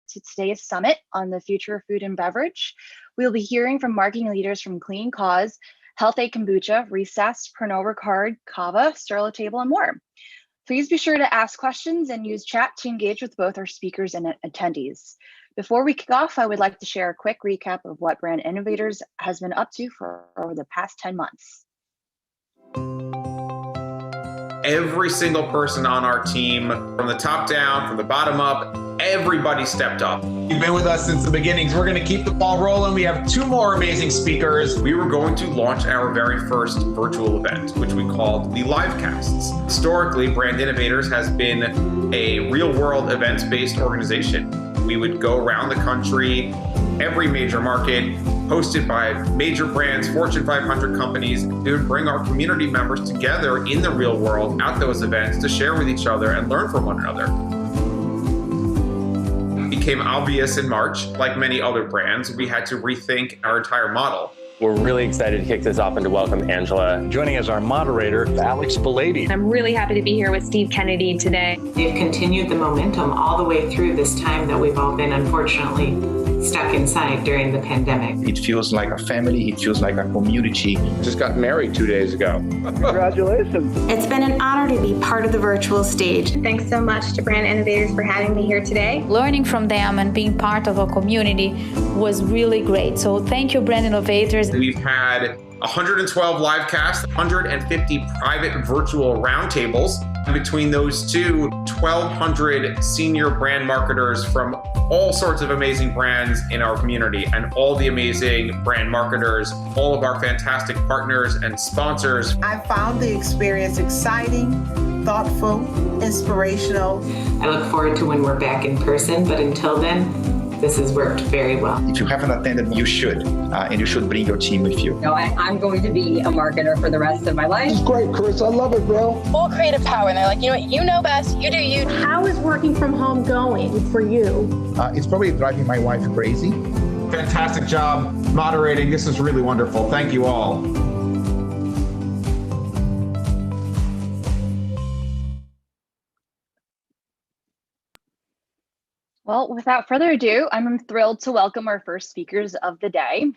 to today's summit on the future of food and beverage. We'll be hearing from marketing leaders from Clean Cause, Health Aid Kombucha, Recess, Pernod Ricard, Cava, Sterling Table, and more. Please be sure to ask questions and use chat to engage with both our speakers and attendees. Before we kick off, I would like to share a quick recap of what Brand Innovators has been up to for over the past 10 months. Every single person on our team, from the top down, from the bottom up, everybody stepped up. You've been with us since the beginnings. We're going to keep the ball rolling. We have 2 more amazing speakers. We were going to launch our very first virtual event, which we called the Livecasts. Historically, Brand Innovators has been a real-world events-based organization. We would go around the country, every major market, hosted by major brands, Fortune 500 companies. We would bring our community members together in the real world at those events to share with each other and learn from one another. It became obvious in March, like many other brands, we had to rethink our entire model. We're really excited to kick this off and to welcome Angela. Joining as our moderator, Alex Belady. I'm really happy to be here with Steve Kennedy today. They've continued the momentum all the way through this time that we've all been, unfortunately, stuck inside during the pandemic. It feels like a family. It feels like a community. Just got married 2 days ago. Congratulations. It's been an honor to be part of the virtual stage. Thanks so much to Brand Innovators for having me here today. Learning from them and being part of a community was really great. So thank you, Brand Innovators. We've had 112 live casts, 150 private virtual roundtables. Between those two, 1,200 senior brand marketers from all sorts of amazing brands in our community, and all the amazing brand marketers, all of our fantastic partners and sponsors. I found the experience exciting, thoughtful, inspirational. I look forward to when we're back in person, but until then, this has worked very well. If you haven't attended, you should, and you should bring your team with you. No, I'm going to be a marketer for the rest of my life. It's great, Chris. I love it, bro. Full creative power, and they're like, you know what, you know best, you do you. How is working from home going for you? It's probably driving my wife crazy. Fantastic job moderating. This is really wonderful. Thank you all. Well, without further ado, I'm thrilled to welcome our first speakers of the day.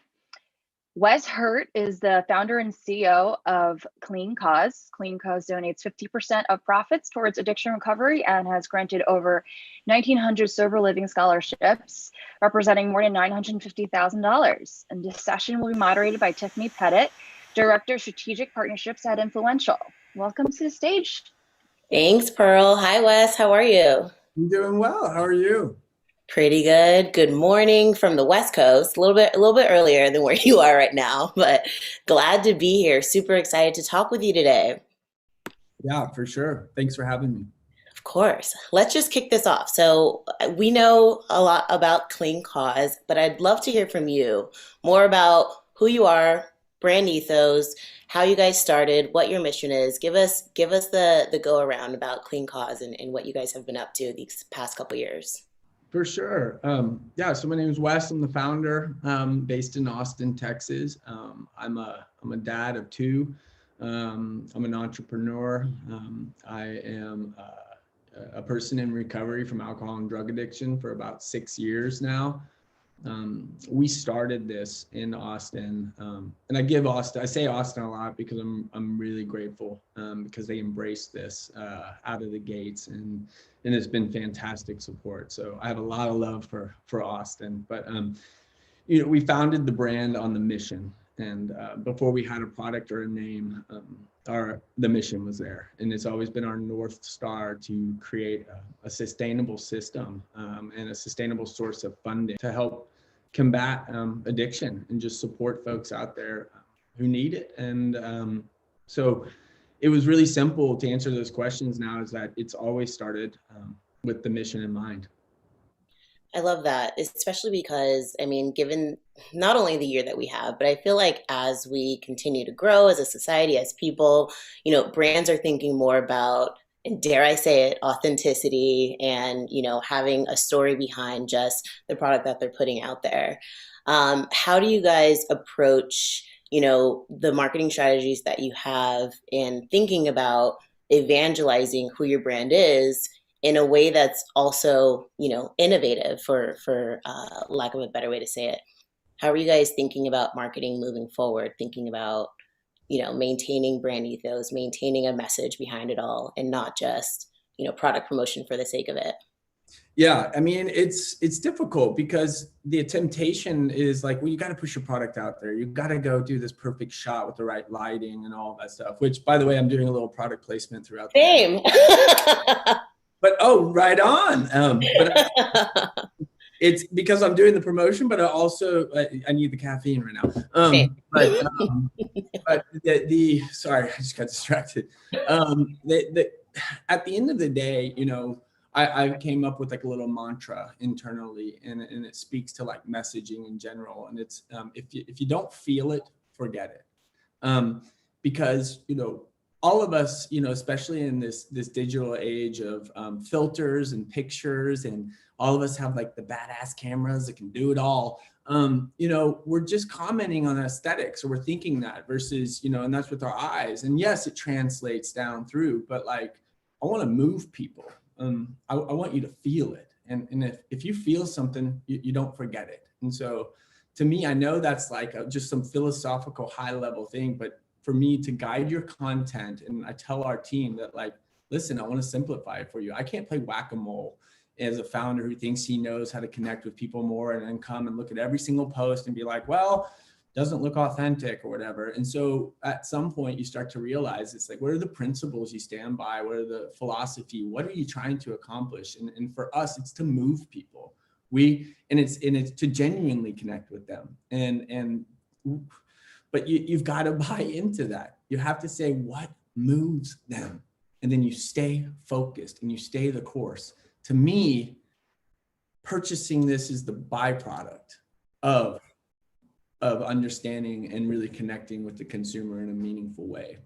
Wes Hurt is the founder and CEO of Clean Cause. Clean Cause donates 50% of profits towards addiction recovery and has granted over 1,900 sober living scholarships, representing more than $950,000. And this session will be moderated by Tiffany Pettit, Director of Strategic Partnerships at Influential. Welcome to the stage. Thanks, Pearl. Hi, Wes. How are you? I'm doing well. How are you? Pretty good. Good morning from the West Coast. A little bit earlier than where you are right now, but glad to be here. Super excited to talk with you today. Yeah, for sure. Thanks for having me. Of course. Let's just kick this off. So we know a lot about Clean Cause, but I'd love to hear from you more about who you are, brand ethos, how you guys started, what your mission is. Give us the go around about Clean Cause and what you guys have been up to these past couple years. For sure. Yeah, so my name is Wes. I'm the founder, based in Austin, Texas. I'm a dad of 2. I'm an entrepreneur. I am a person in recovery from alcohol and drug addiction for about 6 years now. We started this in Austin, and I say Austin a lot because I'm really grateful because they embraced this out of the gates, and it's been fantastic support. So I have a lot of love for Austin. But we founded the brand on the mission, and before we had a product or a name, the mission was there, and it's always been our North Star to create a sustainable system and a sustainable source of funding to help combat addiction and just support folks out there who need it. And so it was really simple to answer those questions now, is that it's always started with the mission in mind. I love that, especially because, given not only the year that we have, but I feel like as we continue to grow as a society, as people, brands are thinking more about, and dare I say it, authenticity and, having a story behind just the product that they're putting out there. How do you guys approach, the marketing strategies that you have in thinking about evangelizing who your brand is in a way that's also, innovative for lack of a better way to say it. How are you guys thinking about marketing moving forward, thinking about, maintaining brand ethos, maintaining a message behind it all, and not just, product promotion for the sake of it? Yeah, I mean, it's difficult because the temptation is like, well, you got to push your product out there. You got to go do this perfect shot with the right lighting and all that stuff, which, by the way, I'm doing a little product placement throughout the Same. But, oh, right on. But it's because I'm doing the promotion, but I need the caffeine right now. But sorry, I just got distracted. At the end of the day, I came up with like a little mantra internally, and it speaks to like messaging in general. And it's if you don't feel it, forget it. Because all of us, especially in this digital age of filters and pictures, and all of us have like the badass cameras that can do it all. We're just commenting on aesthetics, or we're thinking that versus, and that's with our eyes. And yes, it translates down through, but like, I want to move people. I want you to feel it. And if you feel something, you don't forget it. And so to me, I know that's like just some philosophical high level thing, but for me to guide your content, and I tell our team that like, listen, I want to simplify it for you. I can't play whack-a-mole as a founder who thinks he knows how to connect with people more and then come and look at every single post and be like, well, doesn't look authentic or whatever. And so at some point you start to realize it's like, what are the principles you stand by? What are the philosophy? What are you trying to accomplish? And for us, it's to move people. It's to genuinely connect with them. But you've got to buy into that. You have to say what moves them. And then you stay focused and you stay the course. To me, purchasing this is the byproduct of understanding and really connecting with the consumer in a meaningful way.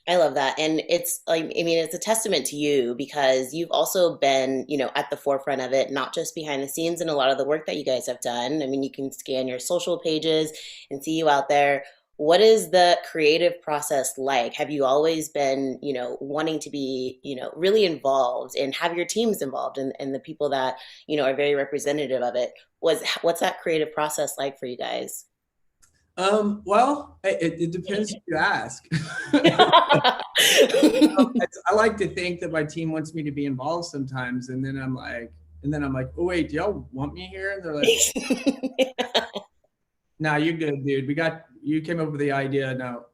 I love that. And it's like, I mean, it's a testament to you because you've also been, at the forefront of it, not just behind the scenes in a lot of the work that you guys have done. I mean, you can scan your social pages and see you out there. What is the creative process like? Have you always been, wanting to be, really involved and have your teams involved and the people that, are very representative of it? What's that creative process like for you guys? Well, it depends who you ask. I like to think that my team wants me to be involved sometimes. And then I'm like, oh, wait, do y'all want me here? And they're like, nah, you're good, dude. You came up with the idea. Now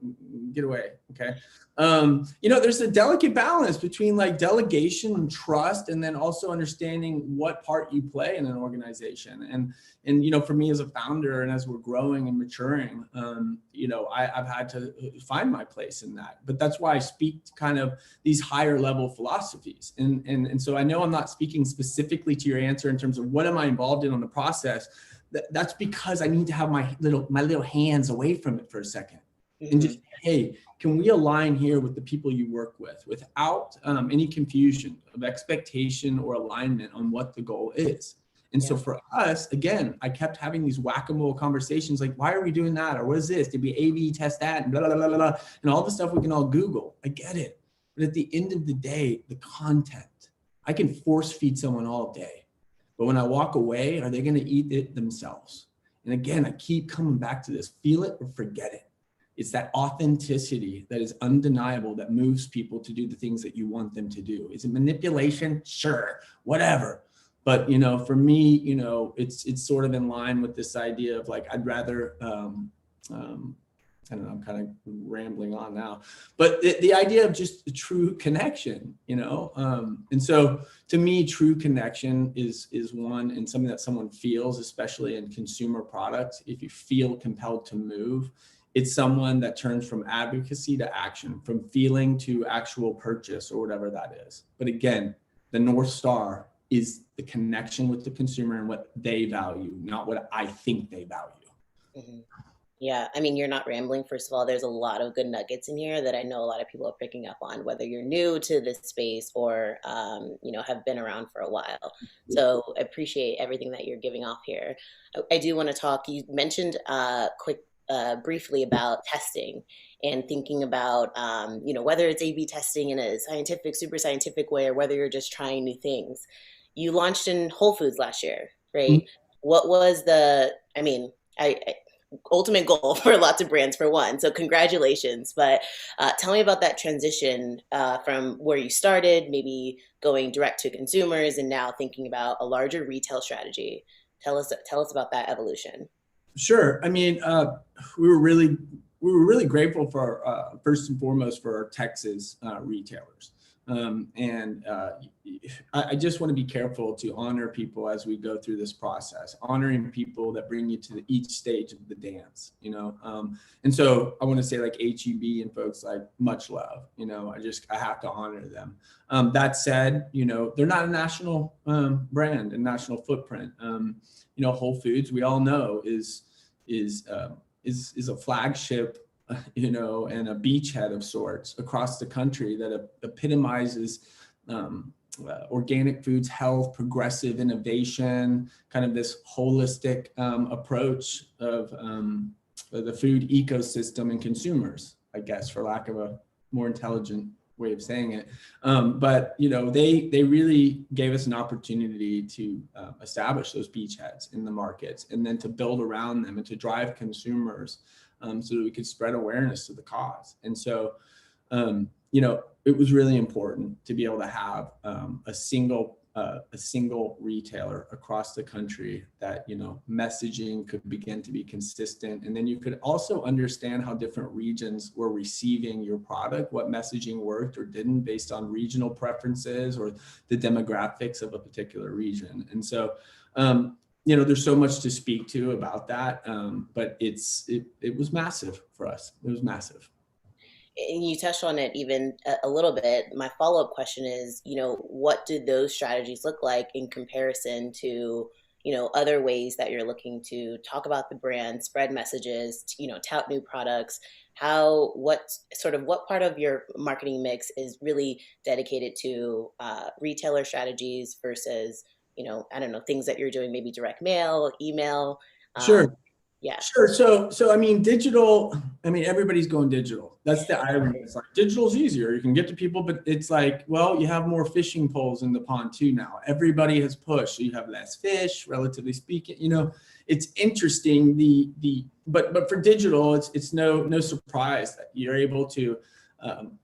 get away. Okay. There's a delicate balance between like delegation and trust, and then also understanding what part you play in an organization. And for me as a founder and as we're growing and maturing, I've had to find my place in that. But that's why I speak to kind of these higher level philosophies. And so I know I'm not speaking specifically to your answer in terms of what am I involved in on the process. That's because I need to have my little hands away from it for a second. And just, hey, can we align here with the people you work with without any confusion of expectation or alignment on what the goal is? And so for us, again, I kept having these whack-a-mole conversations like, why are we doing that? Or what is this? Did we A/B test that? And blah, blah, blah, blah, blah. And all the stuff we can all Google. I get it. But at the end of the day, the content, I can force feed someone all day. But when I walk away, are they going to eat it themselves? And again, I keep coming back to this, feel it or forget it. It's that authenticity that is undeniable that moves people to do the things that you want them to do. Is it manipulation? Sure, whatever. But, for me, it's sort of in line with this idea of like, I'd rather, I don't know, I'm kind of rambling on now, but the idea of just a true connection, and so to me, true connection is one, and something that someone feels, especially in consumer products. If you feel compelled to move, it's someone that turns from advocacy to action, from feeling to actual purchase or whatever that is. But again, the North Star is the connection with the consumer and what they value, not what I think they value. Mm-hmm. Yeah, I mean, you're not rambling. First of all, there's a lot of good nuggets in here that I know a lot of people are picking up on, whether you're new to this space or, have been around for a while. So I appreciate everything that you're giving off here. I do want to talk, you mentioned quick briefly about testing and thinking about, whether it's A/B testing in a scientific, super scientific way, or whether you're just trying new things. You launched in Whole Foods last year, right? Mm-hmm. What was ultimate goal for lots of brands, for one. So congratulations. But tell me about that transition from where you started, maybe going direct to consumers, and now thinking about a larger retail strategy. Tell us about that evolution. Sure. I mean, we were really grateful for first and foremost for our Texas retailers. I just want to be careful to honor people as we go through this process, honoring people that bring you to each stage of the dance, and so I want to say, like, HEB and folks, like, much love, I have to honor them. That said, they're not a national brand and national footprint. Whole Foods, we all know, is a flagship, and a beachhead of sorts across the country that epitomizes organic foods, health, progressive innovation, kind of this holistic approach of the food ecosystem and consumers, I guess, for lack of a more intelligent way of saying it. But they really gave us an opportunity to establish those beachheads in the markets, and then to build around them and to drive consumers so that we could spread awareness to the cause. And so, it was really important to be able to have a single retailer across the country that, messaging could begin to be consistent. And then you could also understand how different regions were receiving your product, what messaging worked or didn't based on regional preferences or the demographics of a particular region. And so, there's so much to speak to about that, but it was massive for us. It was massive. And you touched on it even a little bit. My follow-up question is, what do those strategies look like in comparison to, other ways that you're looking to talk about the brand, spread messages, tout new products? What part of your marketing mix is really dedicated to retailer strategies versus, things that you're doing, maybe direct mail, email? Sure. Yeah. Sure. So I mean, digital, everybody's going digital. That's the irony. It's like, digital's easier. You can get to people, but it's like, well, you have more fishing poles in the pond too now. Everybody has pushed. So you have less fish, relatively speaking. It's interesting. But for digital, it's no surprise that you're able to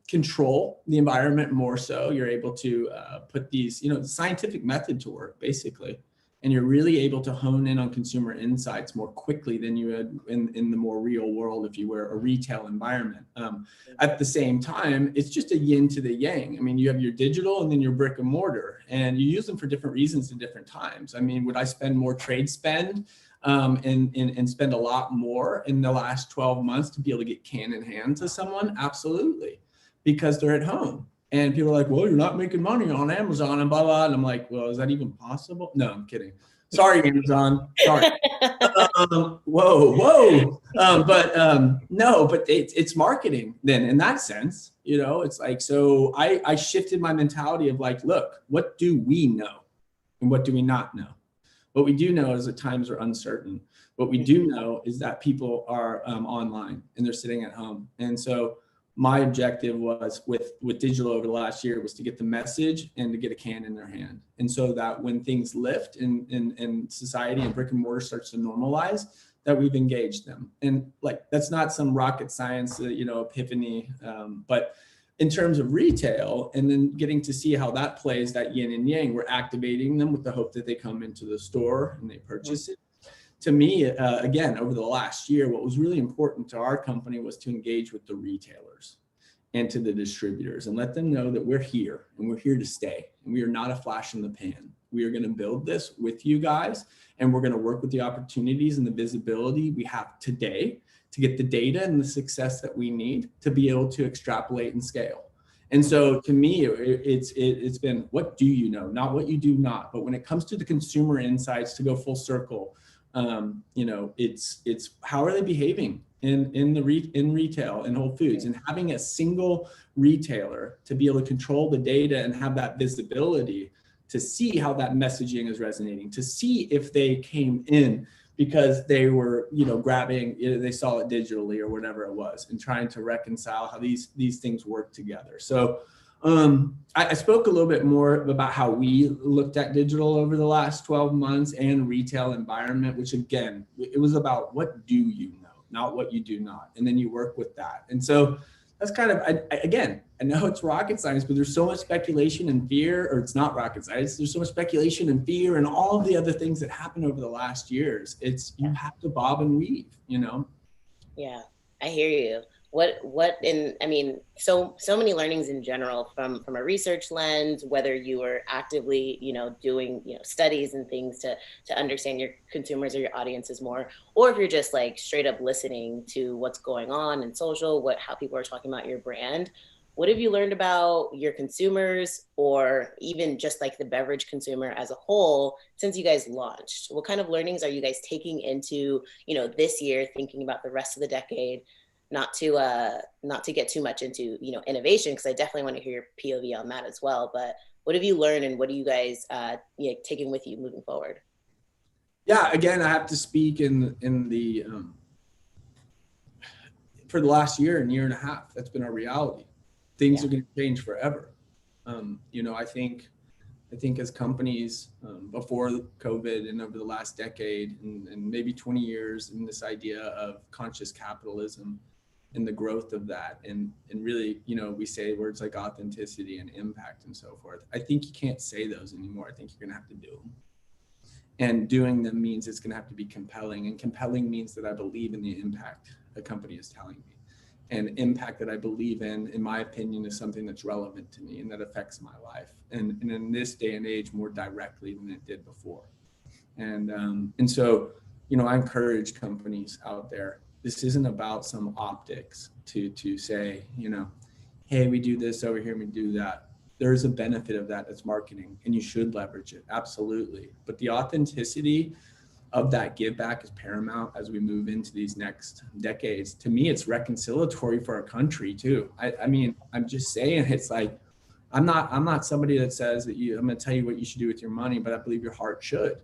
control the environment more so. You're able to put these, scientific method to work, basically. And you're really able to hone in on consumer insights more quickly than you had in the more real world if you were a retail environment. At the same time, it's just a yin to the yang. You have your digital and then your brick and mortar, and you use them for different reasons at different times. Would I spend more trade spend and spend a lot more in the last 12 months to be able to get can in hand to someone? Absolutely, because they're at home. And people are like, well, you're not making money on Amazon and blah, blah. And I'm like, well, is that even possible? No, I'm kidding. Sorry, Amazon. Sorry. Whoa. But it's marketing then in that sense. It's like, so I shifted my mentality of like, look, what do we know and what do we not know? What we do know is that times are uncertain. What we do know is that people are online and they're sitting at home. And so my objective was with digital over the last year was to get the message and to get a can in their hand. And so that when things lift in society and brick and mortar starts to normalize, that we've engaged them. And like, that's not some rocket science, epiphany, but in terms of retail and then getting to see how that plays, that yin and yang, we're activating them with the hope that they come into the store and they purchase it. To me, again, over the last year, what was really important to our company was to engage with the retailers and to the distributors and let them know that we're here and we're here to stay. And we are not a flash in the pan. We are going to build this with you guys, and we're going to work with the opportunities and the visibility we have today to get the data and the success that we need to be able to extrapolate and scale. And so to me, it's been, what do you know? Not what you do not. But when it comes to the consumer insights, to go full circle, it's how are they behaving in retail and Whole Foods, and having a single retailer to be able to control the data and have that visibility to see how that messaging is resonating, to see if they came in because they were, grabbing, they saw it digitally or whatever it was, and trying to reconcile how these things work together. So I spoke a little bit more about how we looked at digital over the last 12 months and retail environment, which again, it was about what do you know, not what you do not. And then you work with that. And so that's kind of, I know it's rocket science, but there's so much speculation and fear, or it's not rocket science. There's so much speculation and fear and all of the other things that happened over the last years. You have to bob and weave, Yeah, I hear you. So many learnings in general from a research lens, whether you were actively, doing, studies and things to understand your consumers or your audiences more, or if you're just like straight up listening to what's going on in social, how people are talking about your brand. What have you learned about your consumers, or even just like the beverage consumer as a whole since you guys launched? What kind of learnings are you guys taking into, this year, thinking about the rest of the decade? Not to get too much into, innovation, because I definitely want to hear your POV on that as well. But what have you learned, and what are you guys taking with you moving forward? Yeah, again, I have to speak in the for the last year and a half. That's been our reality. Things are going to change forever. I think as companies before COVID and over the last decade and maybe 20 years in this idea of conscious capitalism and the growth of that, and really, we say words like authenticity and impact and so forth. I think you can't say those anymore. I think you're going to have to do them. And doing them means it's going to have to be compelling. And compelling means that I believe in the impact a company is telling me. And impact that I believe in my opinion, is something that's relevant to me and that affects my life. And in this day and age, more directly than it did before. And so, I encourage companies out there. This isn't about some optics to say, hey, we do this over here and we do that. There is a benefit of that as marketing, and you should leverage it. Absolutely. But the authenticity of that give back is paramount as we move into these next decades. To me, it's reconciliatory for our country too. I'm just saying, it's like, I'm not somebody that says that I'm going to tell you what you should do with your money, but I believe your heart should.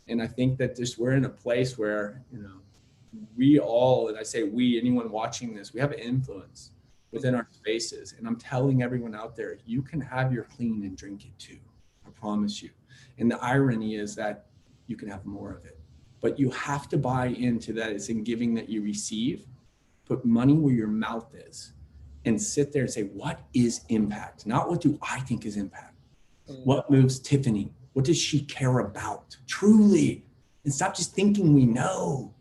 And I think that we're in a place where, we all, and I say we, anyone watching this, we have an influence within our spaces. And I'm telling everyone out there, you can have your clean and drink it too. I promise you. And the irony is that you can have more of it, but you have to buy into that. It's in giving that you receive. Put money where your mouth is and sit there and say, what is impact? Not what do I think is impact? What moves Tiffany? What does she care about truly? And stop just thinking we know.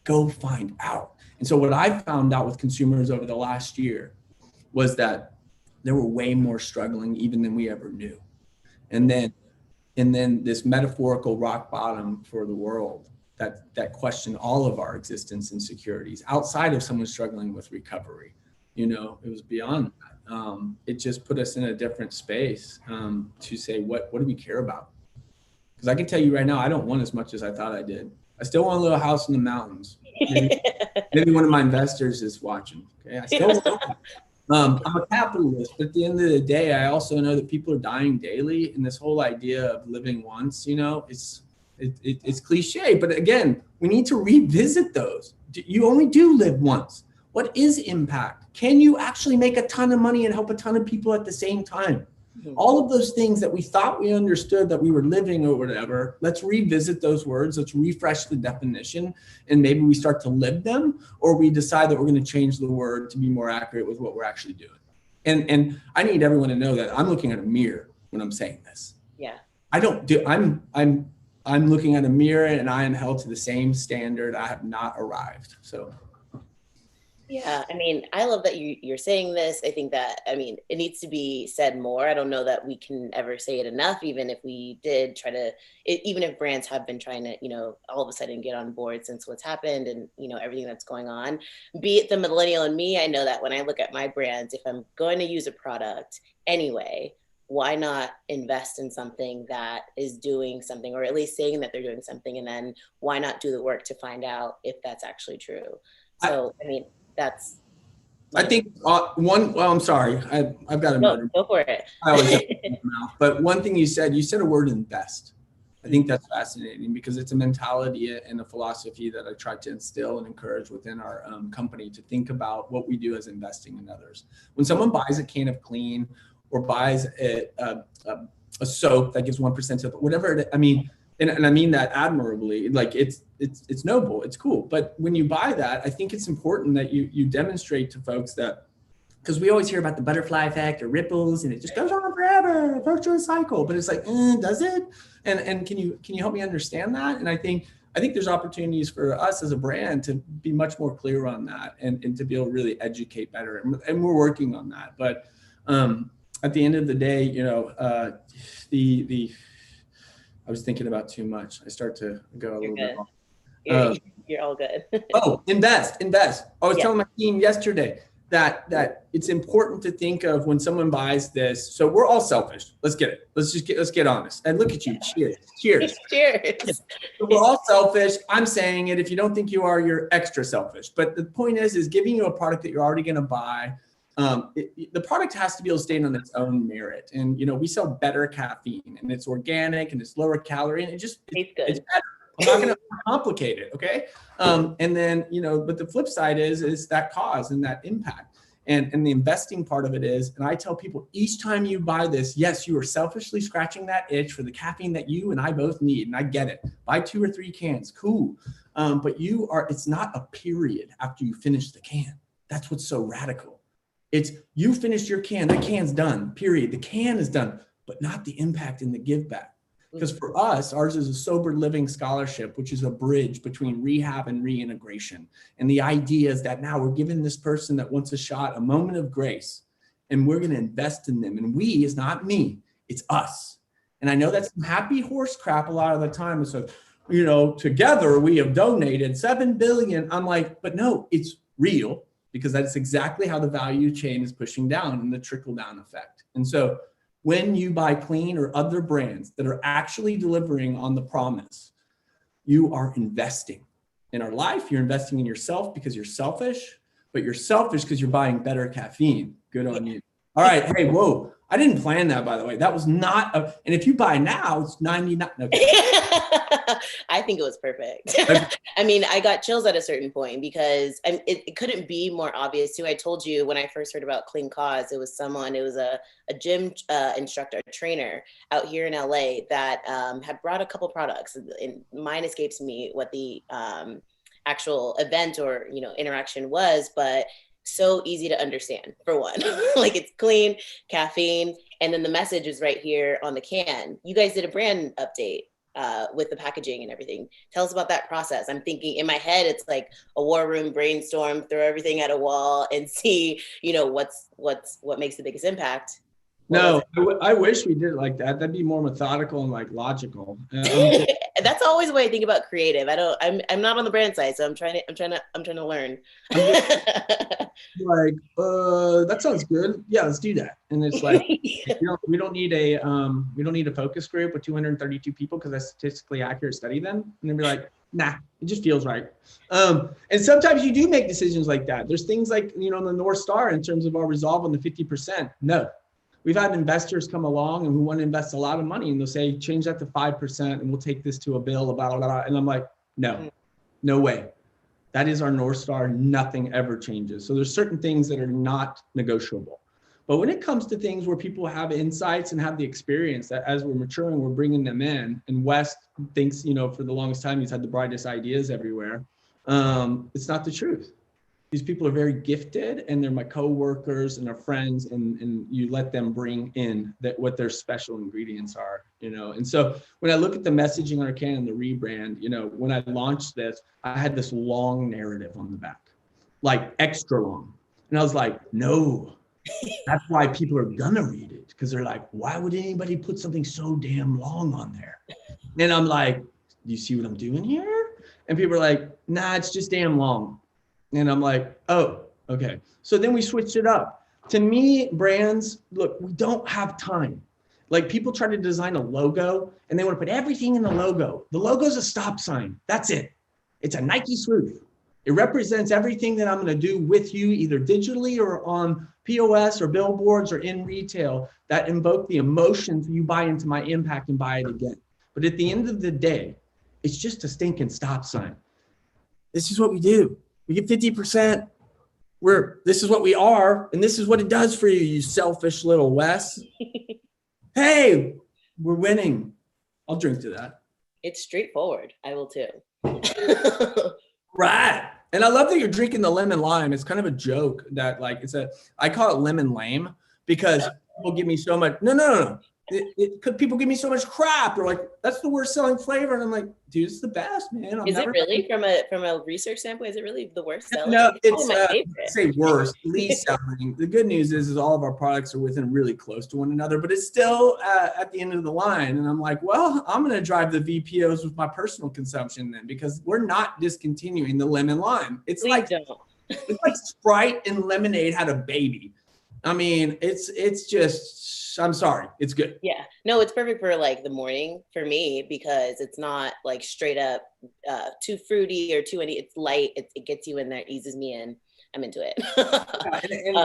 Go find out. And so what I found out with consumers over the last year was that there were way more struggling even than we ever knew. And then this metaphorical rock bottom for the world that questioned all of our existence and securities outside of someone struggling with recovery. It was beyond that. It just put us in a different space to say, what do we care about? Because I can tell you right now, I don't want as much as I thought I did. I still want a little house in the mountains. Maybe one of my investors is watching. Okay, I still want I'm a capitalist, but at the end of the day, I also know that people are dying daily, and this whole idea of living once, it's cliche. But again, we need to revisit those. You only do live once. What is impact? Can you actually make a ton of money and help a ton of people at the same time? All of those things that we thought we understood that we were living or whatever, let's revisit those words. Let's refresh the definition, and maybe we start to live them, or we decide that we're going to change the word to be more accurate with what we're actually doing. And I need everyone to know that I'm looking at a mirror when I'm saying this. Yeah. I'm looking at a mirror, and I am held to the same standard. I have not arrived. So. Yeah, I love that you're saying this. I think that, it needs to be said more. I don't know that we can ever say it enough, even if we did try to, even if brands have been trying to, all of a sudden get on board since what's happened and, everything that's going on. Be it the millennial in me, I know that when I look at my brands, if I'm going to use a product anyway, why not invest in something that is doing something, or at least saying that they're doing something, and then why not do the work to find out if that's actually true? So, that's. I think I'm sorry. I've got a go for it. I always have to mouth. But one thing you said a word invest. I think that's fascinating because it's a mentality and a philosophy that I try to instill and encourage within our company to think about what we do as investing in others. When someone buys a can of clean or buys a soap that gives 1% of whatever, I mean, and I mean that admirably, like it's noble, it's cool. But when you buy that, I think it's important that you demonstrate to folks that, because we always hear about the butterfly effect or ripples and it just goes on forever, virtuous cycle, but it's like, does it? And can you help me understand that? And I think there's opportunities for us as a brand to be much more clear on that and to be able to really educate better. And we're working on that. But at the end of the day, you know, I was thinking about too much. I start to go a little bit off. You're all good. Invest. I was telling my team yesterday that it's important to think of when someone buys this. So we're all selfish. Let's get it. Let's get honest. And look at you. Cheers. Cheers. So we're all selfish. I'm saying it. If you don't think you are, you're extra selfish. But the point is giving you a product that you're already going to buy. The product has to be able to stand on its own merit. And, you know, we sell better caffeine and it's organic and it's lower calorie and it's better. I'm not going to complicate it. Okay. And then, you know, but the flip side is that cause and that impact and the investing part of it is, and I tell people each time you buy this, yes, you are selfishly scratching that itch for the caffeine that you and I both need. And I get it. Buy 2 or 3 cans. Cool. But it's not a period after you finish the can. That's what's so radical. It's you finished your can, that can's done, period. The can is done, but not the impact and the give back. Because for us, ours is a sober living scholarship, which is a bridge between rehab and reintegration. And the idea is that now we're giving this person that wants a shot a moment of grace, and we're going to invest in them. And we is not me, it's us. And I know that's some happy horse crap a lot of the time. It's like, you know, together we have donated $7 billion. I'm like, but no, it's real, because that's exactly how the value chain is pushing down and the trickle down effect. And so when you buy Clean or other brands that are actually delivering on the promise, you are investing in our life. You're investing in yourself because you're selfish, but you're selfish because you're buying better caffeine. Good on you. All right. Hey, whoa. I didn't plan that, by the way. That was not and if you buy now, it's 99. Okay. I think it was perfect. I mean, I got chills at a certain point because it couldn't be more obvious too. I told you when I first heard about Clean Cause, it was a gym instructor, a trainer out here in LA that had brought a couple products. And mine escapes me what the actual event or, you know, interaction was, but so easy to understand for one. Like it's clean, caffeine, and then the message is right here on the can. You guys did a brand update with the packaging and everything. Tell us about that process. I'm thinking in my head, it's like a war room brainstorm, throw everything at a wall and see, you know, what makes the biggest impact. No, I wish we did it like that. That'd be more methodical and like logical. That's always the way I think about creative. I'm not on the brand side, so I'm trying to learn. Like, that sounds good. Yeah, let's do that. And it's like, we don't need a focus group with 232 people because that's statistically accurate. Study them, and then be like, nah, it just feels right. And sometimes you do make decisions like that. There's things like, you know, the North Star in terms of our resolve on the 50%. No. We've had investors come along and who want to invest a lot of money and they'll say, change that to 5% and we'll take this to a bill about that. And I'm like, no way. That is our North Star. Nothing ever changes. So there's certain things that are not negotiable. But when it comes to things where people have insights and have the experience that as we're maturing, we're bringing them in. And West thinks, you know, for the longest time, he's had the brightest ideas everywhere. It's not the truth. These people are very gifted and they're my coworkers and our friends, and you let them bring in what their special ingredients are, you know? And so when I look at the messaging on our can and the rebrand, you know, when I launched this, I had this long narrative on the back, like extra long. And I was like, no, that's why people are gonna read it. Cause they're like, why would anybody put something so damn long on there? And I'm like, do you see what I'm doing here? And people are like, nah, it's just damn long. And I'm like, oh, okay. So then we switched it up. To me, brands, look, we don't have time. Like people try to design a logo and they want to put everything in the logo. The logo's a stop sign. That's it. It's a Nike swoosh. It represents everything that I'm going to do with you, either digitally or on POS or billboards or in retail that invoke the emotions you buy into my impact and buy it again. But at the end of the day, it's just a stinking stop sign. This is what we do. We get 50%. This is what we are, and this is what it does for you, you selfish little Wes. Hey, we're winning. I'll drink to that. It's straightforward. I will too. Right. And I love that you're drinking the lemon lime. It's kind of a joke that like I call it lemon lame because people give me so much. No. People give me so much crap. They're like, that's the worst selling flavor. And I'm like, dude, it's the best, man. Is it really from a research standpoint? Is it really the worst selling? No, it's my favorite. say worst, least selling. The good news is all of our products are within really close to one another, but it's still at the end of the line. And I'm like, well, I'm going to drive the VPOs with my personal consumption then, because we're not discontinuing the lemon lime. It's like Sprite and lemonade had a baby. I mean, it's just, I'm sorry, it's good. Yeah, no, it's perfect for like the morning for me because it's not like straight up too fruity or too it's light. It gets you in there, eases me in. I'm into it.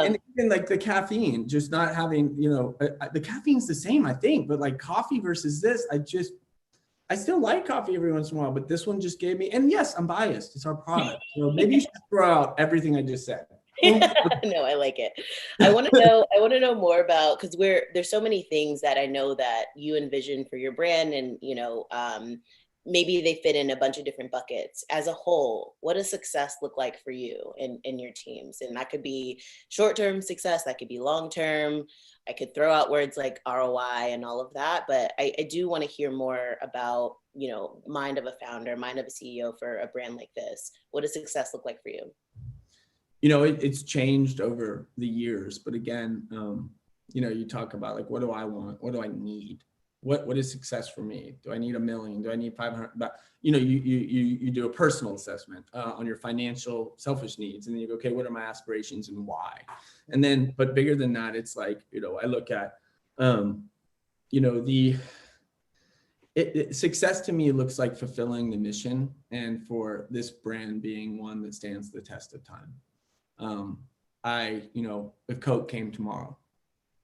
and even like the caffeine, just not having, the caffeine's the same, I think, but like coffee versus this, I still like coffee every once in a while, but this one just gave me, and yes, I'm biased. It's our product. So maybe you should throw out everything I just said. No, I like it. I want to know more about, because there's so many things that I know that you envision for your brand, and maybe they fit in a bunch of different buckets. As a whole, what does success look like for you and your teams? And that could be short-term success, that could be long-term. I could throw out words like ROI and all of that, but I do want to hear more about, mind of a founder, mind of a CEO for a brand like this. What does success look like for you? It's changed over the years, but again, you talk about like, what do I want? What do I need? What is success for me? Do I need $1 million? Do I need 500? But you do a personal assessment on your financial selfish needs, and then you go, okay, what are my aspirations and why? And then, but bigger than that, it's like, I look at, success to me looks like fulfilling the mission, and for this brand being one that stands the test of time. If Coke came tomorrow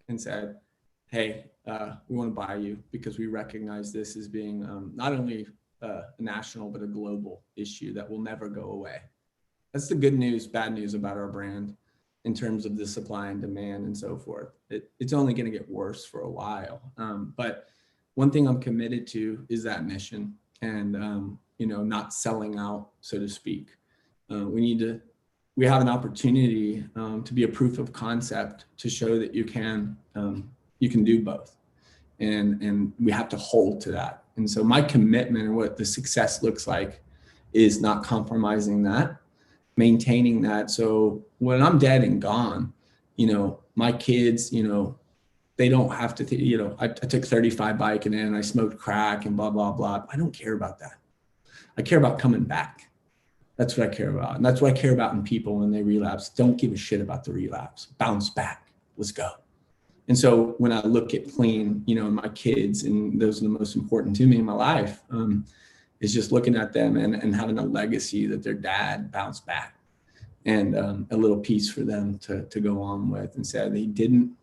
and said, hey, we want to buy you because we recognize this as being not only a national, but a global issue that will never go away. That's the good news, bad news about our brand in terms of the supply and demand and so forth. It's only going to get worse for a while. But one thing I'm committed to is that mission and, not selling out, so to speak. We have an opportunity to be a proof of concept to show that you can do both, and we have to hold to that. And so my commitment and what the success looks like is not compromising that, maintaining that. So when I'm dead and gone, my kids, they don't have to, I took 35 biking in, I smoked crack and blah, blah, blah. I don't care about that. I care about coming back. That's what I care about. And that's what I care about in people when they relapse. Don't give a shit about the relapse. Bounce back. Let's go. And so when I look at clean, and my kids, and those are the most important to me in my life, is just looking at them and having a legacy that their dad bounced back, and a little piece for them to go on with, and said he didn't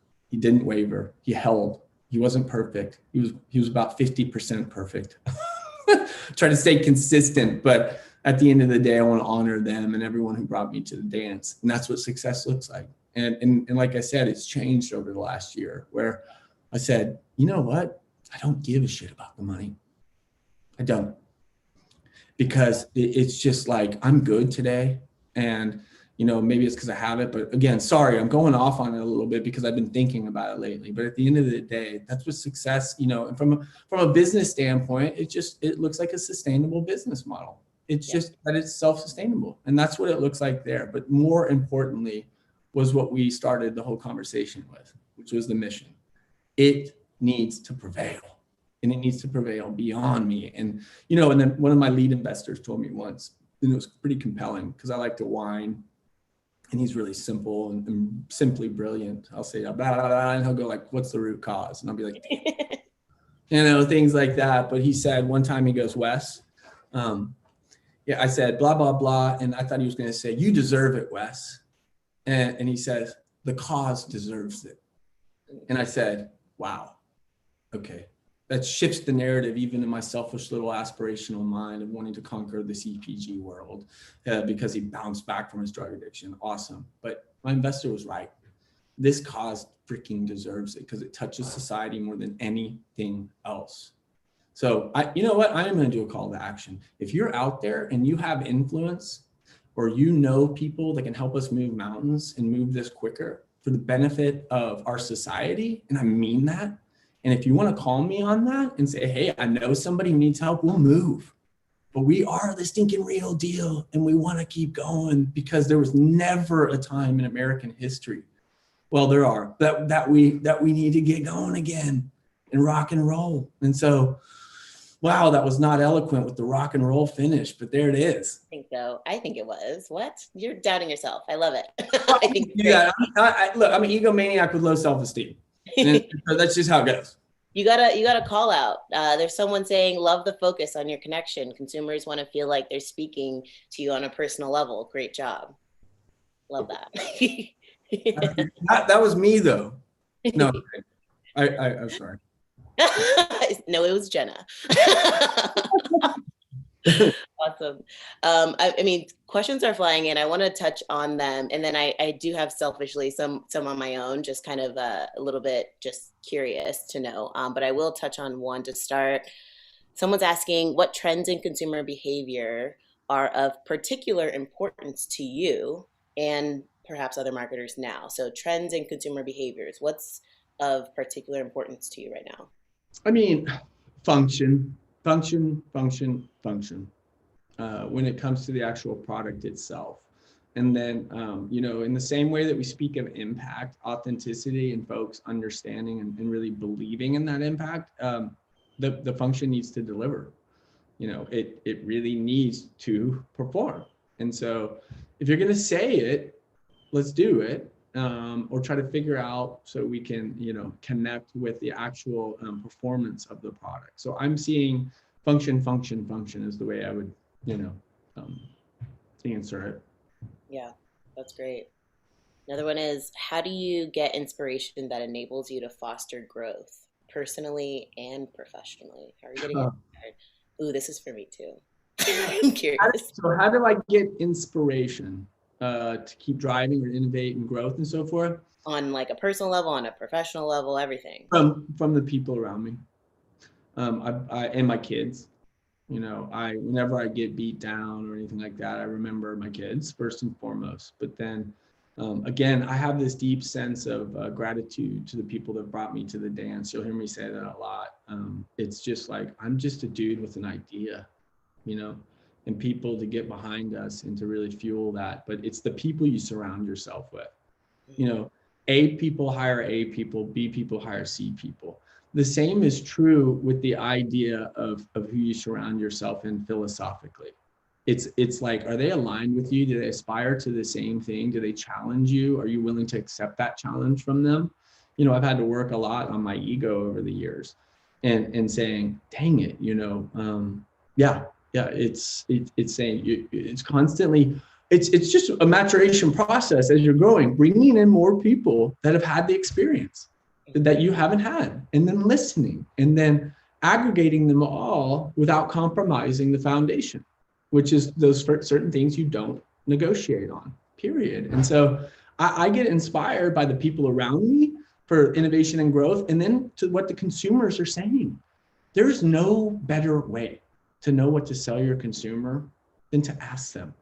waver. He held. He wasn't perfect. He was about 50% perfect. Try to stay consistent, but at the end of the day, I want to honor them and everyone who brought me to the dance. And that's what success looks like. And like I said, it's changed over the last year, where I said, you know what? I don't give a shit about the money. I don't. Because it's just like, I'm good today. And, maybe it's because I have it. But again, sorry, I'm going off on it a little bit because I've been thinking about it lately. But at the end of the day, that's what success, and from a business standpoint, it looks like a sustainable business model. It's just that it's self-sustainable. And that's what it looks like there. But more importantly was what we started the whole conversation with, which was the mission. It needs to prevail, and it needs to prevail beyond me. And, and then one of my lead investors told me once, and it was pretty compelling because I like to whine, and he's really simple and simply brilliant. I'll say, blah, blah, blah, and he'll go like, what's the root cause? And I'll be like, things like that. But he said one time, he goes, Wes, I said, blah, blah, blah. And I thought he was going to say, you deserve it, Wes. And he says, the cause deserves it. And I said, wow, okay. that shifts the narrative, even in my selfish little aspirational mind of wanting to conquer the CPG world because he bounced back from his drug addiction. Awesome. But my investor was right. This cause freaking deserves it because it touches society more than anything else. So you know what? I am going to do a call to action. If you're out there and you have influence, or you know people that can help us move mountains and move this quicker for the benefit of our society, and I mean that, and if you want to call me on that and say, hey, I know somebody who needs help, we'll move. But we are the stinking real deal, and we want to keep going because there was never a time in American history, well, there are, that we need to get going again and rock and roll. And so, wow, that was not eloquent with the rock and roll finish, but there it is. I think so. I think it was. What? You're doubting yourself. I love it. I think yeah. Look, I'm an egomaniac with low self-esteem. And so that's just how it goes. You gotta call out. There's someone saying, love the focus on your connection. Consumers want to feel like they're speaking to you on a personal level. Great job. Love that. That was me though. No, I'm sorry. No, it was Jenna. Awesome. I mean, questions are flying in. I want to touch on them, and then I do have selfishly some on my own, just kind of a little bit just curious to know. But I will touch on one to start. Someone's asking, what trends in consumer behavior are of particular importance to you and perhaps other marketers now? So trends in consumer behaviors, what's of particular importance to you right now? I mean, function. When it comes to the actual product itself. And then, in the same way that we speak of impact, authenticity, and folks understanding and really believing in that impact, the function needs to deliver. It really needs to perform. And so if you're going to say it, let's do it. Or try to figure out so we can, connect with the actual performance of the product. So I'm seeing function is the way I would, answer it. Yeah, that's great. Another one is, how do you get inspiration that enables you to foster growth personally and professionally? How are you getting inspired? Ooh, this is for me too. I'm curious. So how do I get inspiration? To keep driving or innovate and growth and so forth? On like a personal level, on a professional level, everything. From the people around me, I and my kids. Whenever I get beat down or anything like that, I remember my kids first and foremost. But then, again, I have this deep sense of gratitude to the people that brought me to the dance. You'll hear me say that a lot. It's just like I'm just a dude with an idea, and people to get behind us and to really fuel that. But it's the people you surround yourself with. A people hire A people, B people hire C people. The same is true with the idea of who you surround yourself in philosophically. It's like, are they aligned with you? Do they aspire to the same thing? Do they challenge you? Are you willing to accept that challenge from them? I've had to work a lot on my ego over the years and saying, dang it, it's saying it's constantly, it's just a maturation process as you're growing, bringing in more people that have had the experience that you haven't had, and then listening, and then aggregating them all without compromising the foundation, which is those certain things you don't negotiate on, period. And so I get inspired by the people around me for innovation and growth, and then to what the consumers are saying. There's no better way to know what to sell your consumer than to ask them.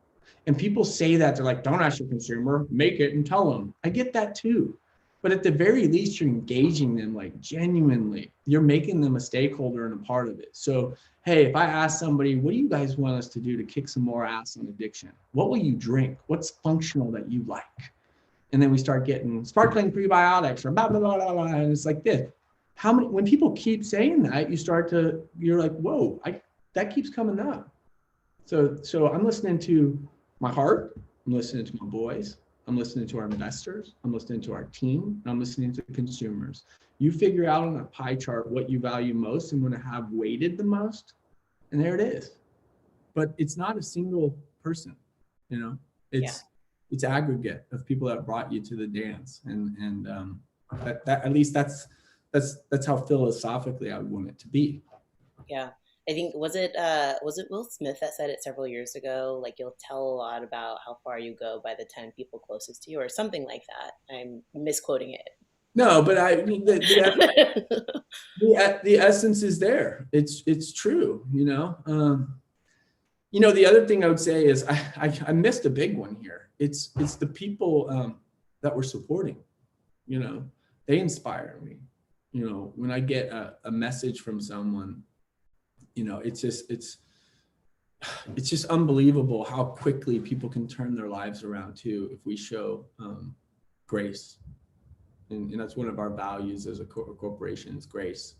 And people say that, they're like, don't ask your consumer, make it and tell them. I get that too. But at the very least, you're engaging them like genuinely. You're making them a stakeholder and a part of it. So, hey, if I ask somebody, what do you guys want us to do to kick some more ass on addiction? What will you drink? What's functional that you like? And then we start getting sparkling prebiotics or blah, blah, blah, blah, blah. And it's like this. When people keep saying that, you're like, whoa, that keeps coming up. So I'm listening to my heart. I'm listening to my boys. I'm listening to our investors. I'm listening to our team. And I'm listening to consumers. You figure out on a pie chart what you value most and want to have weighted the most. And there it is. But it's not a single person, it's aggregate of people that brought you to the dance. And that at least that's that's how philosophically I would want it to be. Yeah. I think, was it Will Smith that said it several years ago? Like, you'll tell a lot about how far you go by the 10 people closest to you, or something like that. I'm misquoting it. No, but I mean, the essence is there. It's true, you know. The other thing I would say is I missed a big one here. It's the people that we're supporting. You know, they inspire me. You know, when I get a message from someone, you know, it's just unbelievable how quickly people can turn their lives around too if we show grace. And that's one of our values as a corporation is grace.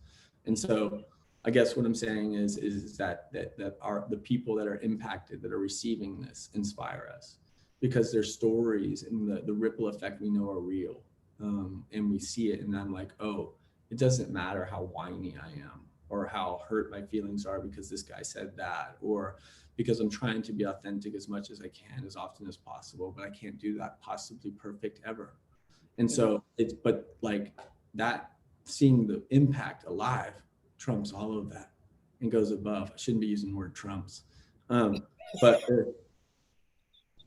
And so I guess what I'm saying is that the people that are impacted, that are receiving this, inspire us, because their stories and the ripple effect we know are real. And we see it, and I'm like, oh, it doesn't matter how whiny I am or how hurt my feelings are because this guy said that, or because I'm trying to be authentic as much as I can, as often as possible, but I can't do that possibly perfect ever. And so but like that, seeing the impact alive trumps all of that and goes above. I shouldn't be using the word trumps, but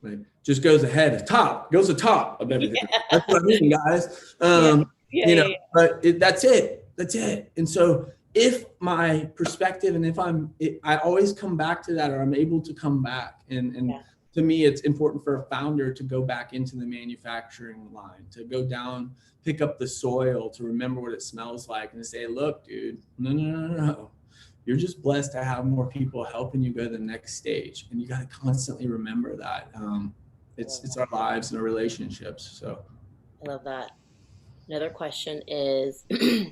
like just goes ahead, goes atop of everything. Yeah. That's what I mean, guys. But that's it. And so if my perspective, and if I always come back to that, or I'm able to come back, and to me, it's important for a founder to go back into the manufacturing line, to go down, pick up the soil, to remember what it smells like, and to say, look, dude, no. You're just blessed to have more people helping you go to the next stage. And you got to constantly remember that. It's our lives and our relationships. So I love that. Another question is,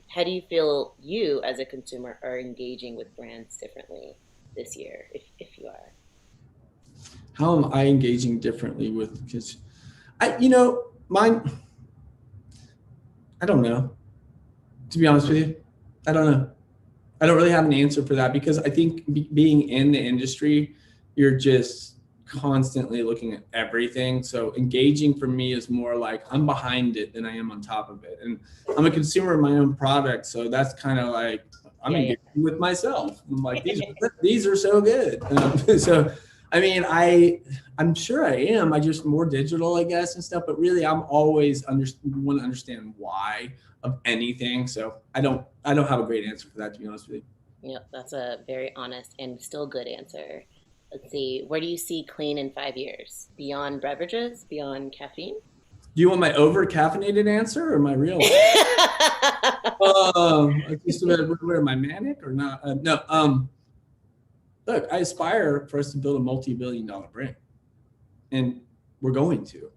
how do you feel you as a consumer are engaging with brands differently this year, if you are? How am I engaging differently with, because I don't know, to be honest with you. I don't know. I don't really have an answer for that, because I think being in the industry, you're just constantly looking at everything. So engaging for me is more like I'm behind it than I am on top of it. And I'm a consumer of my own product. So that's kind of like, I'm engaging with myself. I'm like, these are so good. So, I mean, I'm sure I am. I just more digital, I guess, and stuff. But really, I'm always want to understand why of anything. So I don't have a great answer for that, to be honest with you. Yeah, that's a very honest and still good answer. Let's see. Where do you see Clean in 5 years? Beyond beverages? Beyond caffeine? Do you want my over caffeinated answer or my real one? Am I manic or not? No. Look, I aspire for us to build a multi-billion-dollar brand, and we're going to,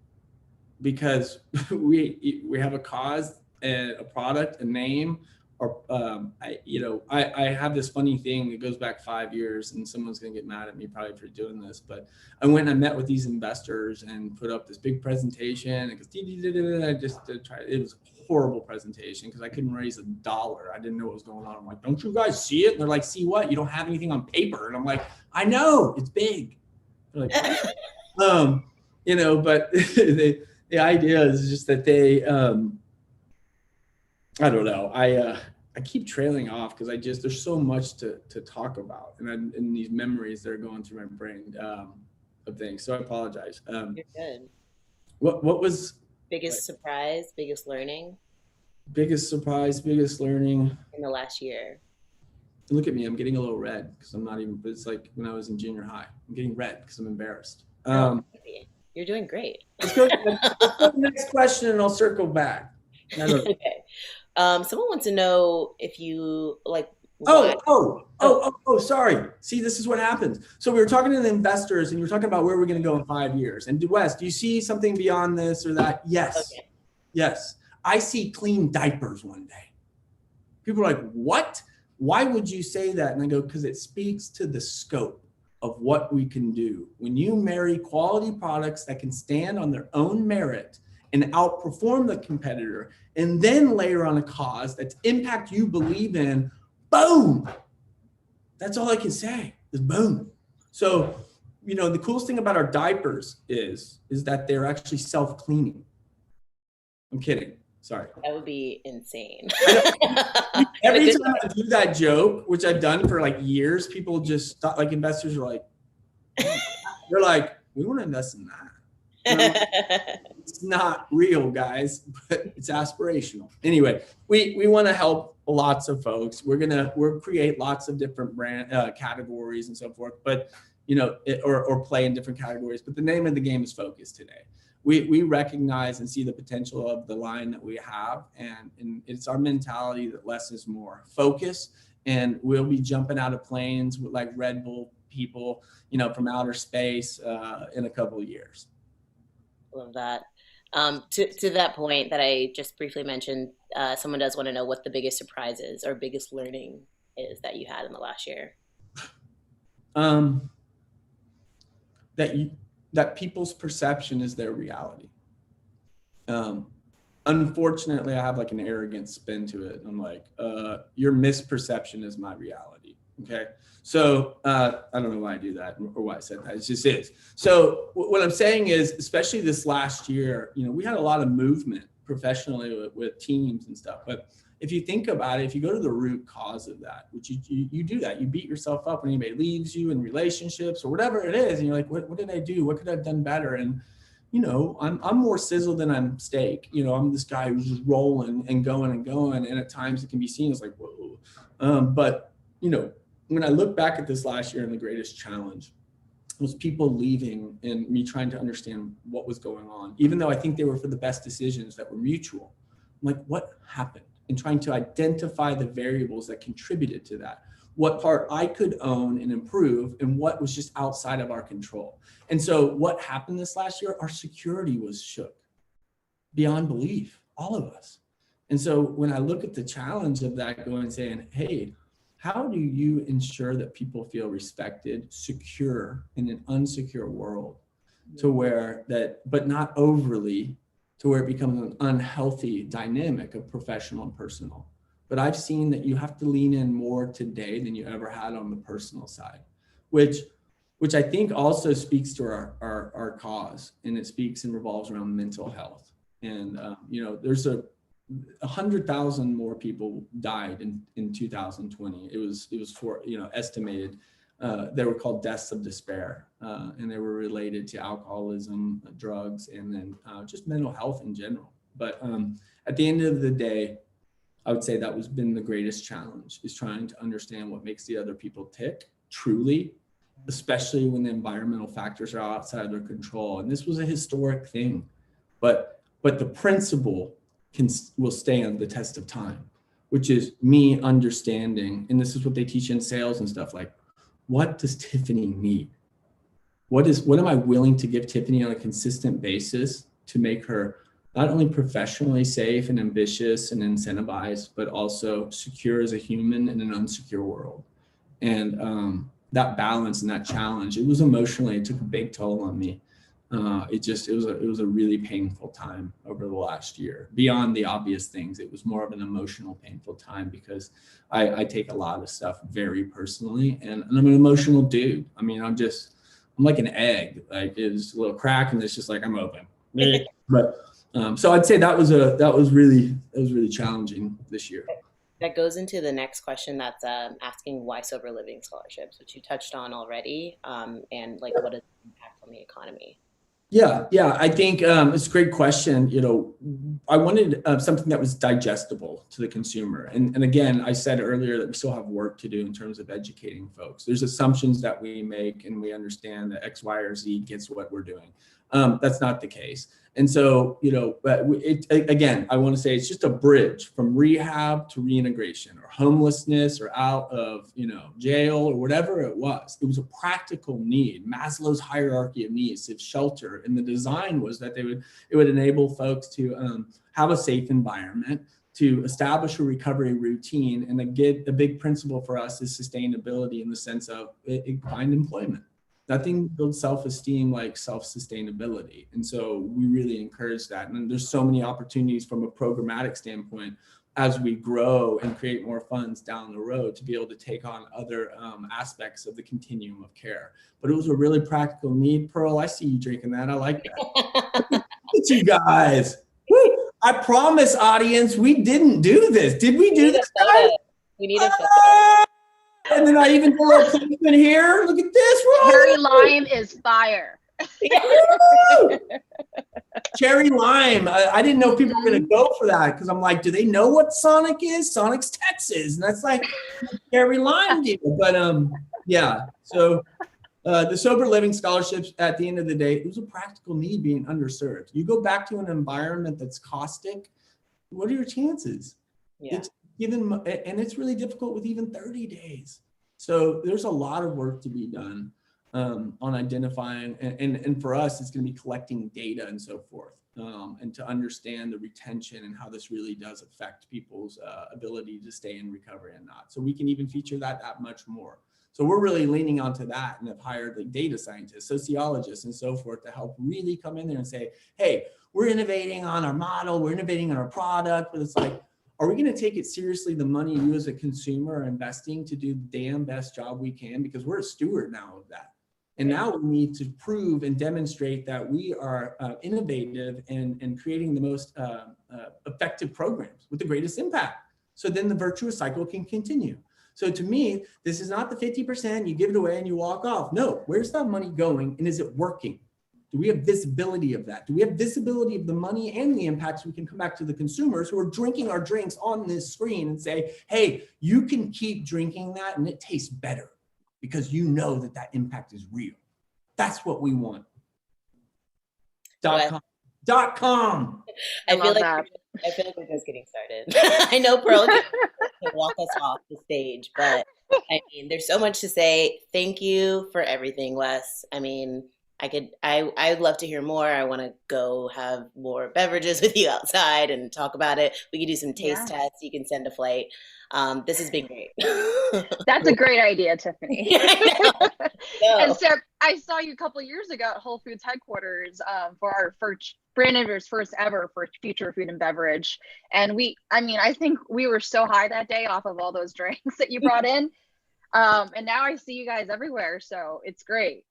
because we have a cause, a product, a name, or I have this funny thing that goes back 5 years, and someone's gonna get mad at me probably for doing this, but I went and I met with these investors and put up this big presentation, and it was a horrible presentation because I couldn't raise $1. I didn't know what was going on. I'm like, don't you guys see it? And they're like, see what? You don't have anything on paper. And I'm like, I know, it's big. They're like, but the idea is just that they I don't know. I keep trailing off because there's so much to talk about, and these memories that are going through my brain of things. So I apologize. You're good. What was biggest surprise, biggest learning? Biggest surprise, biggest learning in the last year. Look at me, I'm getting a little red because I'm not even. But it's like when I was in junior high. I'm getting red because I'm embarrassed. You're doing great. Let's go to the next question, and I'll circle back. Okay. Someone wants to know if you like. Sorry. See, this is what happens. So we were talking to the investors, and you were talking about where we're going to go in 5 years. And Wes, do you see something beyond this or that? Yes. Okay. Yes. I see clean diapers one day. People are like, what? Why would you say that? And I go, because it speaks to the scope of what we can do. When you marry quality products that can stand on their own merit and outperform the competitor, and then layer on a cause that's impact you believe in, boom. That's all I can say is boom. So, the coolest thing about our diapers is that they're actually self-cleaning. I'm kidding. Sorry. That would be insane. Every time I do that joke, which I've done for like years, people just stop, like investors are like, they're like, we want to invest in that. It's not real, guys, but it's aspirational. Anyway, we want to help lots of folks. We'll create lots of different brand categories and so forth, but or play in different categories. But the name of the game is focus today. We recognize and see the potential of the line that we have, and it's our mentality that less is more. Focus, and we'll be jumping out of planes with like Red Bull people, from outer space in a couple of years. Love that. To that point that I just briefly mentioned, someone does want to know what the biggest surprises or biggest learning is that you had in the last year. That people's perception is their reality. Unfortunately, I have like an arrogant spin to it. I'm like, your misperception is my reality. Okay. So I don't know why I do that or why I said that. It just is. So what I'm saying is, especially this last year, we had a lot of movement professionally with teams and stuff. But if you think about it, if you go to the root cause of that, which you do that, you beat yourself up when anybody leaves you in relationships or whatever it is, and you're like, what did I do? What could I have done better? And I'm more sizzle than I'm steak. I'm this guy who's just rolling and going, and at times it can be seen as like, whoa. But when I look back at this last year, and the greatest challenge was people leaving and me trying to understand what was going on, even though I think they were for the best decisions that were mutual. I'm like, what happened? And trying to identify the variables that contributed to that, what part I could own and improve, and what was just outside of our control. And so what happened this last year, our security was shook beyond belief, all of us. And so when I look at the challenge of that, going and saying, hey, how do you ensure that people feel respected, secure in an unsecure world, to where that, but not overly, to where it becomes an unhealthy dynamic of professional and personal. But I've seen that you have to lean in more today than you ever had on the personal side, which I think also speaks to our cause, and it speaks and revolves around mental health. And there's 100,000 more people died in 2020. It was estimated. They were called deaths of despair, and they were related to alcoholism, drugs, and then just mental health in general. But at the end of the day, I would say that was been the greatest challenge, is trying to understand what makes the other people tick truly, especially when the environmental factors are outside of their control. And this was a historic thing, but the principle will stand the test of time, which is me understanding, and this is what they teach in sales and stuff, like, what does Tiffany need? What am I willing to give Tiffany on a consistent basis to make her not only professionally safe and ambitious and incentivized, but also secure as a human in an unsecure world? And that balance and that challenge, it was emotionally, it took a big toll on me. It was a really painful time over the last year. Beyond the obvious things, it was more of an emotional, painful time, because I take a lot of stuff very personally, and I'm an emotional dude. I mean, I'm like an egg. Like, it's a little crack, and it's just like, I'm open. But so I'd say that was really challenging this year. That goes into the next question, that's asking why sober living scholarships, which you touched on already, and like, what is the impact on the economy? Yeah, I think it's a great question. I wanted something that was digestible to the consumer. And again, I said earlier that we still have work to do in terms of educating folks. There's assumptions that we make, and we understand that X, Y, or Z gets what we're doing. That's not the case. And so, again, I want to say it's just a bridge from rehab to reintegration, or homelessness, or out of, jail, or whatever it was. It was a practical need. Maslow's hierarchy of needs, of shelter. And the design was that it would enable folks to have a safe environment, to establish a recovery routine. And the big principle for us is sustainability, in the sense of find employment. Nothing builds self-esteem like self-sustainability. And so we really encourage that. And there's so many opportunities from a programmatic standpoint as we grow and create more funds down the road to be able to take on other aspects of the continuum of care. But it was a really practical need. Pearl, I see you drinking that. I like that. Look at you guys. Woo! I promise, audience, we didn't do this. Did we do this, guys? We need a photo. And then I even do a little placement here. Look at this. Cherry lime is fire. Cherry lime. I didn't know people were going to go for that because I'm like, do they know what Sonic is? Sonic's Texas. And that's like cherry lime deal. But yeah. So the sober living scholarships, at the end of the day, it was a practical need being underserved. You go back to an environment that's caustic, what are your chances? Yeah. It's given, and it's really difficult with even 30 days. So there's a lot of work to be done on identifying, and for us, it's going to be collecting data and so forth, and to understand the retention and how this really does affect people's ability to stay in recovery and not. So we can even feature that much more. So we're really leaning onto that and have hired like data scientists, sociologists, and so forth to help really come in there and say, hey, we're innovating on our model, we're innovating on our product, but it's like, are we going to take it seriously, the money you as a consumer are investing to do the damn best job we can? Because we're a steward now of that. And now we need to prove and demonstrate that we are innovative and creating the most effective programs with the greatest impact. So then the virtuous cycle can continue. So to me, this is not the 50%, you give it away and you walk off. No, where's that money going and is it working? Do we have visibility of that? Do we have visibility of the money and the impacts? We can come back to the consumers who are drinking our drinks on this screen and say, hey, you can keep drinking that and it tastes better because you know that that impact is real. That's what we want. .com. I feel like we're just getting started. I know Pearl can walk us off the stage, but I mean, there's so much to say. Thank you for everything, Wes. I mean, I'd love to hear more. I want to go have more beverages with you outside and talk about it. We could do some taste tests. You can send a flight. This has been great. That's a great idea, Tiffany. No. And Sarah, I saw you a couple of years ago at Whole Foods headquarters for our first brand innovators first ever for Future Food and Beverage. And I think we were so high that day off of all those drinks that you brought in. And now I see you guys everywhere. So it's great.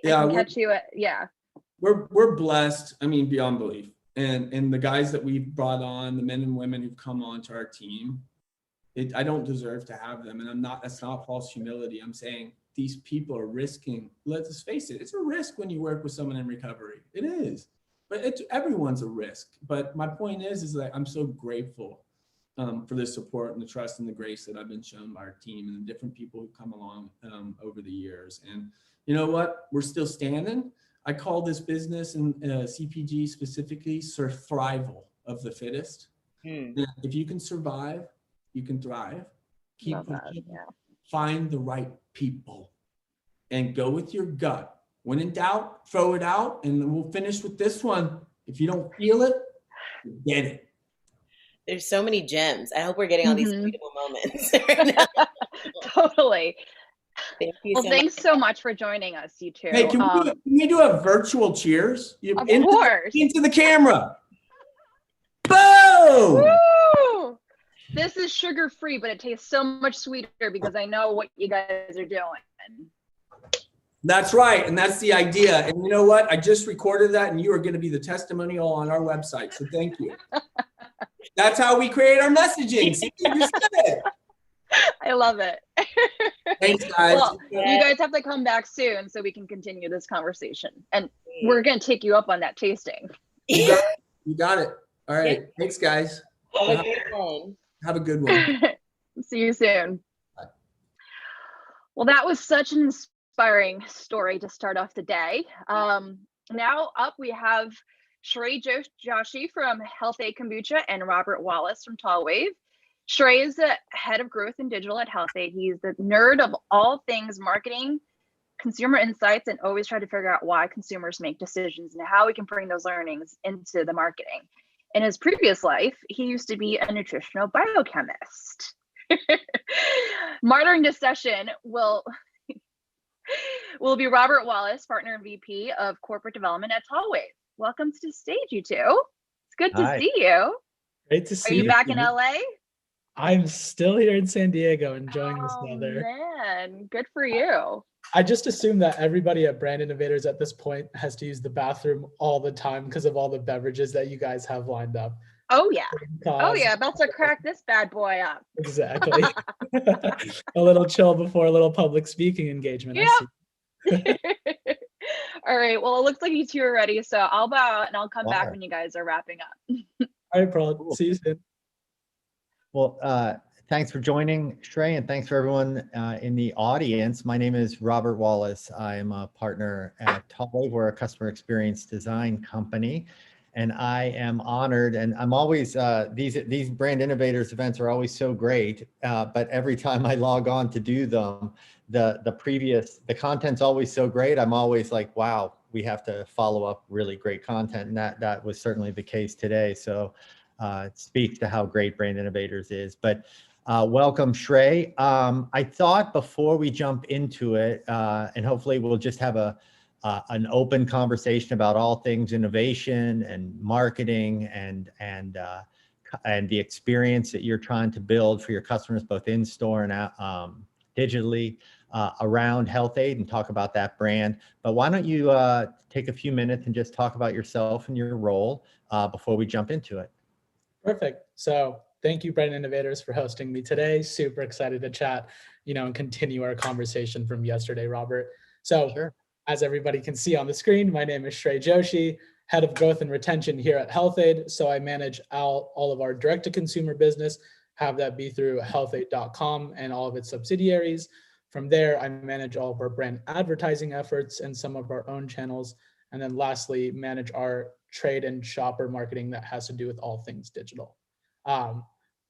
Yeah, I can catch you at, we're blessed. I mean, beyond belief. And the guys that we've brought on, the men and women who've come onto our team, I don't deserve to have them. And that's not false humility. I'm saying these people are risking, let's face it, it's a risk when you work with someone in recovery. It is, but everyone's a risk. But my point is that I'm so grateful for the support and the trust and the grace that I've been shown by our team and the different people who've come along over the years. And you know what? We're still standing. I call this business and CPG specifically survival of the fittest. If you can survive, you can thrive. Keep pushing, find the right people and go with your gut. When in doubt, throw it out. And we'll finish with this one. If you don't feel it, get it. There's so many gems. I hope we're getting all these beautiful moments right now. Totally. Thank you thanks so much for joining us, you two. Hey, can we do a virtual cheers? Of course. Into the camera. Boom! Woo! This is sugar-free, but it tastes so much sweeter because I know what you guys are doing. That's right, and that's the idea. And you know what? I just recorded that, and you are going to be the testimonial on our website, so thank you. That's how we create our messaging. See, you just said it. I love it. Thanks, guys. Well, you guys have to come back soon so we can continue this conversation. And we're going to take you up on that tasting. You got it. All right. Thanks, guys. Have a good one. Have a good one. See you soon. Bye. Well, that was such an inspiring story to start off the day. Now up we have Shrey Joshi from Health Aid Kombucha and Robert Wallace from Tall Wave. Shrey is the head of growth and digital at Health Aid. He's the nerd of all things marketing, consumer insights, and always try to figure out why consumers make decisions and how we can bring those learnings into the marketing. In his previous life, he used to be a nutritional biochemist. Moderating this session will be Robert Wallace, partner and VP of corporate development at Tall Wave. Welcome to the stage, you two. It's good to see you. Great to see you. Are you back in LA? I'm still here in San Diego enjoying this weather. Man, good for you. I just assume that everybody at Brand Innovators at this point has to use the bathroom all the time because of all the beverages that you guys have lined up. Oh yeah. Oh cause. yeah, about to crack this bad boy up. Exactly. A little chill before a little public speaking engagement. Yeah. I see. All right. Well, it looks like you two are ready, so I'll bow out and I'll come back Wow. when you guys are wrapping up. All right, Pearl. See you soon. Well, thanks for joining, Shrey, and thanks for everyone in the audience. My name is Robert Wallace. I am a partner at Tully. We're a customer experience design company, and I am honored. And I'm always these brand innovators events are always so great. But every time I log on to do them, the content's always so great. I'm always like, wow, we have to follow up really great content, and that was certainly the case today. So. It speaks to how great Brand Innovators is. But welcome, Shrey. I thought before we jump into it, and hopefully we'll just have an open conversation about all things innovation and marketing and the experience that you're trying to build for your customers, both in store and digitally around Health Aid, and talk about that brand. But why don't you take a few minutes and just talk about yourself and your role before we jump into it? Perfect. So thank you, Brand Innovators, for hosting me today. Super excited to chat, and continue our conversation from yesterday, Robert. So sure. As everybody can see on the screen, my name is Shrey Joshi, Head of Growth and Retention here at Health Aid. So I manage all of our direct-to-consumer business, have that be through healthaid.com and all of its subsidiaries. From there, I manage all of our brand advertising efforts and some of our own channels. And then lastly, manage our trade and shopper marketing that has to do with all things digital.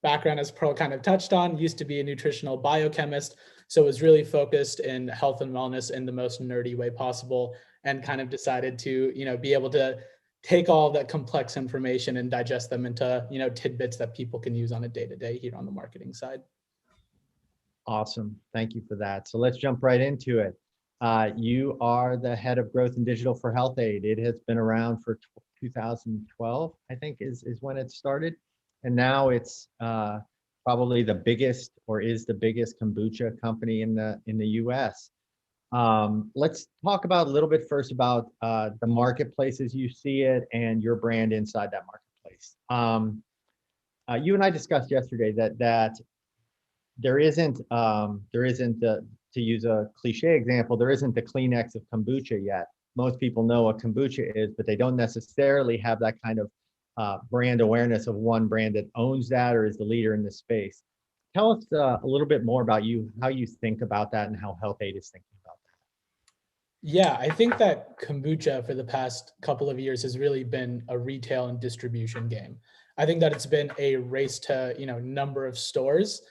Background, as Pearl kind of touched on, used to be a nutritional biochemist, so was really focused in health and wellness in the most nerdy way possible, and kind of decided to, be able to take all that complex information and digest them into, tidbits that people can use on a day-to-day here on the marketing side. Awesome. Thank you for that. So let's jump right into it. You are the head of growth and digital for Health Aid. It has been around for 2012, I think is when it started. And now it's probably the biggest, or is the biggest, kombucha company in the US. Let's talk about a little bit first about the marketplace as you see it and your brand inside that marketplace. You and I discussed yesterday that there isn't to use a cliche example, there isn't the Kleenex of kombucha yet. Most people know what kombucha is, but they don't necessarily have that kind of brand awareness of one brand that owns that or is the leader in the space. Tell us a little bit more about you, how you think about that, and how Health Aid is thinking about that. Yeah, I think that kombucha for the past couple of years has really been a retail and distribution game. I think that it's been a race to, number of stores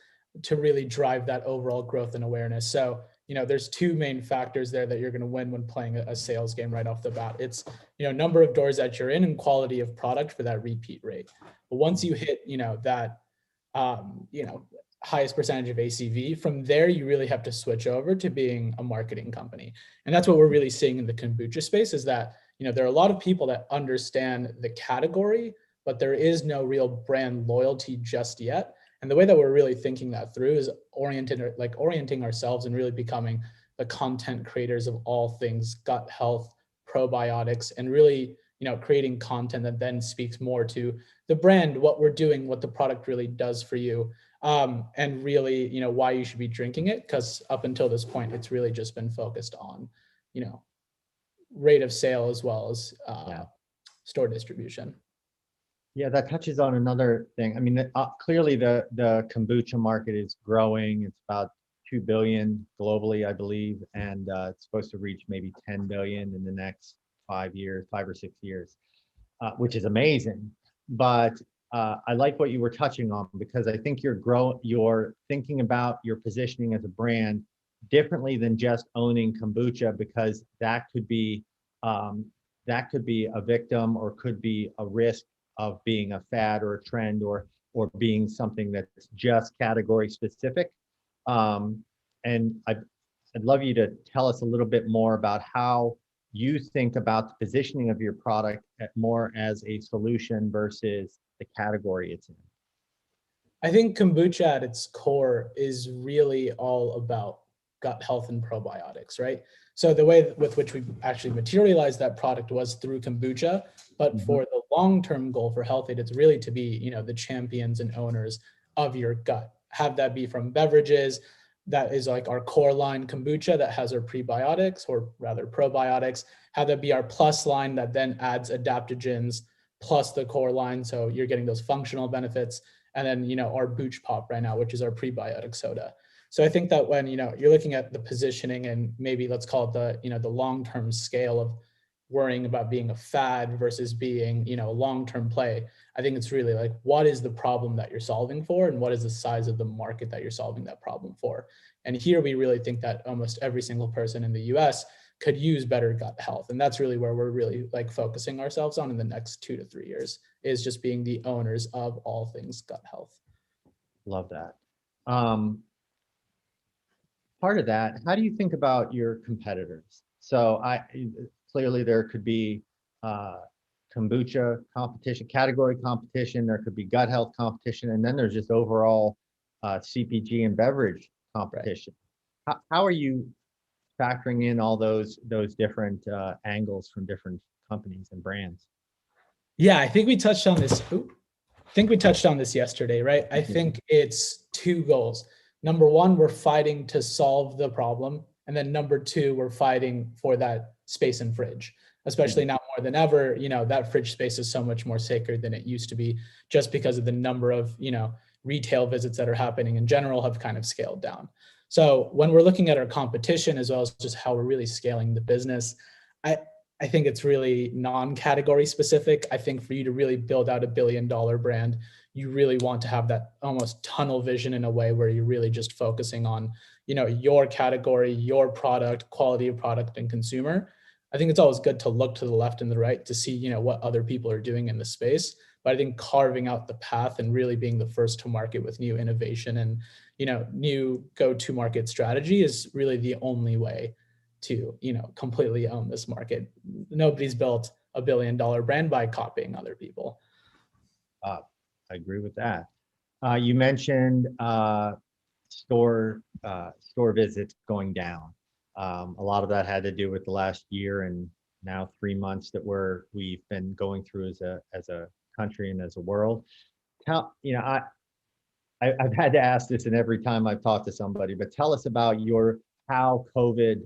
to really drive that overall growth and awareness. So, there's two main factors there that you're going to win when playing a sales game right off the bat. It's, number of doors that you're in and quality of product for that repeat rate. But once you hit, that, highest percentage of ACV, from there, you really have to switch over to being a marketing company. And that's what we're really seeing in the kombucha space is that, there are a lot of people that understand the category, but there is no real brand loyalty just yet. And the way that we're really thinking that through is orienting ourselves and really becoming the content creators of all things gut health, probiotics, and really, creating content that then speaks more to the brand, what we're doing, what the product really does for you, and really, why you should be drinking it. Because up until this point, it's really just been focused on, rate of sale as well as store distribution. Yeah, that touches on another thing. I mean, clearly the kombucha market is growing. It's about 2 billion globally, I believe, and it's supposed to reach maybe 10 billion in the next 5 or 6 years, which is amazing. But I like what you were touching on, because I think you're thinking about your positioning as a brand differently than just owning kombucha, because that could be a victim, or could be a risk of being a fad or a trend, or being something that's just category specific. And I'd love you to tell us a little bit more about how you think about the positioning of your product more as a solution versus the category it's in. I think kombucha at its core is really all about gut health and probiotics, right? So the way with which we actually materialized that product was through kombucha, but for the long-term goal for Health Aid, it's really to be, the champions and owners of your gut. Have that be from beverages, that is like our core line kombucha that has our prebiotics, or rather probiotics. Have that be our plus line that then adds adaptogens plus the core line, so you're getting those functional benefits. And then, our Booch Pop right now, which is our prebiotic soda. So I think that when, you're looking at the positioning and maybe let's call it the long-term scale of worrying about being a fad versus being, a long-term play, I think it's really like, what is the problem that you're solving for, and what is the size of the market that you're solving that problem for? And here we really think that almost every single person in the US could use better gut health. And that's really where we're really like focusing ourselves on in the next 2 to 3 years, is just being the owners of all things gut health. Love that. Part of that, how do you think about your competitors? So clearly there could be kombucha competition, category competition, there could be gut health competition, and then there's just overall CPG and beverage competition. Right. How are you factoring in all those different angles from different companies and brands? Yeah, I think we touched on this. Yesterday, right? I think it's two goals. Number one, we're fighting to solve the problem. And then number two, we're fighting for that space and fridge, especially now more than ever. That fridge space is so much more sacred than it used to be, just because of the number of, retail visits that are happening in general have kind of scaled down. So when we're looking at our competition, as well as just how we're really scaling the business, I think it's really non-category specific. I think for you to really build out $1 billion brand, you really want to have that almost tunnel vision in a way where you're really just focusing on, your category, your product, quality of product and consumer. I think it's always good to look to the left and the right to see, what other people are doing in the space. But I think carving out the path and really being the first to market with new innovation and, new go-to-market strategy is really the only way to, completely own this market. Nobody's built $1 billion brand by copying other people. I agree with that. You mentioned store visits going down. A lot of that had to do with the last year and now 3 months that we've been going through as a country and as a world. I've had to ask this in every time I've talked to somebody, but tell us about how COVID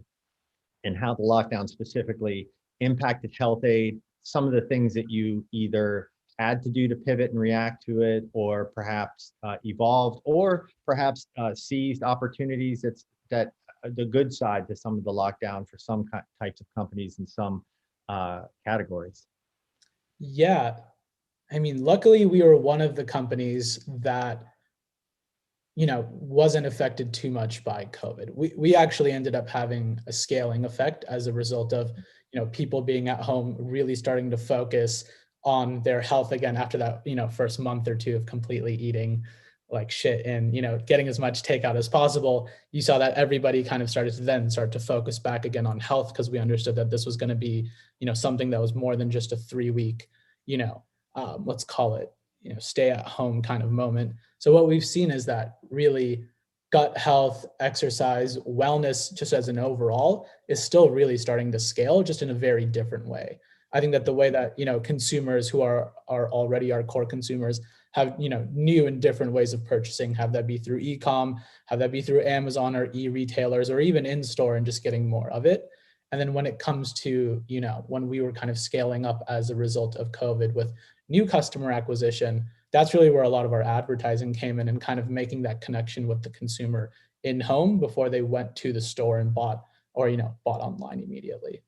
and how the lockdown specifically impacted Health Aid, some of the things that you either had to do to pivot and react to it, or perhaps evolved, or perhaps seized opportunities that the good side to some of the lockdown for some types of companies and some categories. Yeah, I mean, luckily we were one of the companies that, wasn't affected too much by COVID. We actually ended up having a scaling effect as a result of, people being at home, really starting to focus on their health again after that, first month or two of completely eating like shit and, getting as much takeout as possible. You saw that everybody kind of started to focus back again on health, because we understood that this was going to be, something that was more than just a 3-week, let's call it, stay at home kind of moment. So what we've seen is that really gut health, exercise, wellness, just as an overall, is still really starting to scale, just in a very different way. I think that the way that, consumers who are already our core consumers have, new and different ways of purchasing, have that be through e-com, have that be through Amazon or e-retailers, or even in store, and just getting more of it. And then when it comes to, when we were kind of scaling up as a result of COVID with new customer acquisition, that's really where a lot of our advertising came in, and kind of making that connection with the consumer in home before they went to the store and bought online immediately.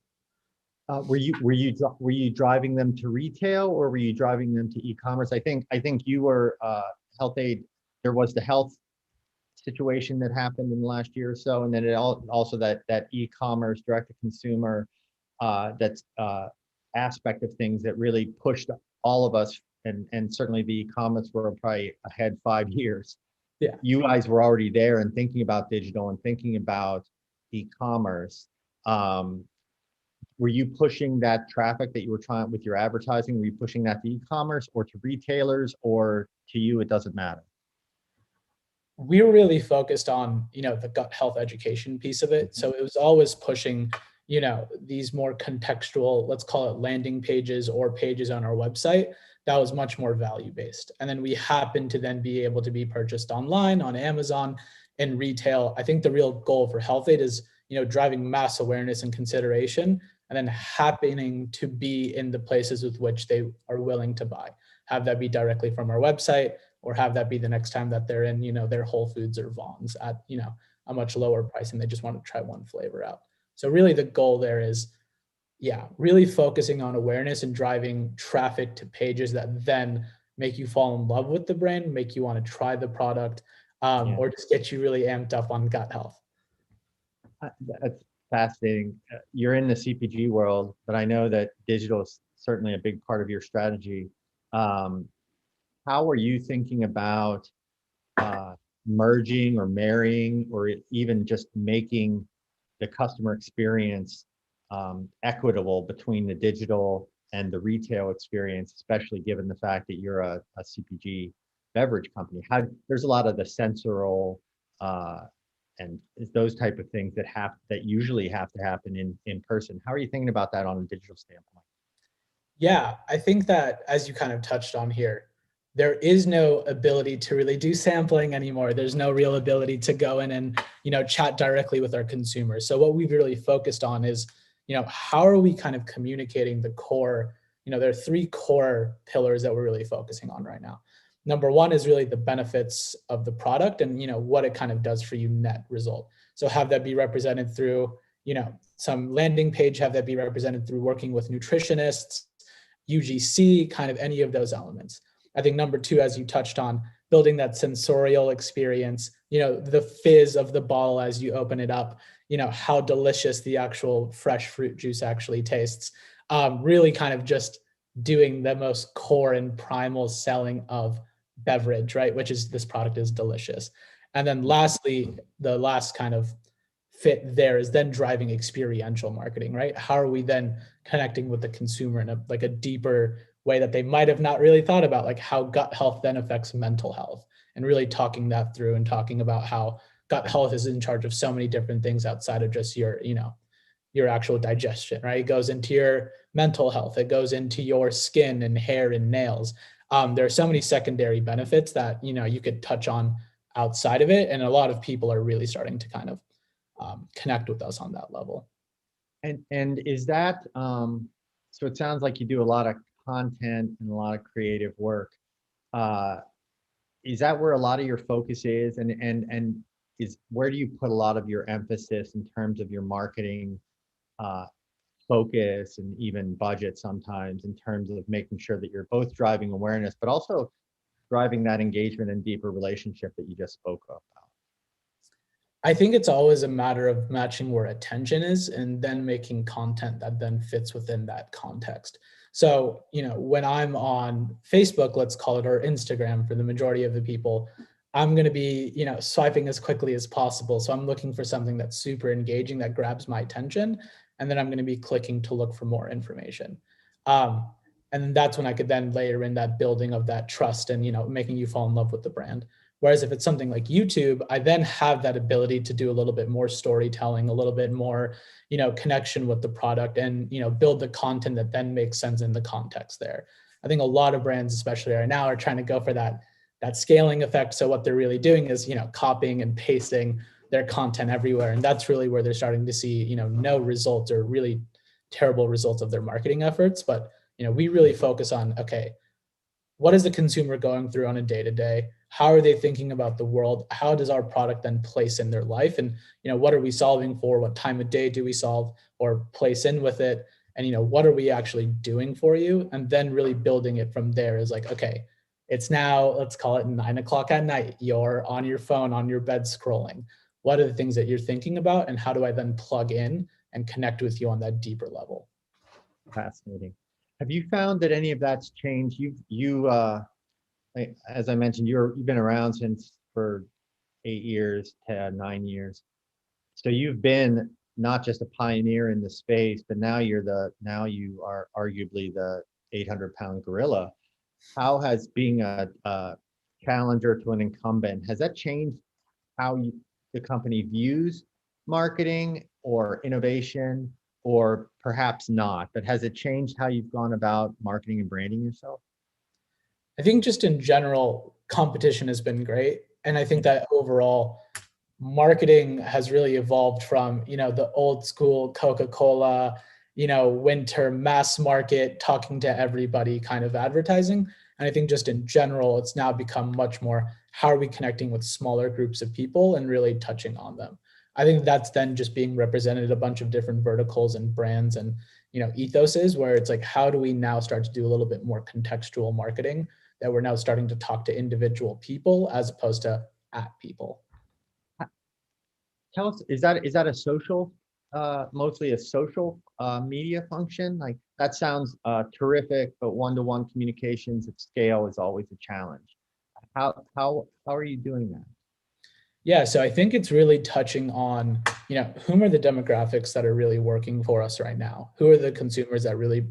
Were you driving them to retail, or were you driving them to e-commerce? I think you were Health Aid. There was the health situation that happened in the last year or so, and then also that e-commerce, direct to consumer, that's aspect of things that really pushed all of us, and certainly the e-commerce were probably ahead 5 years. Yeah, you guys were already there and thinking about digital and thinking about e-commerce. Were you pushing that traffic that you were trying with your advertising? Were you pushing that to e-commerce or to retailers, or to you, it doesn't matter? We were really focused on, the gut health education piece of it. So it was always pushing, these more contextual, let's call it landing pages or pages on our website, that was much more value-based. And then we happen to then be able to be purchased online, on Amazon, and retail. I think the real goal for Health Aid is, driving mass awareness and consideration, and then happening to be in the places with which they are willing to buy. Have that be directly from our website, or have that be the next time that they're in, their Whole Foods or Vons at, a much lower price, and they just want to try one flavor out. So really the goal there is, really focusing on awareness and driving traffic to pages that then make you fall in love with the brand, make you want to try the product, or just get you really amped up on gut health. That's fascinating. You're in the CPG world, but I know that digital is certainly a big part of your strategy. How are you thinking about merging or marrying, or even just making the customer experience equitable between the digital and the retail experience, especially given the fact that you're a CPG beverage company? There's a lot of the sensorial and those type of things that usually have to happen in person. How are you thinking about that on a digital standpoint? Yeah, I think that, as you kind of touched on here, there is no ability to really do sampling anymore. There's no real ability to go in and, chat directly with our consumers. So what we've really focused on is, how are we kind of communicating the core, there are 3 core pillars that we're really focusing on right now. Number 1 is really the benefits of the product and, what it kind of does for you net result. So have that be represented through, some landing page, have that be represented through working with nutritionists, UGC, kind of any of those elements. I think number 2, as you touched on, building that sensorial experience, the fizz of the bottle as you open it up, how delicious the actual fresh fruit juice actually tastes. Really kind of just doing the most core and primal selling of Beverage, right? Which is, this product is delicious. And then lastly, the last kind of fit there is then driving experiential marketing, right? How are we then connecting with the consumer in a deeper way that they might have not really thought about, like how gut health then affects mental health, and really talking that through and talking about how gut health is in charge of so many different things outside of just your actual digestion, right? It goes into your mental health. It goes into your skin and hair and nails. There are so many secondary benefits that, you could touch on outside of it. And a lot of people are really starting to kind of connect with us on that level. And is that, so it sounds like you do a lot of content and a lot of creative work. Is that where a lot of your focus is? And is, where do you put a lot of your emphasis in terms of your marketing focus and even budget sometimes, in terms of making sure that you're both driving awareness, but also driving that engagement and deeper relationship that you just spoke about? I think it's always a matter of matching where attention is and then making content that then fits within that context. So, when I'm on Facebook, let's call it, or Instagram for the majority of the people, I'm going to be, swiping as quickly as possible. So I'm looking for something that's super engaging, that grabs my attention. And then I'm going to be clicking to look for more information. And that's when I could then layer in that building of that trust and, making you fall in love with the brand. Whereas if it's something like YouTube, I then have that ability to do a little bit more storytelling, a little bit more, connection with the product, and, build the content that then makes sense in the context there. I think a lot of brands, especially right now, are trying to go for that scaling effect. So what they're really doing is, copying and pasting their content everywhere. And that's really where they're starting to see, no results or really terrible results of their marketing efforts. But, we really focus on, okay, what is the consumer going through on a day-to-day? How are they thinking about the world? How does our product then place in their life? And, what are we solving for? What time of day do we solve or place in with it? And, what are we actually doing for you? And then really building it from there is like, okay, it's now, let's call it 9 o'clock at night. You're on your phone, on your bed scrolling. What are the things that you're thinking about? And how do I then plug in and connect with you on that deeper level? Fascinating. Have you found that any of that's changed? As I mentioned, you've been around for 8 years, 9 years. So you've been not just a pioneer in the space, but now you are arguably the 800-pound gorilla. How has being a challenger to an incumbent, has that changed how the company views marketing or innovation? or perhaps not, but has it changed how you've gone about marketing and branding yourself? I think just in general, competition has been great. And I think that overall marketing has really evolved from, the old school Coca-Cola, winter mass market, talking to everybody kind of advertising. And I think just in general, it's now become much more, how are we connecting with smaller groups of people and really touching on them? I think that's then just being represented a bunch of different verticals and brands and, ethoses, where it's like, how do we now start to do a little bit more contextual marketing, that we're now starting to talk to individual people as opposed to at people. Tell us, is that a social, mostly a social media function? Like that sounds terrific, but one-to-one communications at scale is always a challenge. How are you doing that? Yeah, so I think it's really touching on, whom are the demographics that are really working for us right now? Who are the consumers that really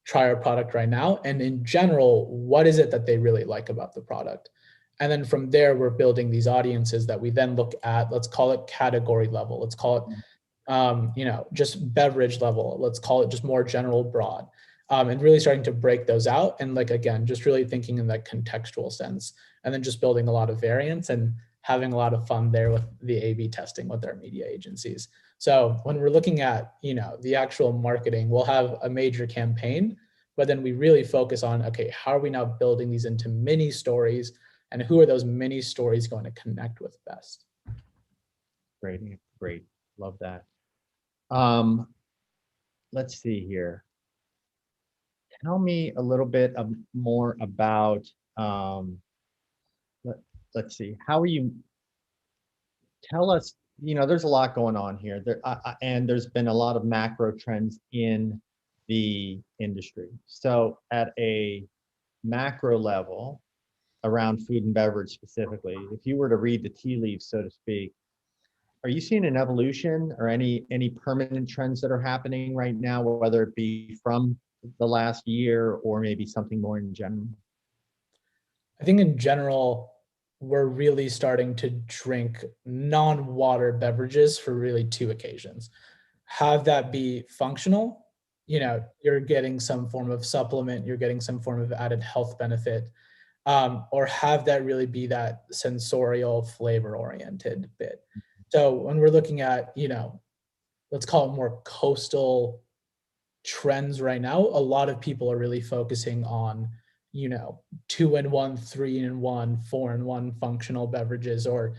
try our product right now? And in general, what is it that they really like about the product? And then from there, we're building these audiences that we then look at, let's call it category level. Let's call it, just beverage level. Let's call it just more general broad. And really starting to break those out. And like, again, just really thinking in that contextual sense, and then just building a lot of variance and having a lot of fun there with the A/B testing with our media agencies. So when we're looking at, the actual marketing, we'll have a major campaign, but then we really focus on, okay, how are we now building these into mini stories, and who are those mini stories going to connect with best? Great. Love that. Let's see here. Tell me a little bit more about, let's see, how are you, tell us, there's a lot going on here and there's been a lot of macro trends in the industry. So at a macro level around food and beverage specifically, if you were to read the tea leaves, so to speak, are you seeing an evolution or any permanent trends that are happening right now, whether it be from the last year or maybe something more in general? I think in general, we're really starting to drink non-water beverages for really two occasions. Have that be functional, you're getting some form of supplement, you're getting some form of added health benefit, or have that really be that sensorial flavor oriented bit. So when we're looking at, let's call it more coastal trends right now, a lot of people are really focusing on, 2-in-1, 3-in-1, 4-in-1 functional beverages or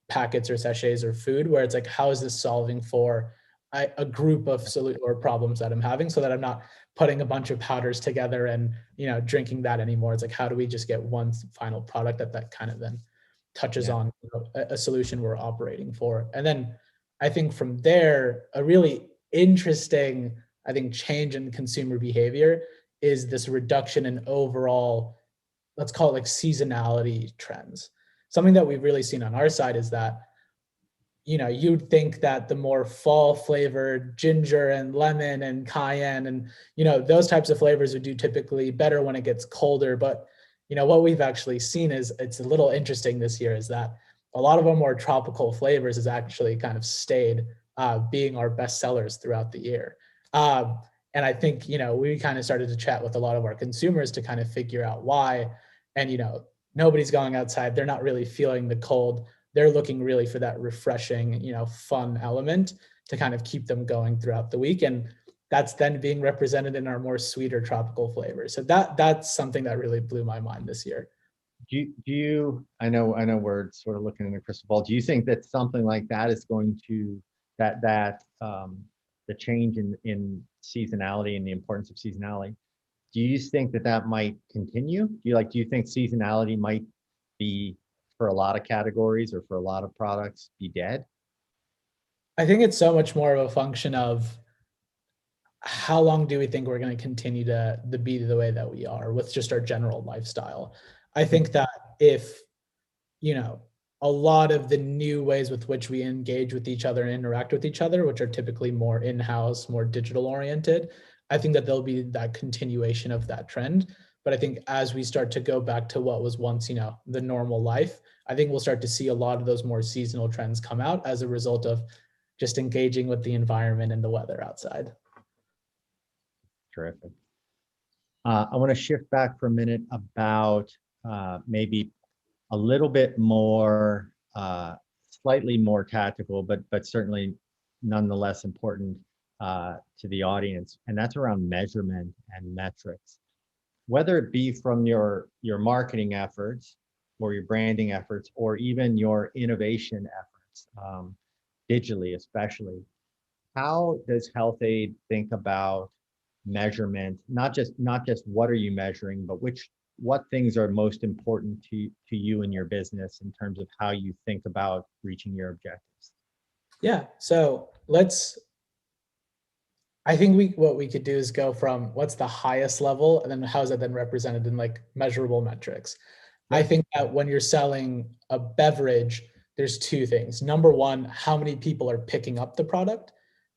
packets or sachets or food, where it's like, how is this solving for a group of or problems that I'm having, so that I'm not putting a bunch of powders together and, drinking that anymore. It's like, how do we just get one final product that kind of then touches on a solution we're operating for? And then I think from there, a really interesting, change in consumer behavior is this reduction in overall, let's call it like seasonality trends. Something that we've really seen on our side is that, you'd think that the more fall flavored ginger and lemon and cayenne and, those types of flavors would do typically better when it gets colder. But, what we've actually seen is, it's a little interesting this year, is that a lot of our more tropical flavors has actually kind of stayed being our best sellers throughout the year. And I think, we kind of started to chat with a lot of our consumers to kind of figure out why. And, nobody's going outside. They're not really feeling the cold. They're looking really for that refreshing, fun element to kind of keep them going throughout the week. And that's then being represented in our more sweeter tropical flavors. So that's something that really blew my mind this year. Do you, I know we're sort of looking in a crystal ball. Do you think that something like that is going to, the change in seasonality and the importance of seasonality, do you think that might continue? Do you think seasonality might be, for a lot of categories or for a lot of products, be dead? I think it's so much more of a function of how long do we think we're going to continue to be the way that we are with just our general lifestyle. I think that if, a lot of the new ways with which we engage with each other and interact with each other, which are typically more in-house, more digital oriented, I think that there'll be that continuation of that trend. But I think as we start to go back to what was once, the normal life, I think we'll start to see a lot of those more seasonal trends come out as a result of just engaging with the environment and the weather outside. terrific. I want to shift back for a minute about maybe a little bit more, slightly more tactical, but certainly nonetheless important to the audience, and that's around measurement and metrics. Whether it be from your marketing efforts or your branding efforts, or even your innovation efforts, digitally especially, how does Health Aid think about measurement? Not just what are you measuring, but what things are most important to you and your business in terms of how you think about reaching your objectives? Yeah, so I think what we could do is go from what's the highest level, and then how is that then represented in like measurable metrics. Yeah. I think that when you're selling a beverage, there's two things. Number one, how many people are picking up the product?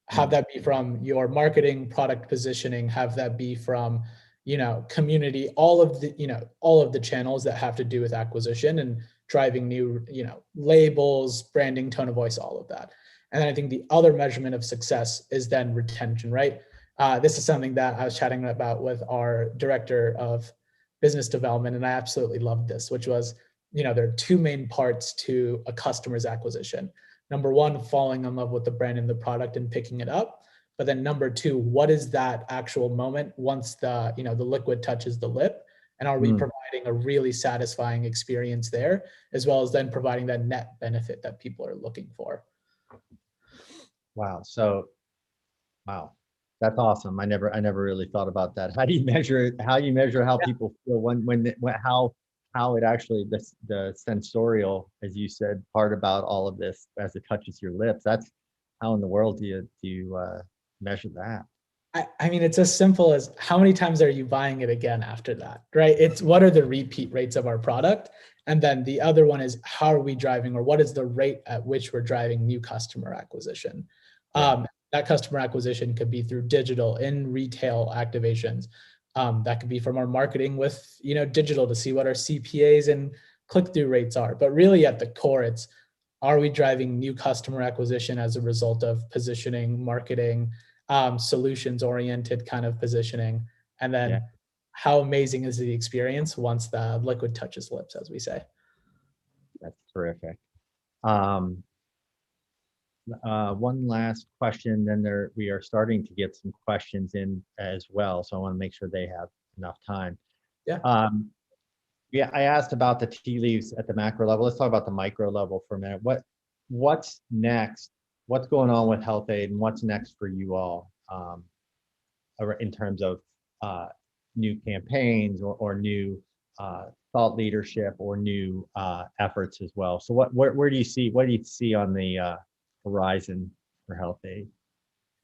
Have that be from your marketing, product positioning, have that be from, community, all of the channels that have to do with acquisition and driving new, labels, branding, tone of voice, all of that. And then I think the other measurement of success is then retention, right? This is something that I was chatting about with our director of business development, and I absolutely loved this, which was, there are two main parts to a customer's acquisition. Number one, falling in love with the brand and the product and picking it up. But then number two, what is that actual moment once the liquid touches the lip? And are we providing a really satisfying experience there, as well as then providing that net benefit that people are looking for? Wow. Wow, that's awesome. I never really thought about that. How do you measure it? How you measure how people feel how it actually, the sensorial, as you said, part about all of this as it touches your lips? That's how in the world do you measure that? I mean, it's as simple as how many times are you buying it again after that, right? It's what are the repeat rates of our product? And then the other one is how are we driving, or what is the rate at which we're driving new customer acquisition? Yeah. That customer acquisition could be through digital, in retail activations. That could be from our marketing with, digital, to see what our CPAs and click-through rates are. But really at the core, it's, are we driving new customer acquisition as a result of positioning, marketing, solutions-oriented kind of positioning? And then how amazing is the experience once the liquid touches lips, as we say? That's terrific. One last question, then we are starting to get some questions in as well, so I want to make sure they have enough time. Yeah. I asked about the tea leaves at the macro level. Let's talk about the micro level for a minute. What's next? What's going on with Health Aid, and what's next for you all in terms of new campaigns or new thought leadership or new efforts as well? So what do you see on the horizon for Health Aid?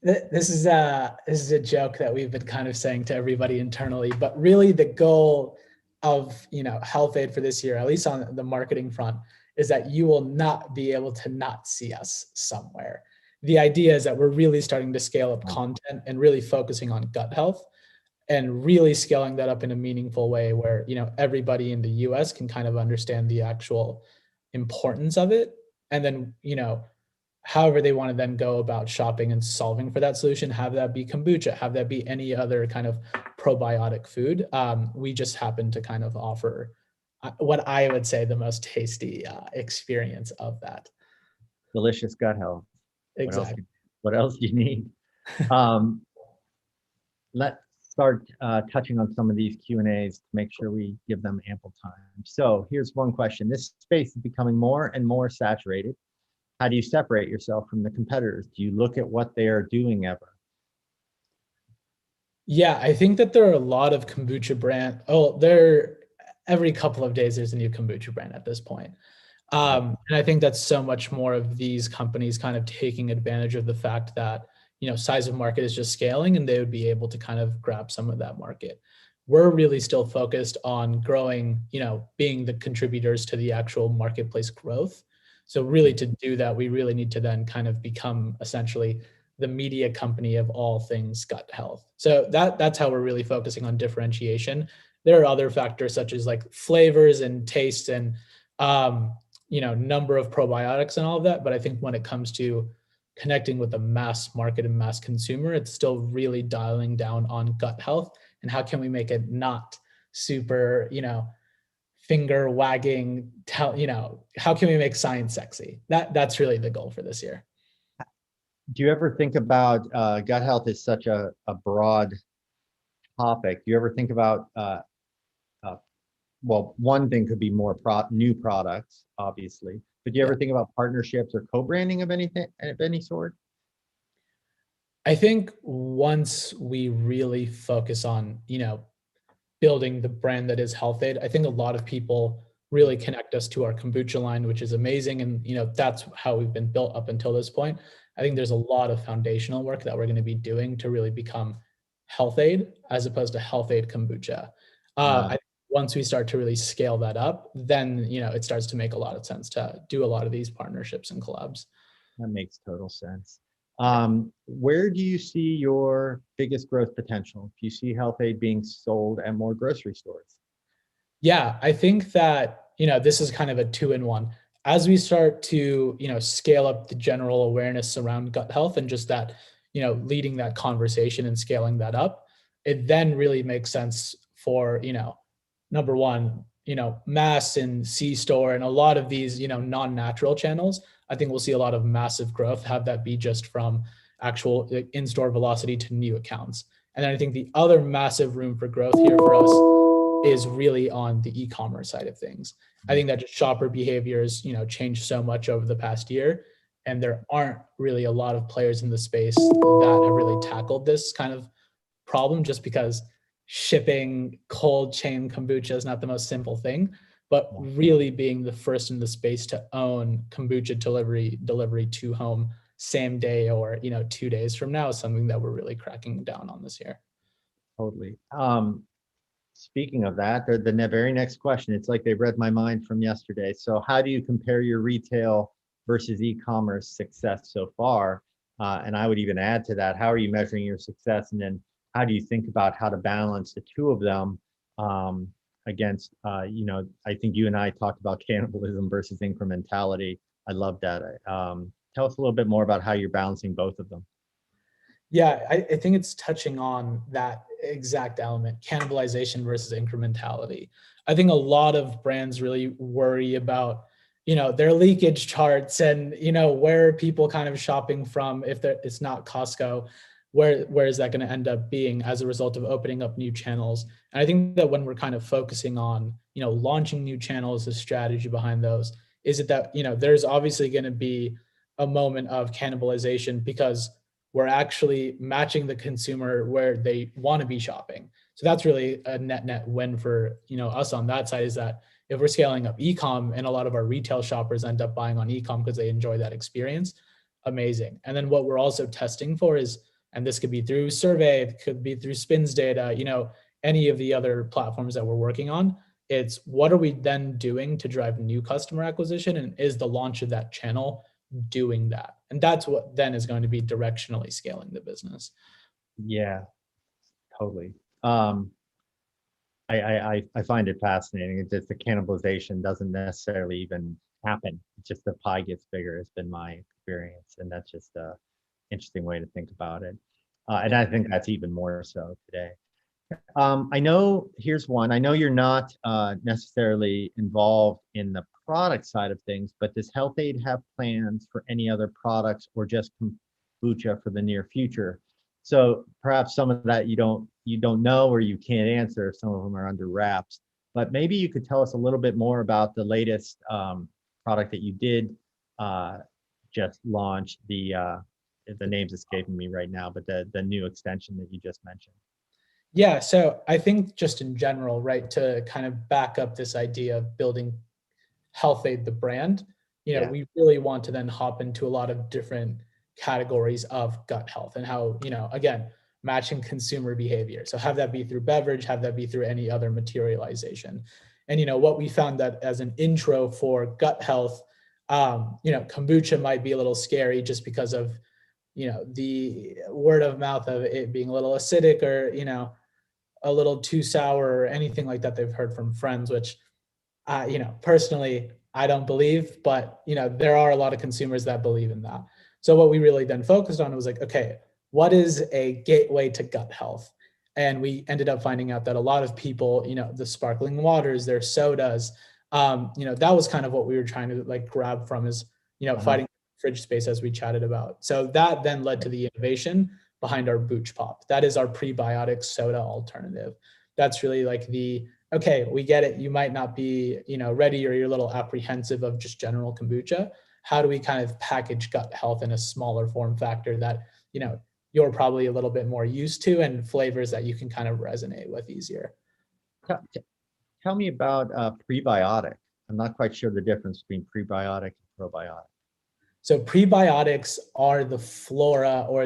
This is a joke that we've been kind of saying to everybody internally, but really the goal of Health Aid for this year, at least on the marketing front, is that you will not be able to not see us somewhere. The idea is that we're really starting to scale up content and really focusing on gut health, and really scaling that up in a meaningful way where everybody in the US can kind of understand the actual importance of it. And then however they want to then go about shopping and solving for that solution, have that be kombucha, have that be any other kind of probiotic food. We just happen to kind of offer what I would say the most tasty experience of that. Delicious gut health. Exactly. What else do you need? Let's start touching on some of these Q&As to make sure we give them ample time. So here's one question. This space is becoming more and more saturated. How do you separate yourself from the competitors? Do you look at what they are doing ever? Yeah, I think that there are a lot of kombucha brand. Every couple of days, there's a new kombucha brand at this point. And I think that's so much more of these companies kind of taking advantage of the fact that, size of market is just scaling, and they would be able to kind of grab some of that market. We're really still focused on growing, being the contributors to the actual marketplace growth. So really to do that, we really need to then kind of become essentially the media company of all things gut health. So that's how we're really focusing on differentiation. There are other factors such as like flavors and taste and, number of probiotics and all of that. But I think when it comes to connecting with the mass market and mass consumer. It's still really dialing down on gut health and how can we make it not super, finger wagging, how can we make science sexy? That's really the goal for this year. Do you ever think about gut health is such a broad topic? Do you ever think about well, one thing could be more new products, obviously, but do you ever think about partnerships or co-branding of anything of any sort? I think once we really focus on, building the brand that is Health Aid, I think a lot of people really connect us to our kombucha line, which is amazing. And, that's how we've been built up until this point. I think there's a lot of foundational work that we're going to be doing to really become Health Aid as opposed to Health Aid kombucha. Once we start to really scale that up, then, it starts to make a lot of sense to do a lot of these partnerships and collabs. That makes total sense. Where do you see your biggest growth potential? Do you see Health Aid being sold at more grocery stores? Yeah, I think that, this is kind of a 2-in-1. As we start to, scale up the general awareness around gut health and just that, leading that conversation and scaling that up, it then really makes sense for, number one, mass and C-store and a lot of these, non-natural channels. I think we'll see a lot of massive growth, have that be just from actual in-store velocity to new accounts. And then I think the other massive room for growth here for us is really on the e-commerce side of things. I think that just shopper behaviors, changed so much over the past year, and there aren't really a lot of players in the space that have really tackled this kind of problem, just because shipping cold chain kombucha is not the most simple thing, but really being the first in the space to own kombucha delivery to home same day or 2 days from now is something that we're really cracking down on this year. Totally. Speaking of that, the very next question, it's like they read my mind from yesterday. So how do you compare your retail versus e-commerce success so far? And I would even add to that, how are you measuring your success? And then how do you think about how to balance the two of them against, I think you and I talked about cannibalism versus incrementality. I love that. Tell us a little bit more about how you're balancing both of them. Yeah, I think it's touching on that exact element, cannibalization versus incrementality. I think a lot of brands really worry about, their leakage charts and, where are people kind of shopping from if it's not Costco. Where is that going to end up being as a result of opening up new channels? And I think that when we're kind of focusing on, launching new channels, the strategy behind those, is it that, there's obviously going to be a moment of cannibalization because we're actually matching the consumer where they want to be shopping. So that's really a net win for, us on that side, is that if we're scaling up e-com and a lot of our retail shoppers end up buying on e-com because they enjoy that experience, amazing. And then what we're also testing for is, and this could be through survey, it could be through spins data, any of the other platforms that we're working on, it's what are we then doing to drive new customer acquisition? And is the launch of that channel doing that? And that's what then is going to be directionally scaling the business. Yeah, totally. I find it fascinating. It's just the cannibalization doesn't necessarily even happen. It's just the pie gets bigger. It's been my experience. And that's just an interesting way to think about it. And I think that's even more so today. I know, here's one. I know you're not necessarily involved in the product side of things, but does Health Aid have plans for any other products or just kombucha for the near future? So perhaps some of that you don't know or you can't answer. Some of them are under wraps, but maybe you could tell us a little bit more about the latest product that you did just launch. The name's escaping me right now, but the new extension that you just mentioned. Yeah, so I think just in general, right, to kind of back up this idea of building Health Aid, the brand, we really want to then hop into a lot of different categories of gut health and how, again, matching consumer behavior. So have that be through beverage, have that be through any other materialization. And, what we found that as an intro for gut health, kombucha might be a little scary just because of, the word of mouth of it being a little acidic or, a little too sour or anything like that they've heard from friends, which, personally, I don't believe, but, there are a lot of consumers that believe in that. So what we really then focused on was like, okay, what is a gateway to gut health? And we ended up finding out that a lot of people, the sparkling waters, their sodas, that was kind of what we were trying to like grab from is, fighting fridge space as we chatted about. So that then led to the innovation behind our Booch Pop. That is our prebiotic soda alternative. That's really like okay, we get it. You might not be, ready or you're a little apprehensive of just general kombucha. How do we kind of package gut health in a smaller form factor that, you're probably a little bit more used to and flavors that you can kind of resonate with easier? Tell me about prebiotic. I'm not quite sure the difference between prebiotic and probiotic. So prebiotics are the flora or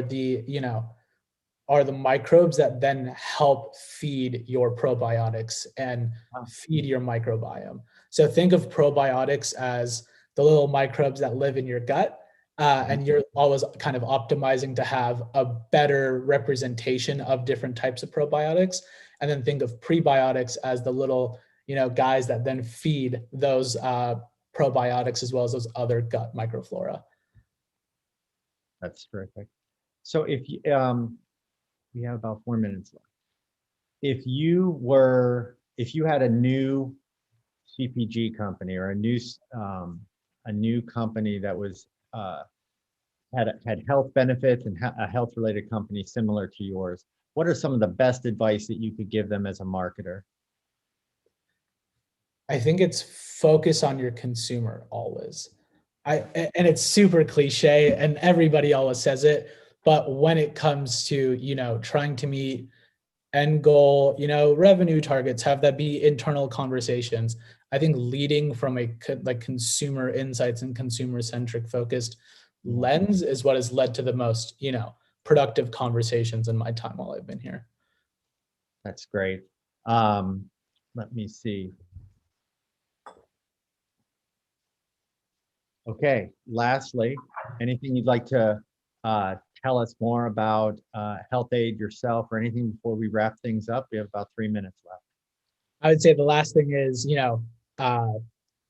are the microbes that then help feed your probiotics and feed your microbiome. So think of probiotics as the little microbes that live in your gut, and you're always kind of optimizing to have a better representation of different types of probiotics. And then think of prebiotics as the little, guys that then feed those probiotics as well as those other gut microflora. That's terrific. So if you, we have about 4 minutes left. If you had a new CPG company or a new company that was had health benefits and a health related company similar to yours, what are some of the best advice that you could give them as a marketer? I think it's focus on your consumer always. And it's super cliche and everybody always says it, but when it comes to, trying to meet end goal, revenue targets, have that be internal conversations. I think leading from a consumer insights and consumer centric focused lens is what has led to the most, productive conversations in my time while I've been here. That's great. Let me see. Okay, lastly, anything you'd like to tell us more about Health Aid yourself or anything before we wrap things up? We have about 3 minutes left. I would say the last thing is,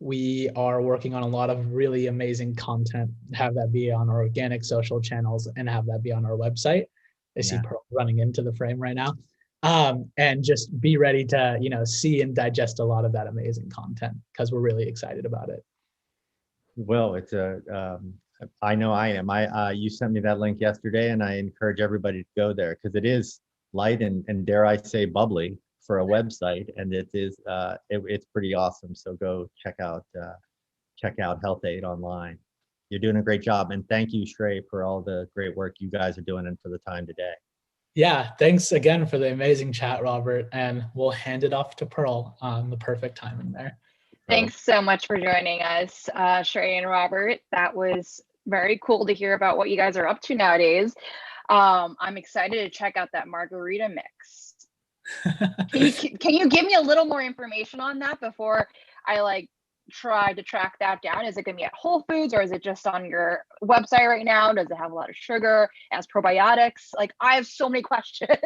we are working on a lot of really amazing content, have that be on our organic social channels and have that be on our website. I see Pearl running into the frame right now. And just be ready to, see and digest a lot of that amazing content because we're really excited about it. Well, it's I know I am. You sent me that link yesterday, and I encourage everybody to go there because it is light and dare I say bubbly for a website, and it is it's pretty awesome. So go check out Health Aid online. You're doing a great job, and thank you, Shrey, for all the great work you guys are doing and for the time today. Yeah, thanks again for the amazing chat, Robert, and we'll hand it off to Pearl on the perfect timing there. Thanks so much for joining us, Shrey and Robert. That was very cool to hear about what you guys are up to nowadays. I'm excited to check out that margarita mix. Can you give me a little more information on that before I try to track that down? Is it going to be at Whole Foods or is it just on your website right now? Does it have a lot of sugar? As probiotics? I have so many questions.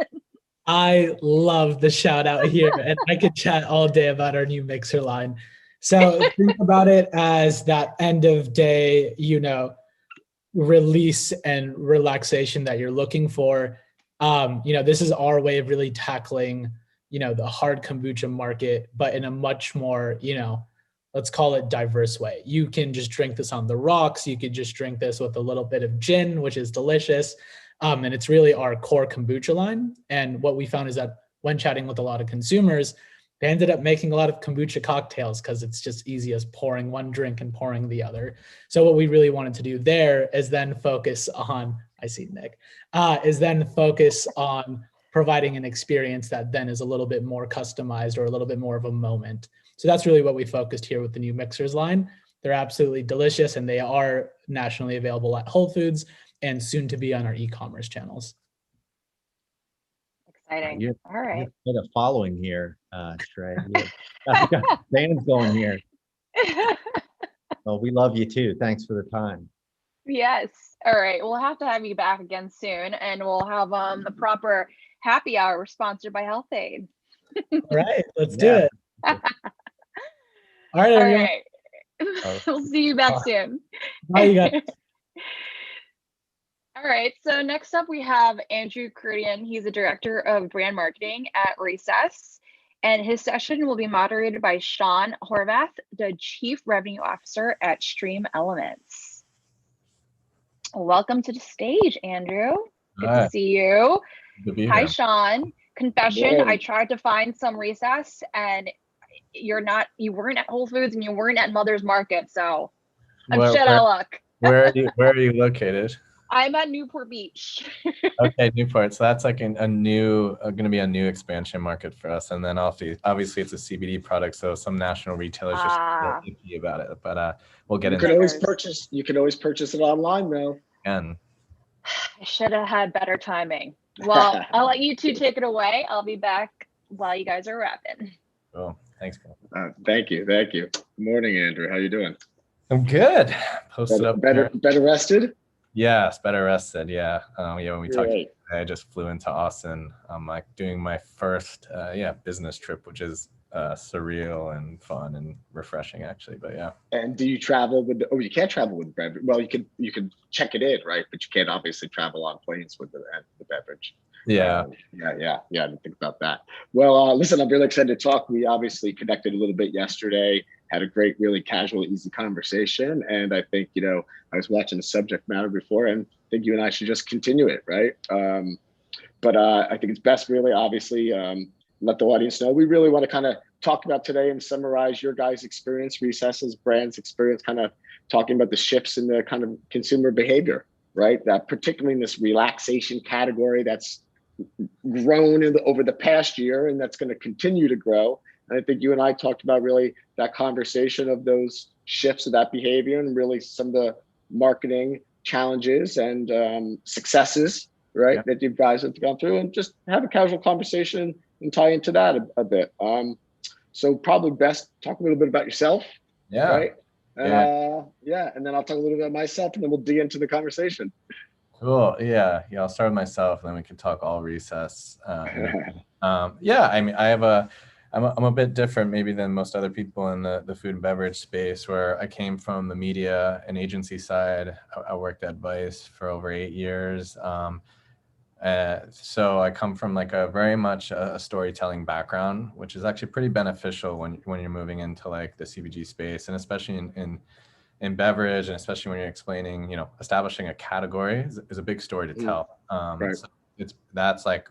I love the shout out here, and I could chat all day about our new mixer line. So think about it as that end of day, release and relaxation that you're looking for. This is our way of really tackling, the hard kombucha market, but in a much more, let's call it diverse way. You can just drink this on the rocks. You could just drink this with a little bit of gin, which is delicious. And it's really our core kombucha line. And what we found is that when chatting with a lot of consumers, they ended up making a lot of kombucha cocktails because it's just easy as pouring one drink and pouring the other. So what we really wanted to do there is then focus on, I see Nick, is then focus on providing an experience that then is a little bit more customized or a little bit more of a moment. So that's really what we focused here with the new mixers line. They're absolutely delicious and they are nationally available at Whole Foods and soon to be on our e-commerce channels. Exciting. All right. You've got a following here, Shrey. I've got fans going here. Well, we love you too. Thanks for the time. Yes. All right. We'll have to have you back again soon, and we'll have the proper happy hour sponsored by Health Aid. All right. Let's do it. All right, everyone. All right. We'll see you back soon. Bye, you guys. All right, so next up we have Andrew Curdian. He's the Director of Brand Marketing at Recess, and his session will be moderated by Sean Horvath, the Chief Revenue Officer at Stream Elements. Welcome to the stage, Andrew. Good to see you. Good to be Hi, here. Sean. Confession, Yeah. I tried to find some Recess, and you weren't at Whole Foods and you weren't at Mother's Market, so I'm shit out of luck. Where are you located? I'm at Newport Beach. Okay, Newport. So that's like going to be a new expansion market for us. And then obviously it's a CBD product, so some national retailers just iffy about it. But we'll get into it. You can always purchase it online though. And I should have had better timing. Well, I'll let you two take it away. I'll be back while you guys are wrapping. Oh, thanks. Thank you. Good morning, Andrew. How you doing? I'm good. Posted up better rested. Yes, better rested. Yeah. When we talked Right. today, I just flew into Austin. I'm like doing my first business trip, which is surreal and fun and refreshing actually. But yeah. And do you travel with? You can't travel with Beverage. Well, you can check it in, right? But you can't obviously travel on planes with the Beverage. Yeah. Yeah. I didn't think about that. Well, listen, I'm really excited to talk. We obviously connected a little bit yesterday, had a great, really casual, easy conversation. And I think, I was watching the subject matter before and I think you and I should just continue it, right? But I think it's best really, obviously, let the audience know. We really want to kind of talk about today and summarize your guys' experience, Recess's brand's experience, kind of talking about the shifts in the kind of consumer behavior, right? That particularly in this relaxation category that's grown over the past year and that's going to continue to grow. And I think you and I talked about really that conversation of those shifts of that behavior and really some of the marketing challenges and successes, right, that you guys have gone through, and just have a casual conversation and tie into that a bit. So probably best talk a little bit about yourself. Yeah. Right. And then I'll talk a little bit about myself and then we'll dig into the conversation. Cool. Yeah. I'll start with myself, and then we can talk all Recess. I mean, I'm a bit different maybe than most other people in the food and beverage space, where I came from the media and agency side. I worked at Vice for over 8 years. So I come from like a very much a storytelling background, which is actually pretty beneficial when you're moving into like the CPG space, and especially in beverage, and especially when you're explaining, establishing a category is a big story to tell. Right. So that's like,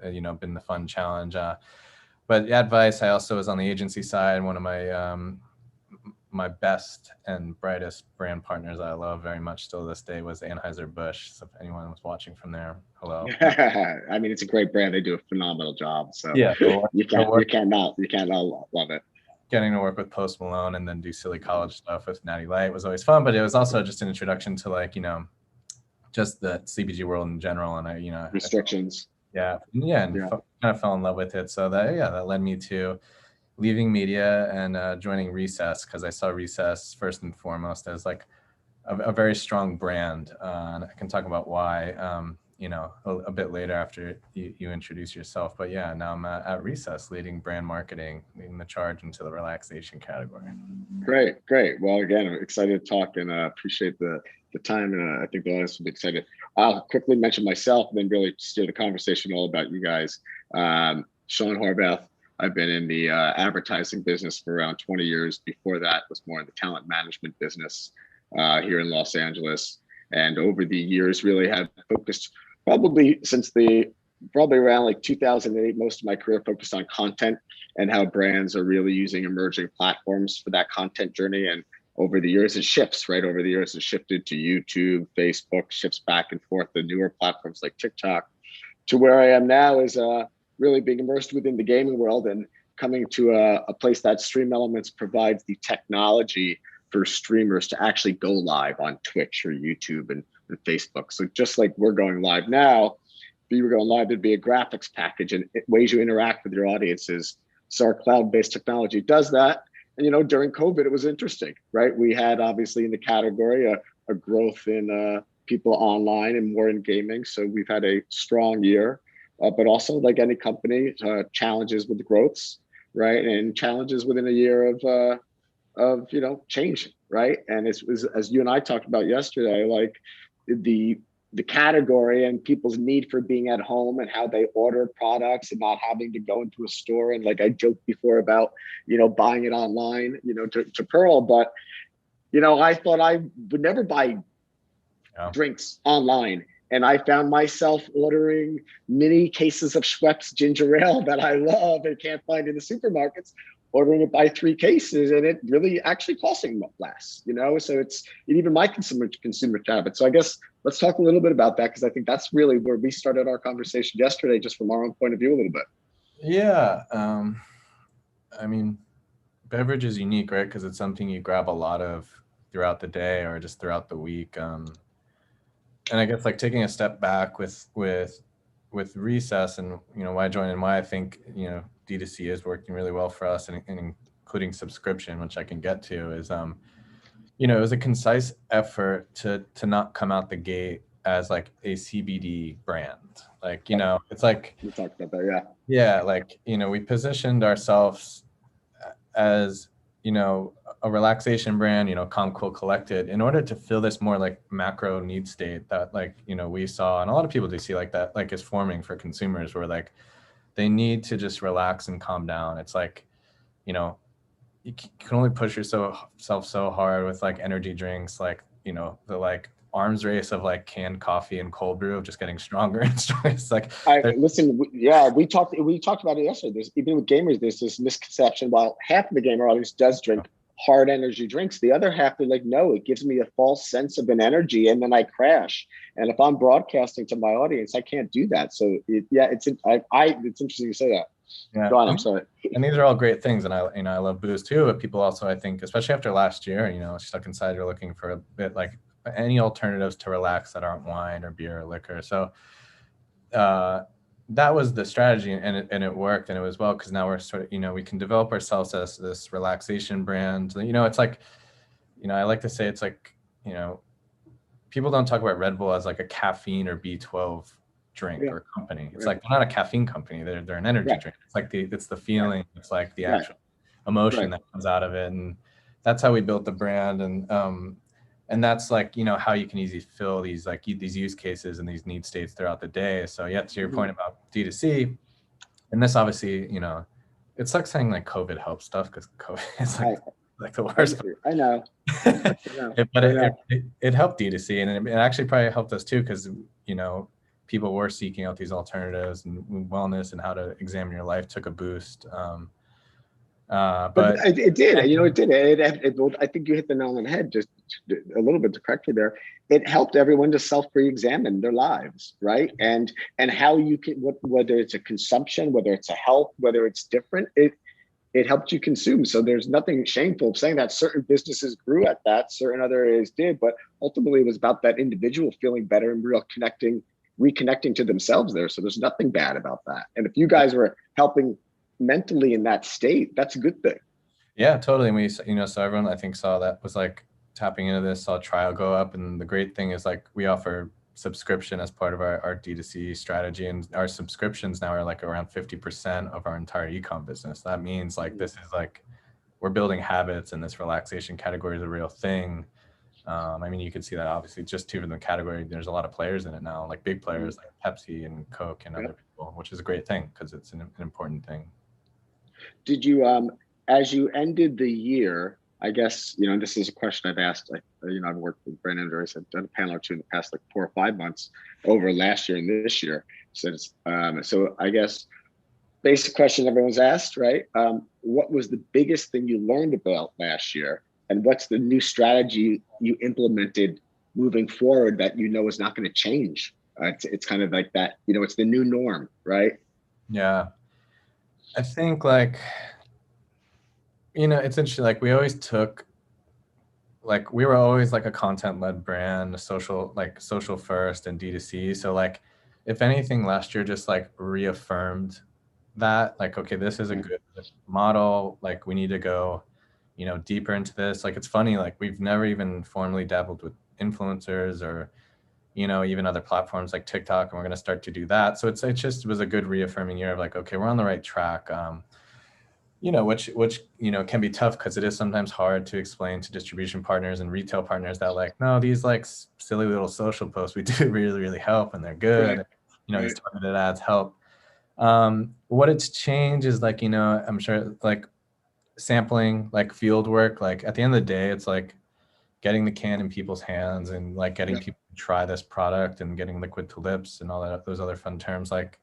been the fun challenge. But at Vice, I also was on the agency side. One of my best and brightest brand partners I love very much still to this day was Anheuser-Busch. So if anyone was watching from there, hello. I mean, it's a great brand. They do a phenomenal job. So yeah, you can't not love it. Getting to work with Post Malone and then do silly college stuff with Natty Light was always fun, but it was also just an introduction to like, just the CPG world in general. And restrictions. And kind of fell in love with it. So that led me to leaving media and joining Recess, because I saw Recess first and foremost as like a very strong brand. And I can talk about why, a bit later after you introduce yourself. But yeah, now I'm at Recess leading brand marketing, leading the charge into the relaxation category. Great. Well, again, I'm excited to talk and appreciate the time. And I think the audience will be excited. I'll quickly mention myself and then really steer the conversation all about you guys. Sean Horvath. I've been in the advertising business for around 20 years. Before that was more in the talent management business here in Los Angeles. And over the years, really have focused probably around like 2008, most of my career focused on content and how brands are really using emerging platforms for that content journey. And over the years, it shifts, right? Over the years, it shifted to YouTube, Facebook, shifts back and forth, the newer platforms like TikTok, to where I am now is really being immersed within the gaming world and coming to a place that Stream Elements provides the technology for streamers to actually go live on Twitch or YouTube and Facebook. So just like we're going live now, if you were going live, there'd be a graphics package and ways you interact with your audiences. So our cloud-based technology does that. And, during COVID, it was interesting, right? We had obviously in the category a growth in people online and more in gaming. So we've had a strong year, but also like any company, challenges with the growths, right? And challenges within a year of change, right? And it's as you and I talked about yesterday, like the the category and people's need for being at home and how they order products and not having to go into a store. And like I joked before about, buying it online, to Pearl, but, I thought I would never buy drinks online. And I found myself ordering mini cases of Schweppes ginger ale that I love and can't find in the supermarkets, ordering it by 3 cases, and it really actually costing less, so it's even my consumer habit. So I guess let's talk a little bit about that, because I think that's really where we started our conversation yesterday, just from our own point of view a little bit. Yeah. I mean, beverage is unique, right? Because it's something you grab a lot of throughout the day or just throughout the week. And I guess like taking a step back with Recess and, why I joined and why I think, D2C is working really well for us, and including subscription, which I can get to, is, it was a concise effort to not come out the gate as like a CBD brand. Like, it's like, we talked about that. Yeah. Like, we positioned ourselves as, a relaxation brand, calm, cool, collected, in order to fill this more like macro need state that like, we saw, and a lot of people do see like that, like is forming for consumers, where like they need to just relax and calm down. It's like, you can only push yourself so hard with like energy drinks, like, the like arms race of like canned coffee and cold brew of just getting stronger and stronger. It's like, we talked about it yesterday. There's, even with gamers, there's this misconception, while half of the gamer audience does drink hard energy drinks, the other half, they're like, no, it gives me a false sense of an energy and then I crash. And if I'm broadcasting to my audience, I can't do that. So it's interesting you say that. Yeah. Go on, I'm sorry. And these are all great things, and I love booze too, but people also, I think, especially after last year, stuck inside, you're looking for a bit like any alternatives to relax that aren't wine or beer or liquor. So that was the strategy, and it worked, and it was well, because now we're sort of, we can develop ourselves as this relaxation brand. It's like, I like to say it's like, people don't talk about Red Bull as like a caffeine or B12 drink or company. It's like, they're not a caffeine company, they're an energy drink. It's like it's the feeling, it's like the actual emotion that comes out of it. And that's how we built the brand. And that's like, how you can easily fill these like these use cases and these need states throughout the day. So to your point about D2C, and this obviously, it's like saying like COVID helps stuff, because COVID is like the worst. I know. But it helped D2C, and it actually probably helped us too, because, people were seeking out these alternatives, and wellness and how to examine your life took a boost. But it did. It did. I think you hit the nail on the head just a little bit to correct you there. It helped everyone to self-re-examine their lives, right? And how you can, whether it's a consumption, whether it's a health, whether it's different, it helped you consume. So there's nothing shameful of saying that. Certain businesses grew at that, certain other areas did, but ultimately it was about that individual feeling better and reconnecting to themselves there. So there's nothing bad about that. And if you guys were helping mentally in that state, that's a good thing. Yeah, totally. And we, so everyone I think saw that, was like tapping into this, saw trial go up. And the great thing is like we offer subscription as part of our D2C strategy, and our subscriptions now are like around 50% of our entire ecom business. That means like this is like we're building habits, and this relaxation category is a real thing. I mean, you can see that obviously just too in the category. There's a lot of players in it now, like big players like Pepsi and Coke and other people, which is a great thing because it's an important thing. Did you, as you ended the year, I guess, and this is a question I've asked, I've worked with Brand Editors, I've done a panel or two in the past like 4 or 5 months over last year and this year. So I guess basic question everyone's asked, right? What was the biggest thing you learned about last year? And what's the new strategy you implemented moving forward that is not going to change? It's kind of like that, it's the new norm, right? Yeah. I think like, it's interesting. Like we always took, like we were always like a content-led brand, social first and D2C. So like, if anything, last year just like reaffirmed that, like, okay, this is a good model. Like we need to go, deeper into this. Like, it's funny, like we've never even formally dabbled with influencers or, even other platforms like TikTok, and we're going to start to do that. So it just was a good reaffirming year of like, okay, we're on the right track. which can be tough because it is sometimes hard to explain to distribution partners and retail partners that like, no, these like silly little social posts we do really, really help and they're good. Right. These targeted ads help. What it's changed is like, I'm sure like sampling, like field work, like at the end of the day, it's like getting the can in people's hands and like getting people to try this product and getting liquid to lips and all that, those other fun terms, like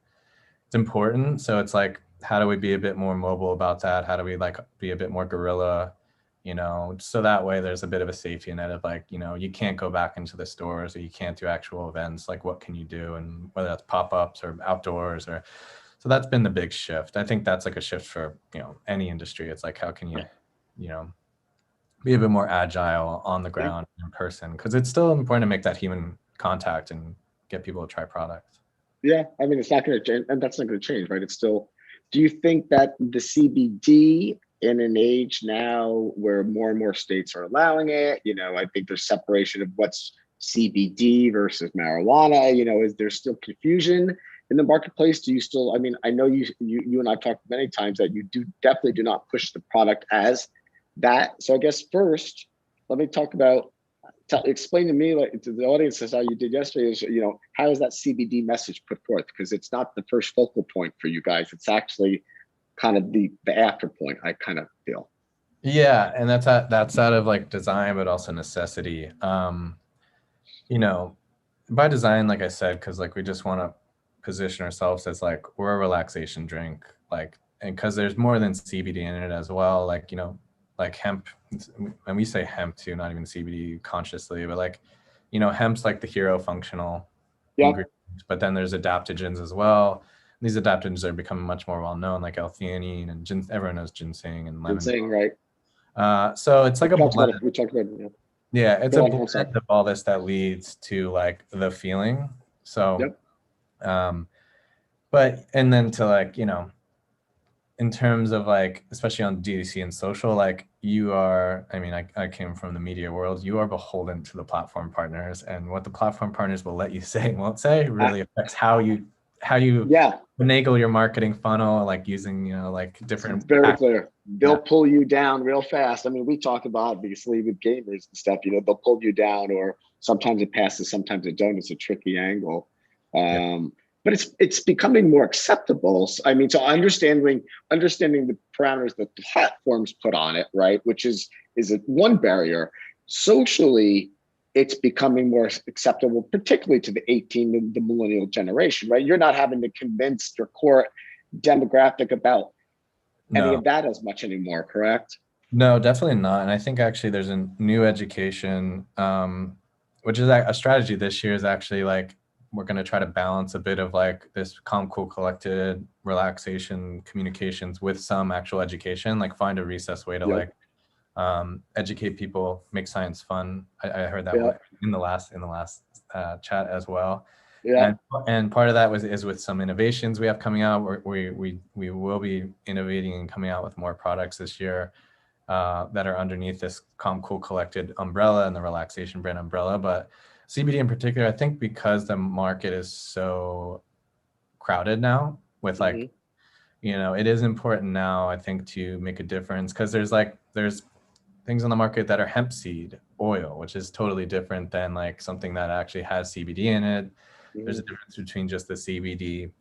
it's important. So it's like, how do we be a bit more mobile about that? How do we like be a bit more guerrilla, so that way there's a bit of a safety net of like, you can't go back into the stores or you can't do actual events. Like what can you do? And whether that's pop-ups or outdoors so that's been the big shift. I think that's like a shift for, any industry. It's like, how can you, be a bit more agile on the ground in person? Because it's still important to make that human contact and get people to try products. Yeah, I mean, it's not going to change, and that's not going to change, right? It's still, do you think that the CBD in an age now where more and more states are allowing it, I think there's separation of what's CBD versus marijuana, is there still confusion in the marketplace? Do you still, I mean, I know you and I've talked many times that you definitely do not push the product as that. So I guess first, let me talk about, explain to me, like to the audience, as how you did yesterday, is how is that CBD message put forth? Because it's not the first focal point for you guys. It's actually kind of the after point, I kind of feel. Yeah, and that's out of like design, but also necessity. By design, like I said, because like we just want to position ourselves as like we're a relaxation drink, like, and because there's more than CBD in it as well, like like hemp, and we say hemp too, not even CBD consciously, but like, hemp's like the hero functional ingredient, but then there's adaptogens as well. These adaptogens are becoming much more well-known, like L-theanine and everyone knows ginseng and lemon. Ginseng, right? So it's like blend. We talked about it. Yeah, it's a blend of all this that leads to like the feeling. So, but, and then to like, in terms of like, especially on DTC and social, like you are, I mean, I came from the media world, you are beholden to the platform partners, and what the platform partners will let you say and won't say really affects how you finagle your marketing funnel, like using, like different. It's very clear. They'll pull you down real fast. I mean, we talk about obviously with gamers and stuff, they'll pull you down, or sometimes it passes, sometimes it don't. It's a tricky angle. But it's becoming more acceptable. I mean, so understanding the parameters that the platforms put on it, right, which is one barrier. Socially, it's becoming more acceptable, particularly to the the millennial generation, right? You're not having to convince your core demographic about any of that as much anymore, correct? No, definitely not. And I think actually there's a new education, which is a strategy this year, is actually like, we're going to try to balance a bit of like this calm, cool, collected relaxation communications with some actual education, like find a recess way to like educate people, make science fun. I heard that in the last chat as well. Yeah. And part of that is with some innovations we have coming out. We will be innovating and coming out with more products this year that are underneath this calm, cool, collected umbrella and the relaxation brand umbrella. But CBD in particular, I think because the market is so crowded now with like, it is important now, I think, to make a difference, because there's things on the market that are hemp seed oil, which is totally different than like something that actually has CBD in it. There's a difference between just the CBD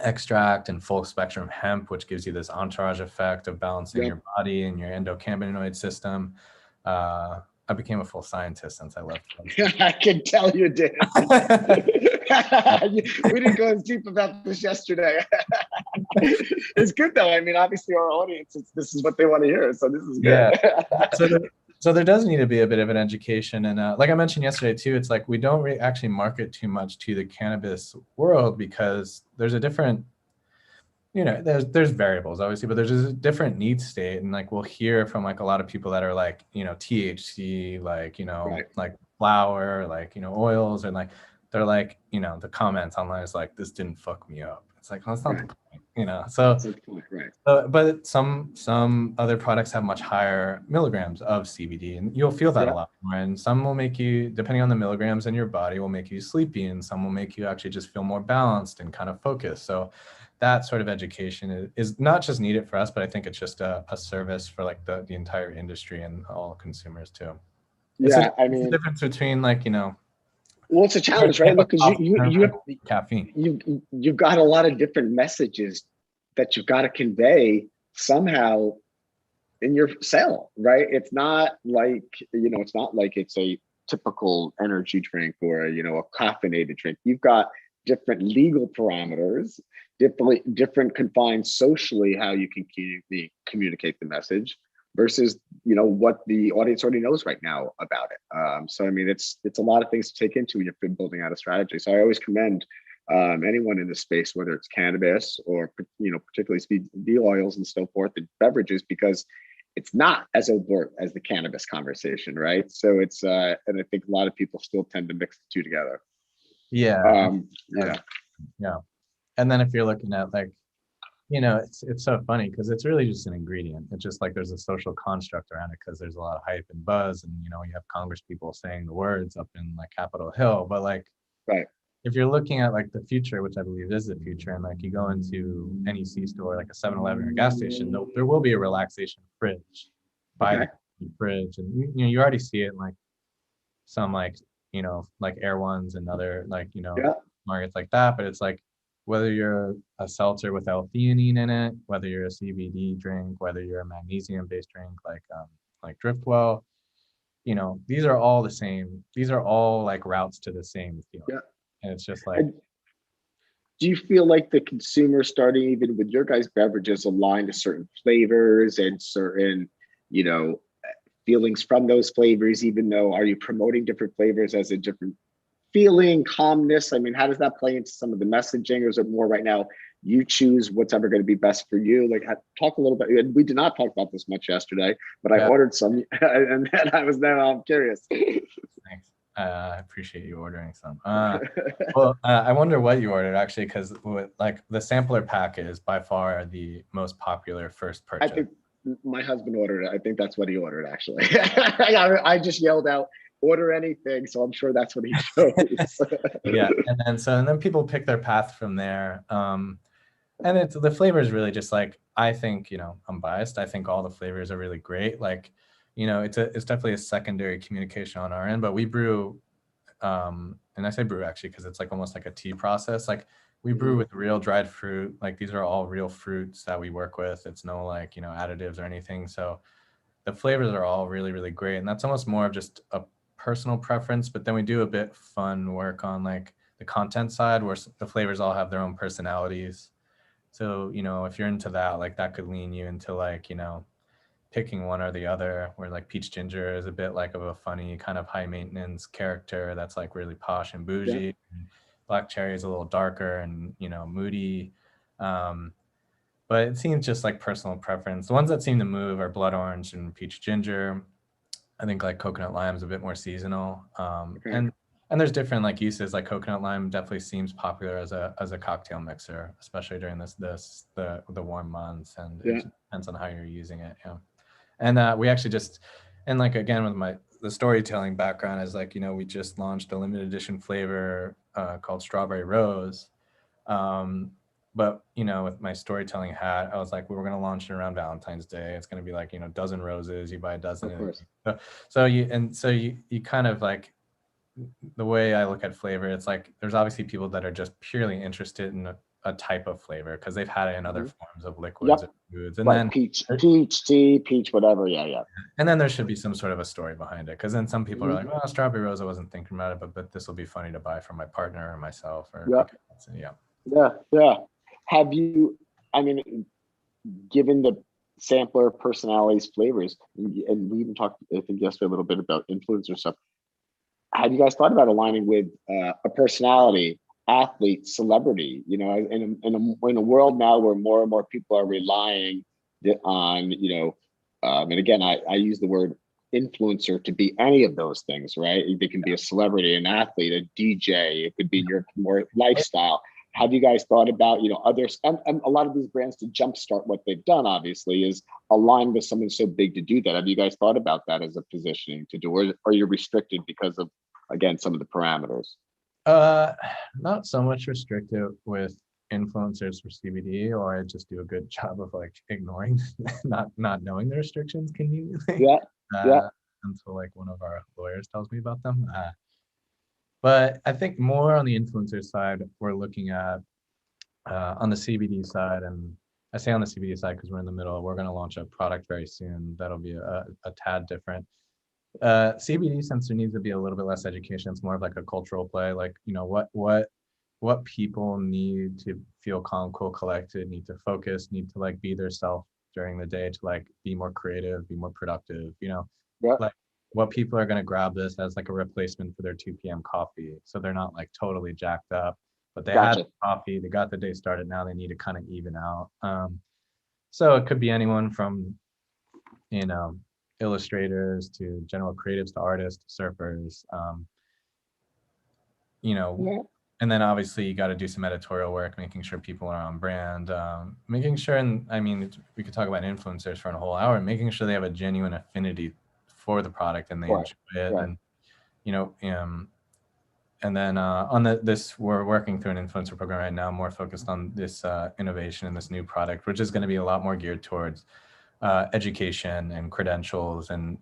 extract and full spectrum hemp, which gives you this entourage effect of balancing your body and your endocannabinoid system. I became a full scientist since I left. I can tell you did. We didn't go as deep about this yesterday. It's good though. I mean, obviously our audience, this is what they want to hear. So this is good. Yeah. So there does need to be a bit of an education. And like I mentioned yesterday too, it's like we don't actually market too much to the cannabis world because there's a different, there's variables obviously, but there's a different need state. And like, we'll hear from like a lot of people that are like, THC, like, like flower, like, oils, and like, they're like, the comments online is like, this didn't fuck me up. It's like, well, that's not the point, so, but some other products have much higher milligrams of CBD, and you'll feel that a lot more. And some will make you, depending on the milligrams in your body, will make you sleepy, and some will make you actually just feel more balanced and kind of focused. So that sort of education is not just needed for us, but I think it's just a service for like the entire industry and all consumers too. Yeah, I mean, the difference between like, you know, well, it's a challenge, right? Look, because you have caffeine. You've got a lot of different messages that you've got to convey somehow in your sale, right? It's not like, you know, it's not like it's a typical energy drink or, you know, a caffeinated drink. You've got different legal parameters, different confined socially how you can communicate the message versus, you know, what the audience already knows right now about it. So I mean, it's a lot of things to take into when you've been building out a strategy. So I always commend anyone in this space, whether it's cannabis or, you know, particularly CBD oils and so forth, and beverages, because it's not as overt as the cannabis conversation, right? So it's and I think a lot of people still tend to mix the two together. Yeah. Yeah. And then if you're looking at like, you know, it's so funny because it's really just an ingredient. It's just like there's a social construct around it because there's a lot of hype and buzz, and you know, you have Congress people saying the words up in like Capitol Hill. But like, right, if you're looking at like the future, which I believe is the future, and like you go into any C-store, like a 7-Eleven or a gas station, there will be a relaxation fridge by the fridge, and you know, you already see it in like some like, you know, like Air Ones and other like, you know, markets like that. But it's like, whether you're a seltzer with L-theanine in it, whether you're a CBD drink, whether you're a magnesium-based drink like Driftwell, you know, these are all the same. These are all like routes to the same feeling. Yeah. And it's just like, do you feel like the consumer, starting even with your guys' beverages, aligned to certain flavors and certain, you know, feelings from those flavors, even though, are you promoting different flavors as a different feeling, calmness? I mean, how does that play into some of the messaging, or is it more right now you choose what's ever going to be best for you? Like, talk a little bit. We did not talk about this much yesterday, but I ordered some, and then I'm curious. Thanks. I appreciate you ordering some. Well, I wonder what you ordered actually, because like the sampler pack is by far the most popular first purchase. I think my husband ordered it. I think that's what he ordered actually. I just yelled out, order anything, so I'm sure that's what he chose. Yeah, and then people pick their path from there. And it's, the flavor is really just like, I think, you know, I'm biased, I think all the flavors are really great. Like, you know, it's definitely a secondary communication on our end, but we brew, and I say brew actually because it's like almost like a tea process. Like, we brew with real dried fruit. Like, these are all real fruits that we work with. It's no like, you know, additives or anything. So the flavors are all really, really great. And that's almost more of just a personal preference. But then we do a bit fun work on like the content side, where the flavors all have their own personalities. So, you know, if you're into that, like that could lean you into like, you know, picking one or the other, where like peach ginger is a bit like of a funny kind of high maintenance character that's like really posh and bougie. Yeah. And black cherry is a little darker and, you know, moody. But it seems just like personal preference. The ones that seem to move are blood orange and peach ginger. I think like coconut lime is a bit more seasonal. And there's different like uses. Like coconut lime definitely seems popular as a cocktail mixer, especially during the warm months, and it depends on how you're using it. Yeah. And we actually just, and like again with the storytelling background is like, you know, we just launched a limited edition flavor called Strawberry Rose. But, you know, with my storytelling hat, I was like, we're going to launch it around Valentine's Day. It's going to be like, you know, dozen roses, you buy a dozen. Of course. So you kind of like, the way I look at flavor, it's like there's obviously people that are just purely interested in a type of flavor because they've had it in other forms of liquids or foods, and like then peach tea, peach whatever. Yeah. And then there should be some sort of a story behind it, because then some people are like, well, strawberry rose, I wasn't thinking about it, but this will be funny to buy for my partner or myself. Or Yeah. Have you? I mean, given the sampler personalities, flavors, and we even talked, I think yesterday a little bit about influencer stuff. Have you guys thought about aligning with a personality, athlete, celebrity? You know, in a world now where more and more people are relying on, you know, and again, I use the word influencer to be any of those things, right? They can be a celebrity, an athlete, a DJ. It could be your more lifestyle. Have you guys thought about, you know, others, and a lot of these brands to jumpstart what they've done, obviously, is align with someone so big to do that? Have you guys thought about that as a positioning to do, or are you restricted because of, again, some of the parameters? Not so much restricted with influencers for CBD, or I just do a good job of like ignoring, not knowing the restrictions conveniently. Until like one of our lawyers tells me about them. But I think more on the influencer side, we're looking at on the CBD side, and I say on the CBD side because we're in the middle. We're going to launch a product very soon that'll be a tad different. CBD sensor needs to be a little bit less education. It's more of like a cultural play. Like, you know, what people need to feel calm, cool, collected, need to focus, need to like be their self during the day to like be more creative, be more productive, you know, like what people are going to grab this as like a replacement for their 2 p.m. coffee. So they're not like totally jacked up, but they had coffee, they got the day started. Now they need to kind of even out. So it could be anyone from, you know, illustrators to general creatives to artists to surfers, you know, and then obviously you got to do some editorial work, making sure people are on brand, making sure, and I mean, we could talk about influencers for a whole hour, making sure they have a genuine affinity for the product and they enjoy it. And, you know, and then on this, we're working through an influencer program right now, more focused on this innovation and this new product, which is going to be a lot more geared towards education and credentials and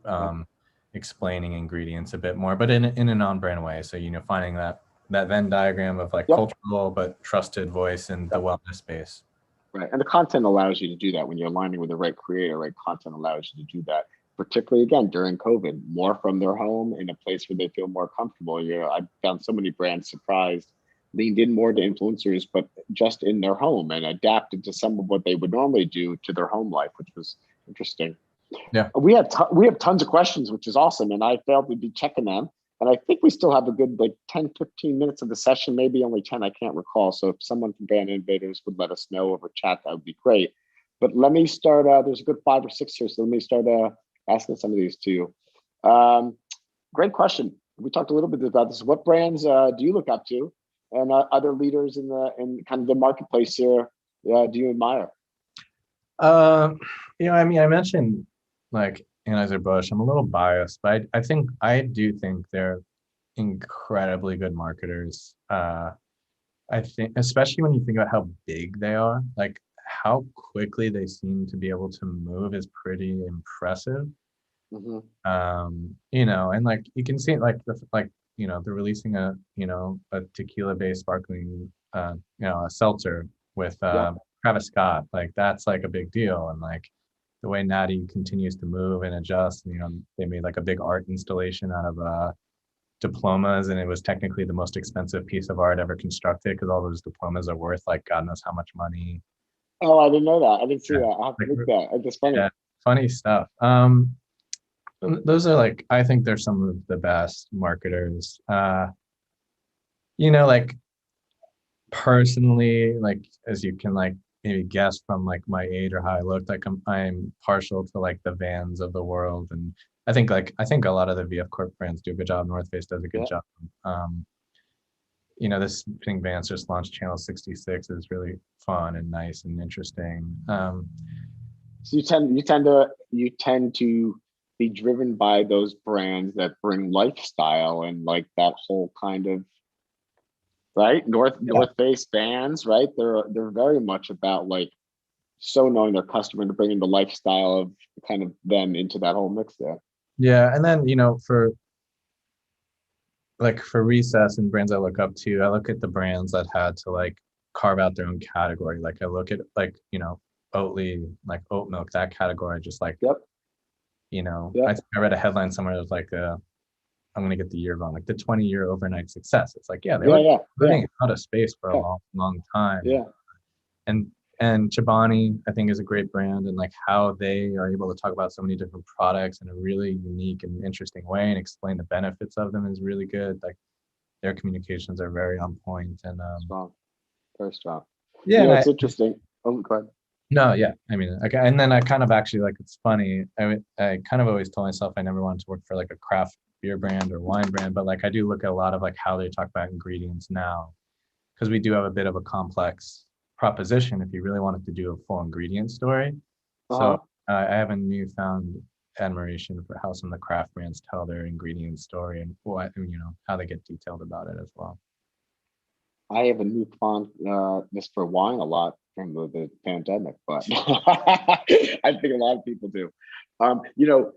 explaining ingredients a bit more, but in a non-brand way. So, you know, finding that Venn diagram of like cultural but trusted voice in the wellness space. Right, and the content allows you to do that when you're aligning with the right creator. Right, content allows you to do that. Particularly again during COVID, more from their home in a place where they feel more comfortable. You know, I found so many brands surprised, leaned in more to influencers, but just in their home and adapted to some of what they would normally do to their home life, which was interesting. Yeah, we have tons of questions, which is awesome, and I failed to be checking them. And I think we still have a good like 10, 15 minutes of the session, maybe only 10, I can't recall. So if someone from Brand Innovators would let us know over chat, that would be great. But let me start, there's a good 5 or 6 here, so let me start asking some of these to you. Great question. We talked a little bit about this. What brands do you look up to, and other leaders in kind of the marketplace here do you admire? You know, I mean, I mentioned like Anheuser-Busch. I'm a little biased, but I do think they're incredibly good marketers. I think, especially when you think about how big they are, like how quickly they seem to be able to move is pretty impressive. You know, and like you can see like you know, they're releasing a tequila based sparkling you know, a seltzer with Travis Scott. Like that's like a big deal. And like the way Natty continues to move and adjust, you know, they made like a big art installation out of diplomas, and it was technically the most expensive piece of art ever constructed because all those diplomas are worth like God knows how much money. Oh, I didn't know that. I didn't see that. I'll have to look that. It's just funny. Yeah, funny stuff. Those are like, I think they're some of the best marketers. You know, like personally, like as you can like maybe guess from like my age or how I look, like I'm partial to like the Vans of the world, and I think a lot of the VF Corp brands do a good job. North Face does a good job. You know, this thing Vans just launched, Channel 66, is really fun and nice and interesting. So you tend to be driven by those brands that bring lifestyle and like that whole kind of North Face, Vans, right? They're very much about like so knowing their customer and bringing the lifestyle of kind of them into that whole mix there. Yeah, and then you know, for Recess and brands I look up to, I look at the brands that had to like carve out their own category. Like I look at like, you know, Oatly, like oat milk, that category, just like you know, I read a headline somewhere that was like I'm gonna get the year wrong, like the 20-year overnight success. It's like, they were living out of space for a long time. And Chobani, I think, is a great brand, and like how they are able to talk about so many different products in a really unique and interesting way and explain the benefits of them is really good. Like their communications are very on point and strong, very strong. Yeah, it's interesting. Oh, go ahead. No, yeah, I mean, okay, and then I kind of actually like, it's funny. I kind of always told myself I never wanted to work for like a craft beer brand or wine brand, but like I do look at a lot of like how they talk about ingredients now, because we do have a bit of a complex proposition if you really wanted to do a full ingredient story. So I have a newfound admiration for how some of the craft brands tell their ingredient story and what, you know, how they get detailed about it as well. I have a new fondness for wine a lot from the pandemic, but I think a lot of people do. You know,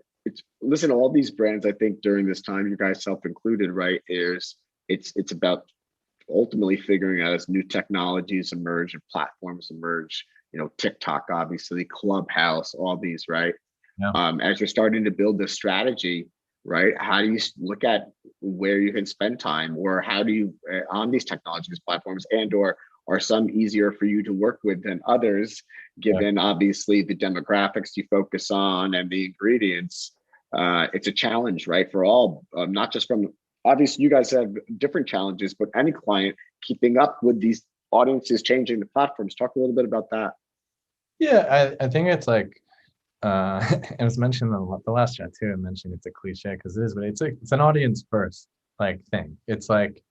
listen, all these brands, I think during this time, you guys self-included, right? It's about ultimately figuring out as new technologies emerge and platforms emerge, you know, TikTok, obviously, Clubhouse, all these, right? Yeah. As you're starting to build this strategy, right? How do you look at where you can spend time, or how do you on these technologies platforms, and or are some easier for you to work with than others, given obviously the demographics you focus on and the ingredients? It's a challenge, right, for all, not just from, obviously you guys have different challenges, but any client keeping up with these audiences changing the platforms. Talk a little bit about that. Yeah, I think it's like, it was mentioned in the last chat too. I mentioned it's a cliche because it is, but it's an audience first like thing. It's like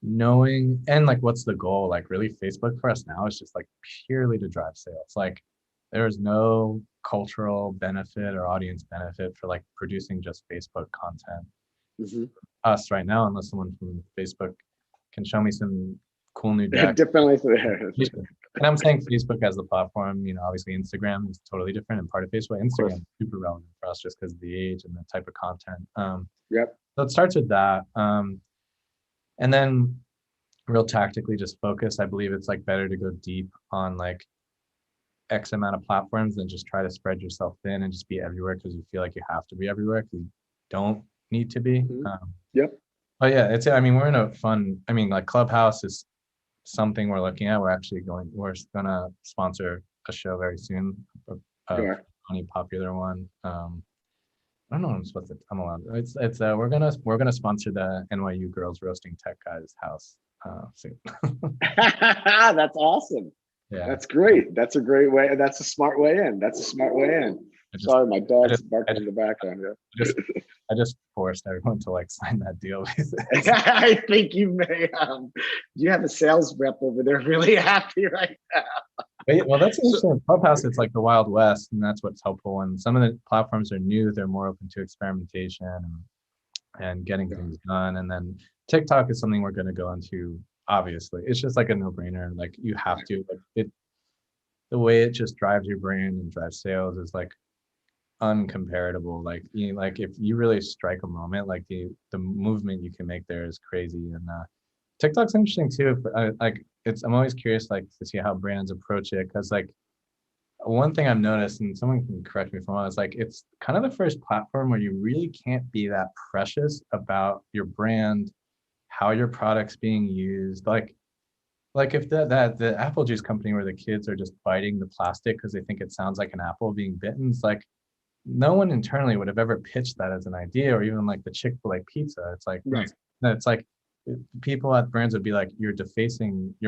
knowing, and like what's the goal? Like really Facebook for us now is just like purely to drive sales. Like there is no cultural benefit or audience benefit for like producing just Facebook content. Us right now, unless someone from Facebook can show me some cool new deck. Definitely. And I'm saying Facebook as the platform, you know, obviously Instagram is totally different and part of Facebook. Instagram is super relevant for us just because of the age and the type of content. So it starts with that. And then real tactically just focus. I believe it's like better to go deep on like X amount of platforms than just try to spread yourself thin and just be everywhere because you feel like you have to be everywhere because you don't need to be. But yeah, I mean, we're in a fun, I mean, like Clubhouse is something we're looking at. We're gonna sponsor a show very soon, a funny popular one. I don't know what I'm supposed to, I'm allowed. We're gonna sponsor the NYU Girls Roasting Tech Guys house soon. That's awesome. Yeah, that's great. That's a great way. That's a smart way in. Sorry, my dog's barking in the background. I just forced everyone to like sign that deal. I think you may. You have a sales rep over there really happy right now. Well, that's interesting. Clubhouse, it's like the Wild West, and that's what's helpful. And some of the platforms are new; they're more open to experimentation and getting things done. And then TikTok is something we're going to go into. Obviously, it's just like a no-brainer. Like you have to. Like the way it just drives your brain and drives sales is like uncomparable. Like like if you really strike a moment, like the movement you can make there is crazy. And TikTok's interesting too. I'm always curious like to see how brands approach it, because like one thing I've noticed, and someone can correct me if I'm wrong, is like it's kind of the first platform where you really can't be that precious about your brand, how your product's being used. Like if the apple juice company where the kids are just biting the plastic because they think it sounds like an apple being bitten, it's like no one internally would have ever pitched that as an idea, or even like the Chick-fil-A pizza. It's like it's like people at brands would be like, you're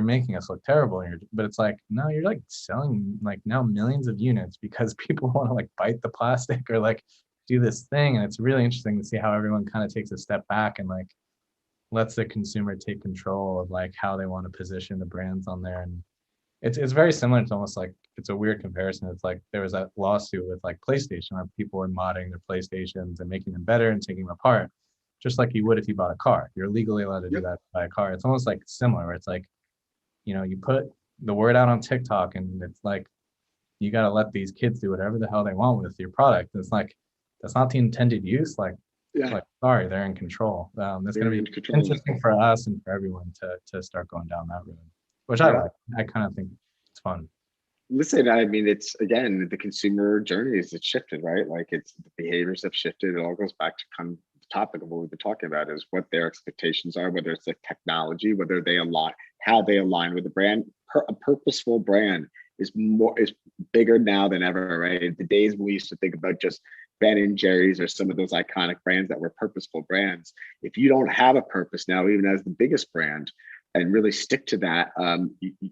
making us look terrible. But it's like, no, you're like selling like now millions of units because people want to like bite the plastic or like do this thing. And it's really interesting to see how everyone kind of takes a step back and like lets the consumer take control of like how they want to position the brands on there. And it's very similar. It's almost like, it's a weird comparison. It's like there was that lawsuit with like PlayStation where people were modding their PlayStations and making them better and taking them apart, just like you would if you bought a car. You're legally allowed to do that to buy a car. It's almost like similar, where it's like, you know, you put the word out on TikTok and it's like, you got to let these kids do whatever the hell they want with your product. It's like, that's not the intended use. Like sorry, they're in control. That's going to be interesting for us and for everyone to start going down that road, which I like. I kind of think it's fun. Listen, I mean, it's again, the consumer journey is shifted, right? Like the behaviors have shifted. It all goes back to kind of the topic of what we've been talking about, is what their expectations are, whether it's the technology, whether they align, how they align with the brand. A purposeful brand is bigger now than ever, right? The days when we used to think about just Ben and Jerry's or some of those iconic brands that were purposeful brands. If you don't have a purpose now, even as the biggest brand, and really stick to that,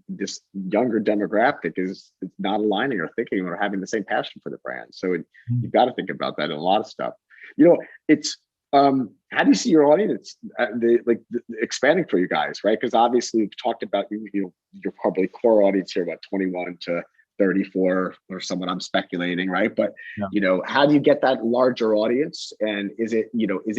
this younger demographic is not aligning or thinking or having the same passion for the brand. So you've got to think about that in a lot of stuff. You know, it's how do you see your audience expanding for you guys, right? Because obviously we've talked about your probably core audience here, about 21 to 34 or someone, I'm speculating, right? But you know, how do you get that larger audience? And is it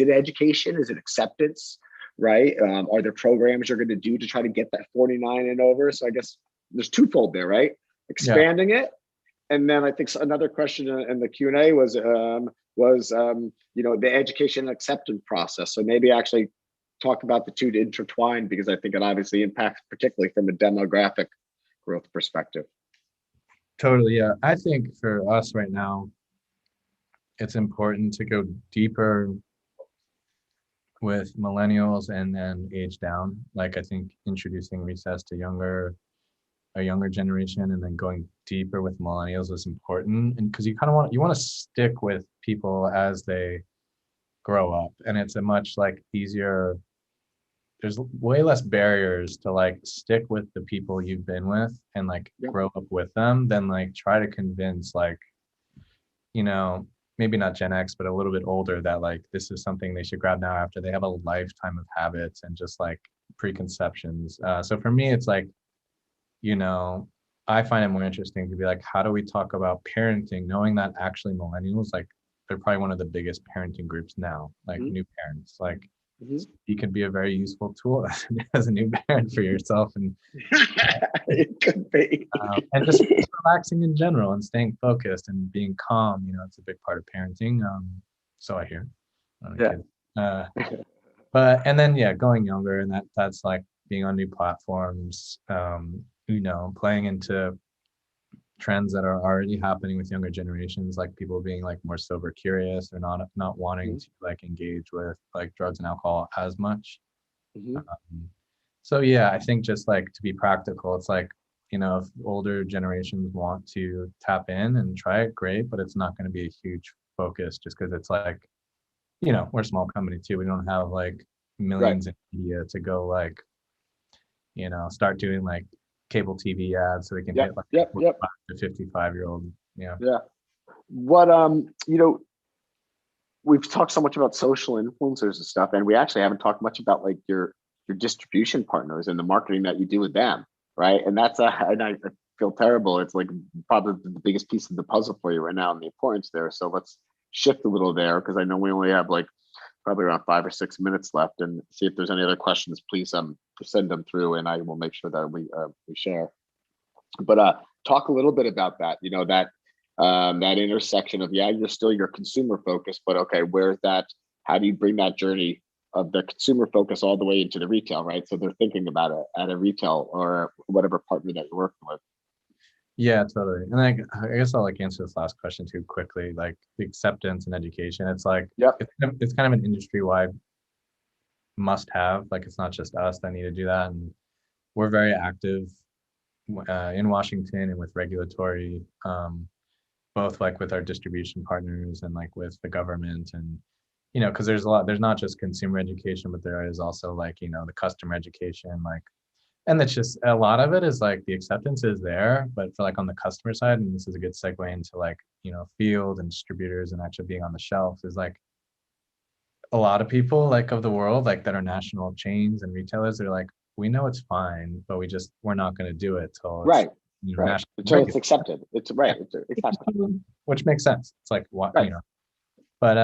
education? Is it acceptance? right? Are there programs you're going to do to try to get that 49 and over? So I guess there's twofold there, right? Expanding it. And then I think another question in the Q&A was the education and acceptance process. So maybe actually talk about the two to intertwine, because I think it obviously impacts, particularly from a demographic growth perspective. Totally, yeah. I think for us right now, it's important to go deeper with millennials and then age down. Like, I think introducing recess to a younger generation and then going deeper with millennials is important. And because you kind of want to stick with people as they grow up, and it's a much like easier, there's way less barriers to like stick with the people you've been with and like grow up with them than like try to convince, like, you know, maybe not Gen X, but a little bit older, that like this is something they should grab now after they have a lifetime of habits and just like preconceptions. So for me, it's like, you know, I find it more interesting to be like, how do we talk about parenting, knowing that actually millennials, like, they're probably one of the biggest parenting groups now, like new parents, like you can be a very useful tool as a new parent for yourself, and it could be, and just relaxing in general and staying focused and being calm. You know, it's a big part of parenting. So I hear. But and then going younger, and that's like being on new platforms. You know, playing into trends that are already happening with younger generations, like people being like more sober curious or not wanting to like engage with like drugs and alcohol as much. So yeah, I think just like to be practical, it's like, you know, if older generations want to tap in and try it, great, but it's not going to be a huge focus just because it's like, you know, we're a small company too. We don't have like millions in media to go like, you know, start doing like cable TV ads so we can hit like 45 to 55-year-old. Yeah. What you know, we've talked so much about social influencers and stuff, and we actually haven't talked much about like your distribution partners and the marketing that you do with them, right? And that's and I feel terrible. It's like probably the biggest piece of the puzzle for you right now and the importance there. So let's shift a little there, because I know we only have like probably around 5 or 6 minutes left, and see if there's any other questions. Please send them through, and I will make sure that we share. But talk a little bit about that. You know, that that intersection of you're still your consumer focus, but okay, where's that? How do you bring that journey of the consumer focus all the way into the retail, right? So they're thinking about it at a retail or whatever partner that you're working with. Yeah, totally. And I guess I'll like answer this last question too quickly, like the acceptance and education. It's like, it's kind of an industry-wide must have, like it's not just us that need to do that. And we're very active in Washington and with regulatory, both like with our distribution partners and like with the government. And, you know, because there's not just consumer education, but there is also like, you know, the customer education, like, and it's just a lot of it is like the acceptance is there, but for like on the customer side, and this is a good segue into like, you know, field and distributors and actually being on the shelf, is like a lot of people like of the world, like that are national chains and retailers, they're like, we know it's fine, but we're not going to do it till it's, until it's accepted. It's right. Which makes sense. It's like what, you know, but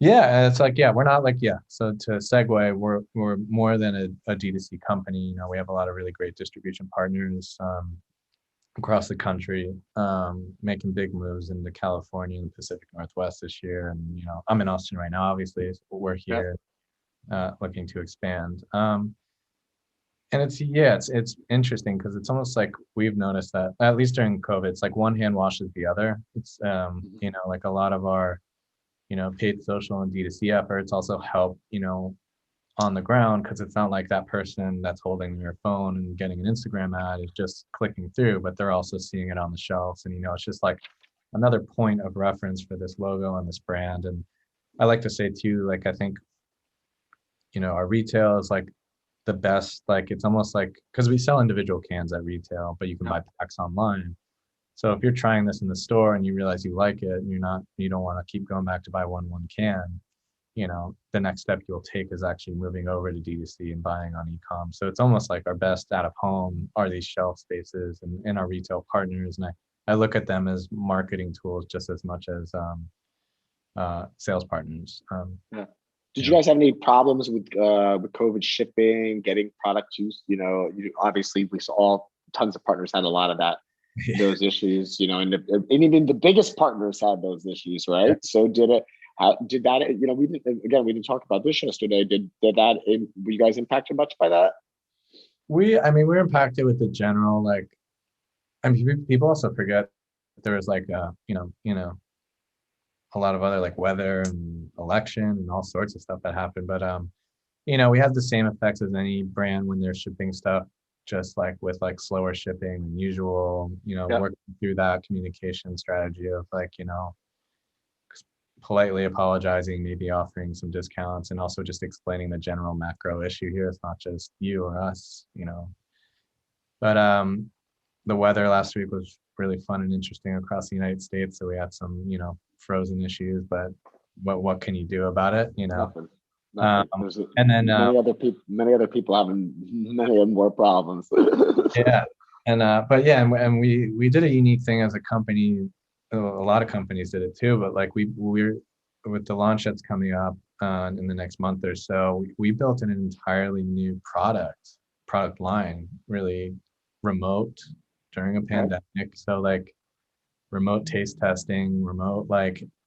yeah, it's like, we're not like, so to segue, we're more than a D2C company. You know, we have a lot of really great distribution partners across the country, making big moves into California and the Pacific Northwest this year. And, you know, I'm in Austin right now, obviously, but we're here looking to expand. And it's interesting because it's almost like we've noticed that, at least during COVID, it's like one hand washes the other. It's, you know, like a lot of our, you know, paid social and D2C efforts also help, you know, on the ground, because it's not like that person that's holding their phone and getting an Instagram ad is just clicking through, but they're also seeing it on the shelves. And, you know, it's just like another point of reference for this logo and this brand. And I like to say too, like, I think, you know, our retail is like the best, like, it's almost like, because we sell individual cans at retail, but you can buy packs online. So if you're trying this in the store and you realize you like it and you don't want to keep going back to buy one can, you know, the next step you'll take is actually moving over to D2C and buying on e-com. So it's almost like our best out of home are these shelf spaces and our retail partners. And I look at them as marketing tools just as much as sales partners. Did you guys have any problems with COVID shipping, getting product use? Obviously we saw tons of partners had a lot of those issues, and even the biggest partners had those issues, right? Yeah. So did that, we didn't talk about this yesterday. Were you guys impacted much by that? We're impacted with the general, people also forget there was a lot of other weather and election and all sorts of stuff that happened. But, we have the same effects as any brand when they're shipping stuff, just with slower shipping than usual, working through that communication strategy of politely apologizing, maybe offering some discounts, and also just explaining the general macro issue here. It's not just you or us, But the weather last week was really fun and interesting across the United States. So we had some, frozen issues, but what can you do about it? Nothing. And then many other people having many more problems. Yeah, and we did a unique thing as a company. A lot of companies did it too, but we're with the launch that's coming up in the next month or so, we built an entirely new product line, really remote during a pandemic. So remote taste testing, remote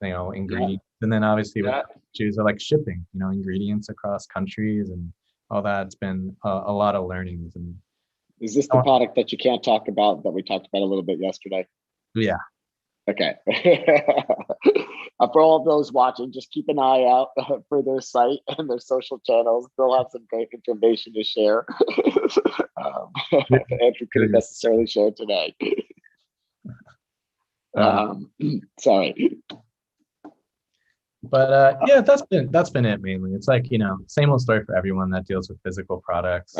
ingredients, and then obviously with issues of shipping, ingredients across countries and all that. It's been a lot of learnings. And is this the product that you can't talk about that we talked about a little bit yesterday? Yeah. Okay. For all of those watching, just keep an eye out for their site and their social channels. They'll have some great information to share. Andrew couldn't necessarily share today. Sorry. But that's been it mainly. It's same old story for everyone that deals with physical products,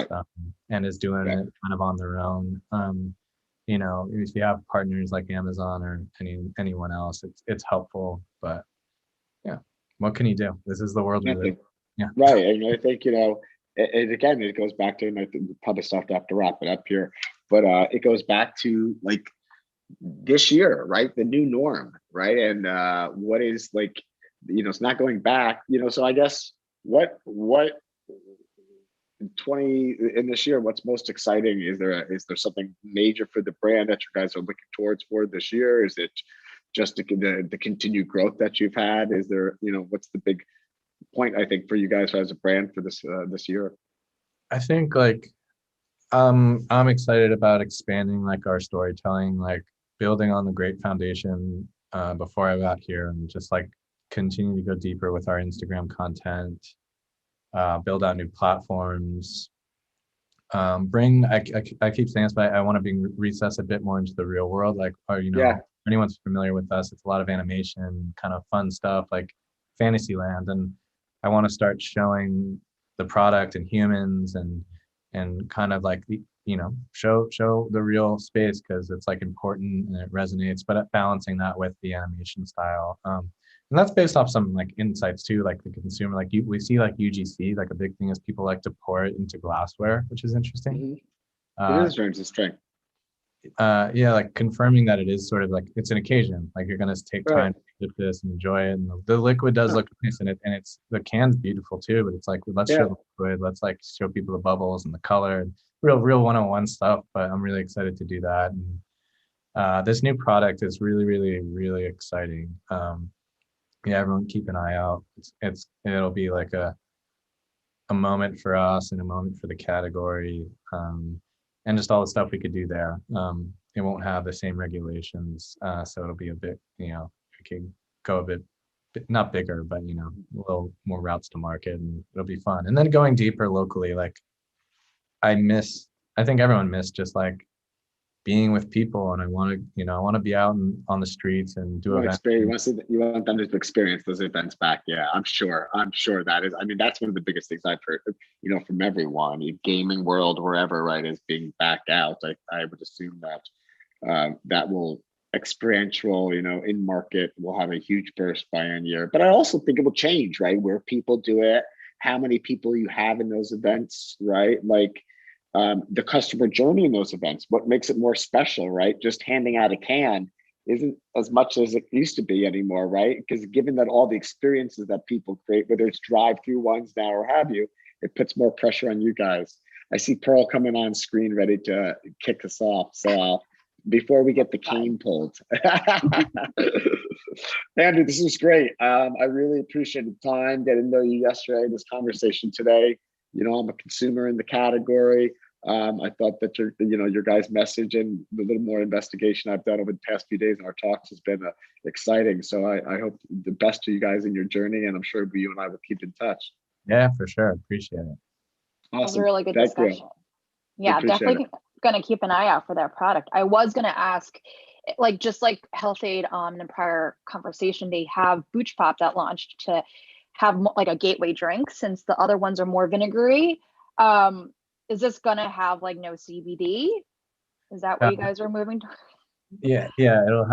and is doing it kind of on their own. If you have partners like Amazon or anyone else, it's helpful. But yeah, what can you do? This is the world we live in. Yeah. Right. And I think, and again, it goes back to, and I think we probably still have to wrap it up here, but it goes back to this year, right? The new norm, right? And what is it's not going back, so I guess what in this year, what's most exciting? Is there something major for the brand that you guys are looking towards for this year? Is it just the continued growth that you've had? Is there, what's the big point, I think, for you guys as a brand for this year? I think I'm excited about expanding our storytelling, building on the great foundation before I got here, and just continue to go deeper with our Instagram content, build out new platforms, I keep saying this, but I want to bring Recess a bit more into the real world. Anyone's familiar with us, it's a lot of animation, kind of fun stuff like Fantasyland, and I want to start showing the product and humans and kind of show the real space, because it's important and it resonates, but balancing that with the animation style. And that's based off some insights too, the consumer, we see UGC, a big thing is people like to pour it into glassware, which is interesting. It is very interesting. Confirming that it is sort of it's an occasion, you're going to take time to dip this and enjoy it, and the liquid does look nice, and it's the can's beautiful too, but it's let's show the liquid, let's show people the bubbles and the color, and real one-on-one stuff. But I'm really excited to do that, and this new product is really, really, really exciting. Everyone keep an eye out. It'll be a moment for us and a moment for the category, and just all the stuff we could do there. It won't have the same regulations, so it'll be a bit, we can go a bit not bigger, but a little more routes to market, and it'll be fun. And then going deeper locally, I think everyone missed just being with people, and I want to be out on the streets and do events. You want them to experience those events back. Yeah, I'm sure that is. That's one of the biggest things I've heard, from everyone, gaming world, wherever, right, is being back out. I would assume that that will experiential, in market will have a huge burst by end year. But I also think it will change, right, where people do it, how many people you have in those events, right? The customer journey in those events, what makes it more special, right? Just handing out a can isn't as much as it used to be anymore, right? Because given that all the experiences that people create, whether it's drive-through ones now or have you, it puts more pressure on you guys. I see Pearl coming on screen ready to kick us off. So before we get the cane pulled. Andrew, this was great. I really appreciate the time, getting to know you yesterday, this conversation today. You know, I'm a consumer in the category. I thought that your guys' message and the little more investigation I've done over the past few days in our talks has been exciting. So I hope the best to you guys in your journey, and I'm sure you and I will keep in touch. Yeah, for sure. Appreciate it. Awesome. It was a really good Thank you. discussion. Yeah, definitely going to keep an eye out for their product. I was going to ask, just like Health Aid in a prior conversation, they have Booch Pop that launched to have like a gateway drink, since the other ones are more vinegary. Is this going to have like no CBD? Is that what you guys are moving to? Yeah, it'll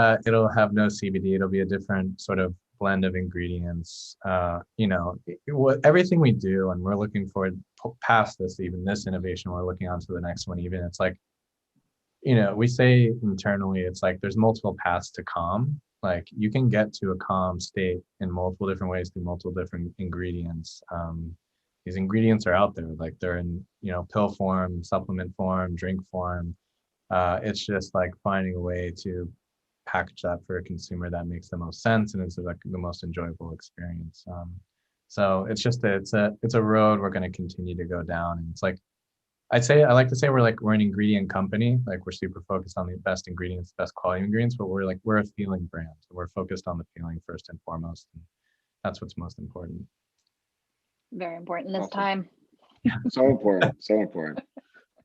have no CBD. It'll be a different sort of blend of ingredients. Everything we do, and we're looking forward past this, even this innovation, we're looking on to the next one. Even it's like, we say internally, it's like there's multiple paths to calm. Like you can get to a calm state in multiple different ways through multiple different ingredients. These ingredients are out there, like they're in, pill form, supplement form, drink form. It's just like finding a way to package that for a consumer that makes the most sense and is like the most enjoyable experience. So it's just it's a road we're going to continue to go down. And it's like I like to say we're an ingredient company. Like we're super focused on the best ingredients, best quality ingredients, but we're a feeling brand. We're focused on the feeling first and foremost. And that's what's most important. Very important this time. So important. So important.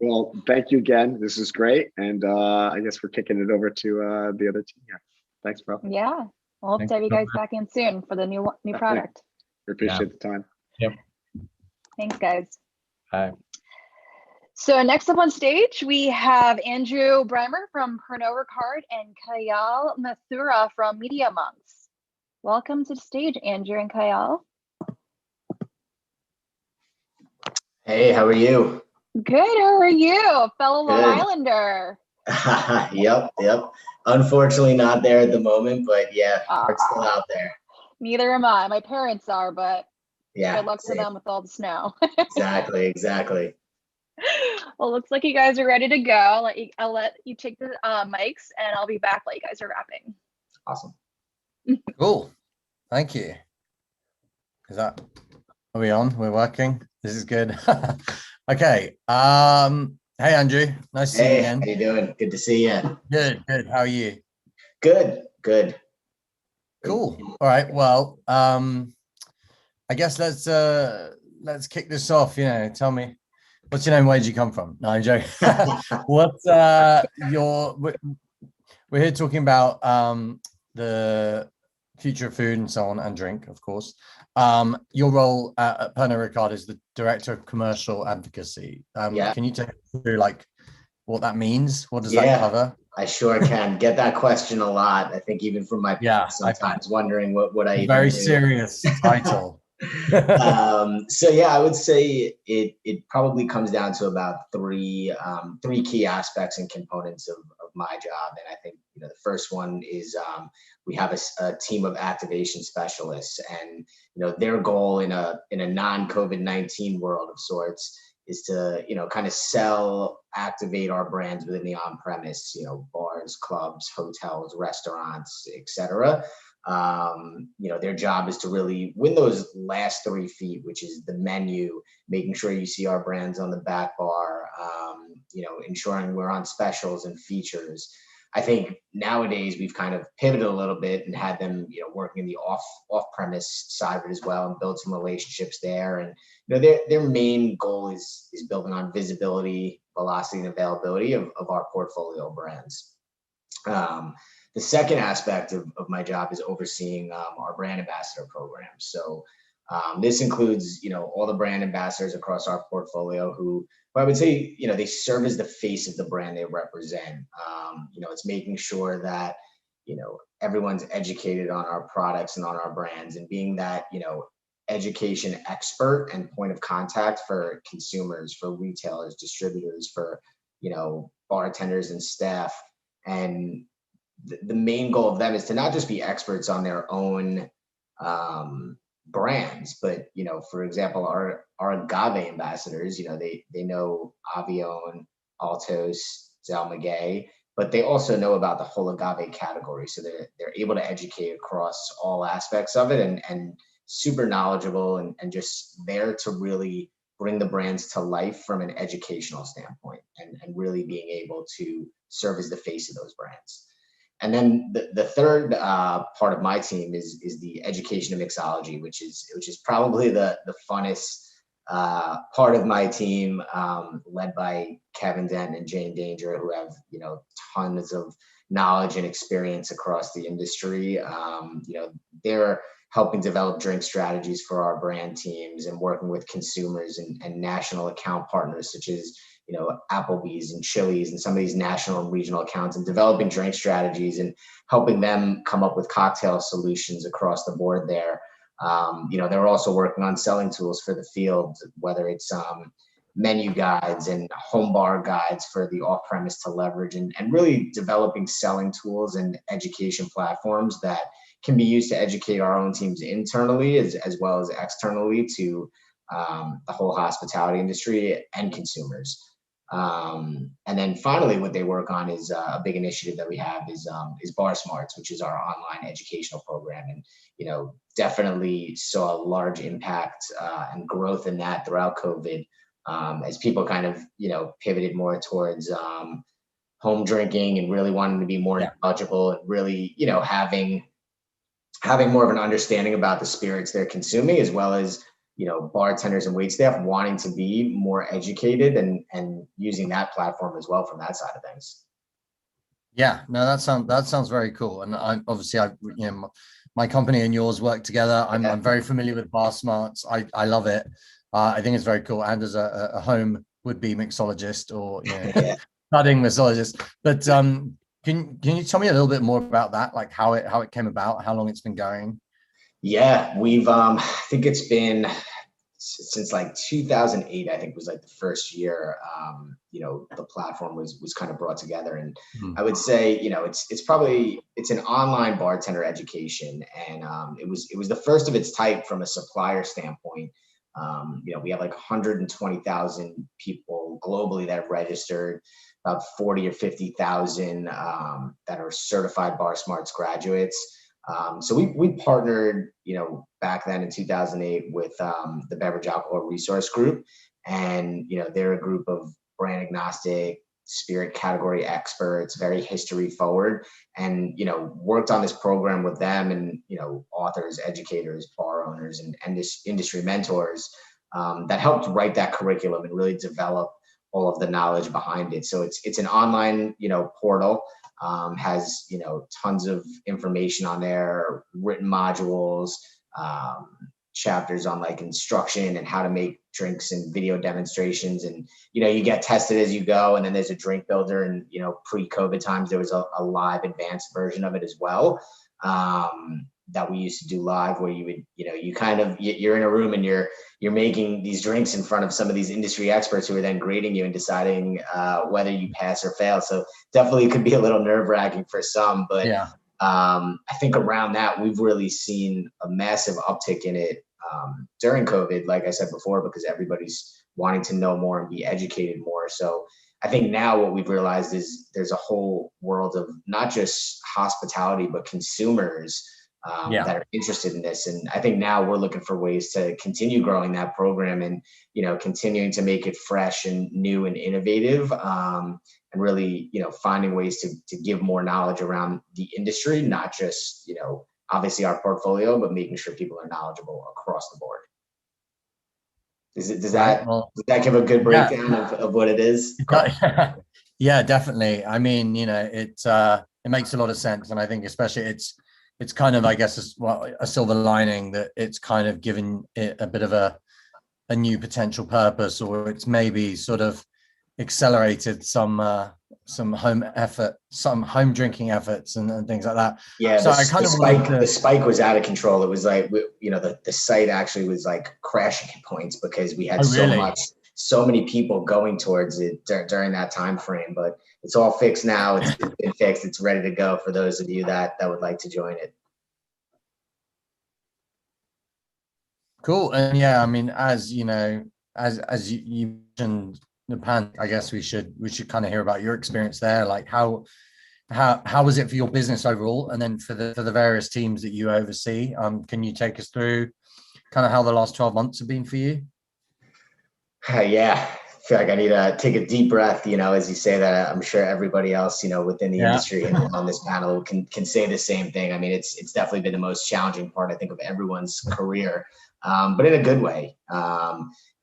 Well, thank you again. This is great. And I guess we're kicking it over to the other team here. Thanks, bro. Yeah. We'll hope to have you guys back in soon for the new product. We appreciate the time. Yep. Thanks, guys. Bye. So next up on stage, we have Andrew Breimer from Pernod Ricard and Kayal Mathura from Media Monks. Welcome to the stage, Andrew and Kayal. Hey, how are you? Good, how are you? Fellow Long Islander. Yep. Unfortunately not there at the moment, but yeah, it's still out there. Neither am I. My parents are, but yeah, good luck to them with all the snow. Exactly. Well, looks like you guys are ready to go. I'll let you take the mics, and I'll be back while you guys are wrapping. Awesome. Cool. Thank you. Are we on? We're working. This is good. Okay. Hey, Andrew. Nice to see you again. How you doing? Good to see you. Good. How are you? Good. Cool. All right. Well, I guess let's kick this off. Tell me, what's your name? Where did you come from? No, I'm joking. What's we're here talking about the future of food and so on, and drink, of course. Your role at Pernod Ricard is the Director of Commercial Advocacy. Can you take me through what that means? What does that cover? I sure can. Get that question a lot. I think even from my parents sometimes wondering what I even very do. Serious title. So I would say it probably comes down to about three key aspects and components of my job. And I think the first one is we have a team of activation specialists, and their goal in a non-COVID-19 world of sorts is to kind of activate our brands within the on-premise, bars, clubs, hotels, restaurants, etc. Their job is to really win those last 3 feet, which is the menu, making sure you see our brands on the back bar, ensuring we're on specials and features. I think nowadays we've kind of pivoted a little bit and had them, working in the off-premise side of it as well, and build some relationships there. And their main goal is building on visibility, velocity, and availability of our portfolio brands. The second aspect of my job is overseeing our brand ambassador program. So this includes, all the brand ambassadors across our portfolio who I would say, they serve as the face of the brand they represent. It's making sure that, everyone's educated on our products and on our brands, and being that, education expert and point of contact for consumers, for retailers, distributors, for, bartenders and staff. And the main goal of them is to not just be experts on their own brands, but, you know, for example, our agave ambassadors, you know, they know Avión, Altos, Zalmaguey, but they also know about the whole agave category. So they're able to educate across all aspects of it, and super knowledgeable, and just there to really bring the brands to life from an educational standpoint, and really being able to serve as the face of those brands. And then the third part of my team is the education of mixology, which is probably the funnest part of my team, led by Kevin Dent and Jane Danger, who have, you know, tons of knowledge and experience across the industry. You know, they're helping develop drink strategies for our brand teams, and working with consumers and national account partners such as, you know, Applebee's and Chili's and some of these national and regional accounts, and developing drink strategies and helping them come up with cocktail solutions across the board there. You know, they're also working on selling tools for the field, whether it's menu guides and home bar guides for the off-premise to leverage, and really developing selling tools and education platforms that can be used to educate our own teams internally as well as externally to the whole hospitality industry and consumers. And then finally, what they work on is a big initiative that we have is Bar Smarts, which is our online educational program. And, you know, definitely saw a large impact and growth in that throughout COVID, as people kind of, you know, pivoted more towards home drinking and really wanting to be more knowledgeable, and really, you know, having more of an understanding about the spirits they're consuming, as well as, you know, bartenders and waitstaff wanting to be more educated and using that platform as well from that side of things. Yeah, no, that sounds very cool. And you know, my company and yours work together. I'm very familiar with Bar Smarts. I love it. I think it's very cool. And as a home would-be mixologist, or, you know, budding mixologist. But can you tell me a little bit more about that? Like how it came about, how long it's been going? Yeah, we've I think it's been since like 2008, I think was like the first year, you know, the platform was kind of brought together. And I would say, you know, it's an online bartender education, and it was the first of its type from a supplier standpoint. You know, we have like 120,000 people globally that have registered, about 40 or 50,000 that are certified Bar Smarts graduates. So we partnered, you know, back then in 2008 with the Beverage Alcohol Resource Group, and, you know, they're a group of brand agnostic spirit category experts, very history forward, and, you know, worked on this program with them, and, you know, authors, educators, bar owners, and industry mentors that helped write that curriculum and really develop all of the knowledge behind it. So it's an online, you know, portal. Has, you know, tons of information on there, written modules, chapters on like instruction and how to make drinks, and video demonstrations. And, you know, you get tested as you go, and then there's a drink builder. And, you know, pre-COVID times, there was a live advanced version of it as well, that we used to do live, where you would, you know, you're in a room and you're making these drinks in front of some of these industry experts who are then grading you and deciding whether you pass or fail. So definitely it could be a little nerve-wracking for some, but yeah. I think around that, we've really seen a massive uptick in it during COVID, like I said before, because everybody's wanting to know more and be educated more. So I think now what we've realized is there's a whole world of not just hospitality, but consumers that are interested in this. And I think now we're looking for ways to continue growing that program, and, you know, continuing to make it fresh and new and innovative, and really, you know, finding ways to give more knowledge around the industry, not just, you know, obviously our portfolio, but making sure people are knowledgeable across the board. Does that give a good breakdown of what it is? Yeah, definitely. I mean, you know, it makes a lot of sense. And I think especially it's kind of, I guess, a silver lining that it's kind of given it a bit of a new potential purpose, or it's maybe sort of accelerated some home drinking efforts and things like that. Yeah, so the spike was out of control. It was like, you know, the site actually was like crashing at points because we had so many people going towards it during that time frame. But it's all fixed now. It's been fixed. It's ready to go for those of you that would like to join it. Cool. And yeah, I mean, as you know, as you mentioned the pan, I guess we should kind of hear about your experience there. Like how was it for your business overall, and then for the various teams that you oversee? Can you take us through kind of how the last 12 months have been for you? Yeah, I feel like I need to take a deep breath, as you say that. I'm sure everybody else, within the industry and on this panel can say the same thing. I mean, it's definitely been the most challenging part, I think, of everyone's career, but in a good way.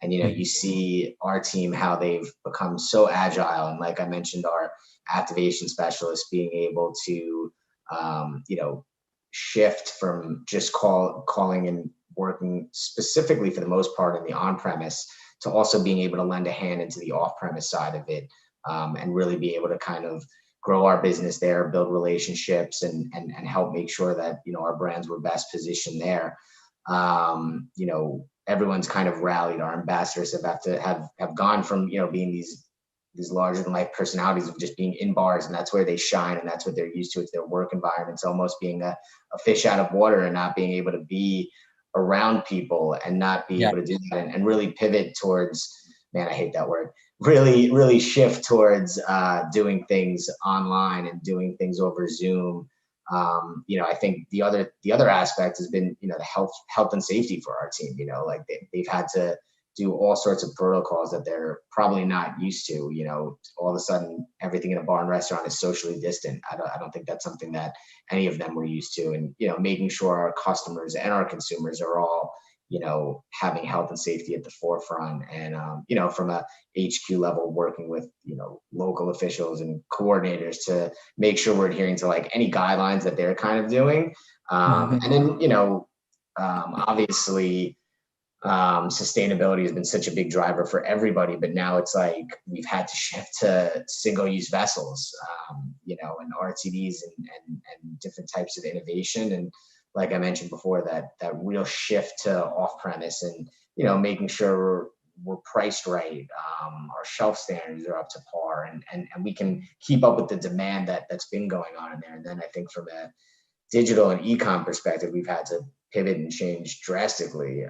And, you see our team, how they've become so agile. And like I mentioned, our activation specialists being able to, shift from just calling and working specifically for the most part in the on-premise to also being able to lend a hand into the off-premise side of it, and really be able to kind of grow our business there, build relationships, and help make sure that our brands were best positioned there. Everyone's kind of rallied. Our ambassadors have gone from being these larger than life personalities of just being in bars, and that's where they shine, and that's what they're used to. It's their work environments, almost being a fish out of water and not being able to be around people and not be able to do that, and really pivot towards, man, I hate that word, really shift towards doing things online and doing things over Zoom. I think the other aspect has been, the health and safety for our team. Like they've had to do all sorts of protocols that they're probably not used to. All of a sudden, everything in a bar and restaurant is socially distant. I don't think that's something that any of them were used to. And, making sure our customers and our consumers are all, having health and safety at the forefront. And, from a HQ level, working with, local officials and coordinators to make sure we're adhering to like any guidelines that they're kind of doing. And then, obviously, sustainability has been such a big driver for everybody, but now it's like we've had to shift to single-use vessels, and RTDs and different types of innovation. And like I mentioned before, that real shift to off-premise and, making sure we're priced right. Our shelf standards are up to par, and we can keep up with the demand that's been going on in there. And then I think from a digital and e-com perspective, we've had to pivot and change drastically,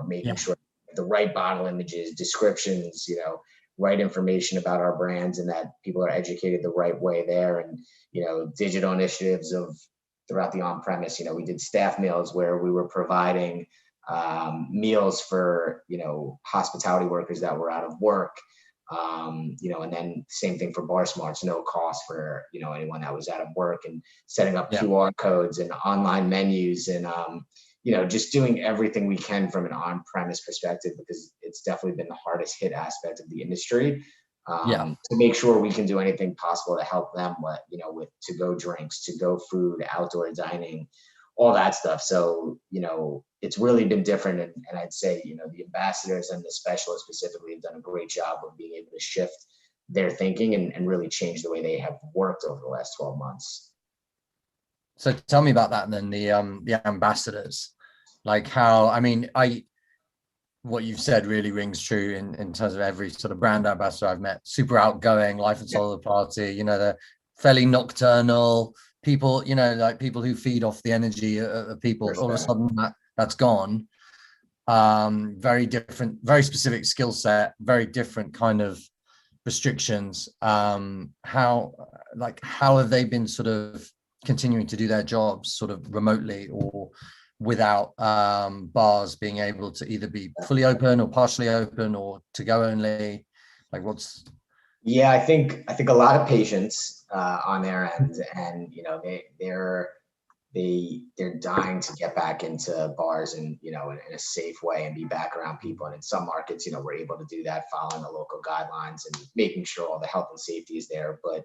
making sure the right bottle images, descriptions, right information about our brands, and that people are educated the right way there. And, digital initiatives throughout the on-premise, we did staff meals where we were providing meals for, hospitality workers that were out of work. And then same thing for Bar Smarts, no cost for, anyone that was out of work, and setting up QR codes and online menus and, just doing everything we can from an on-premise perspective, because it's definitely been the hardest hit aspect of the industry. To make sure we can do anything possible to help them with to-go drinks, to-go food, outdoor dining, all that stuff. So, it's really been different. And I'd say, the ambassadors and the specialists specifically have done a great job of being able to shift their thinking and really change the way they have worked over the last 12 months. So tell me about that then, the ambassadors. Like what you've said really rings true in terms of every sort of brand ambassador I've met. Super outgoing, life and soul of the party, they're fairly nocturnal people, like people who feed off the energy of people. All of a sudden that's gone. Very different, very specific skill set, very different kind of restrictions. How have they been sort of continuing to do their jobs sort of remotely or without bars being able to either be fully open or partially open or to go only? Like Yeah, I think a lot of patience on their end, and they're dying to get back into bars and in a safe way and be back around people. And in some markets, we're able to do that following the local guidelines and making sure all the health and safety is there. But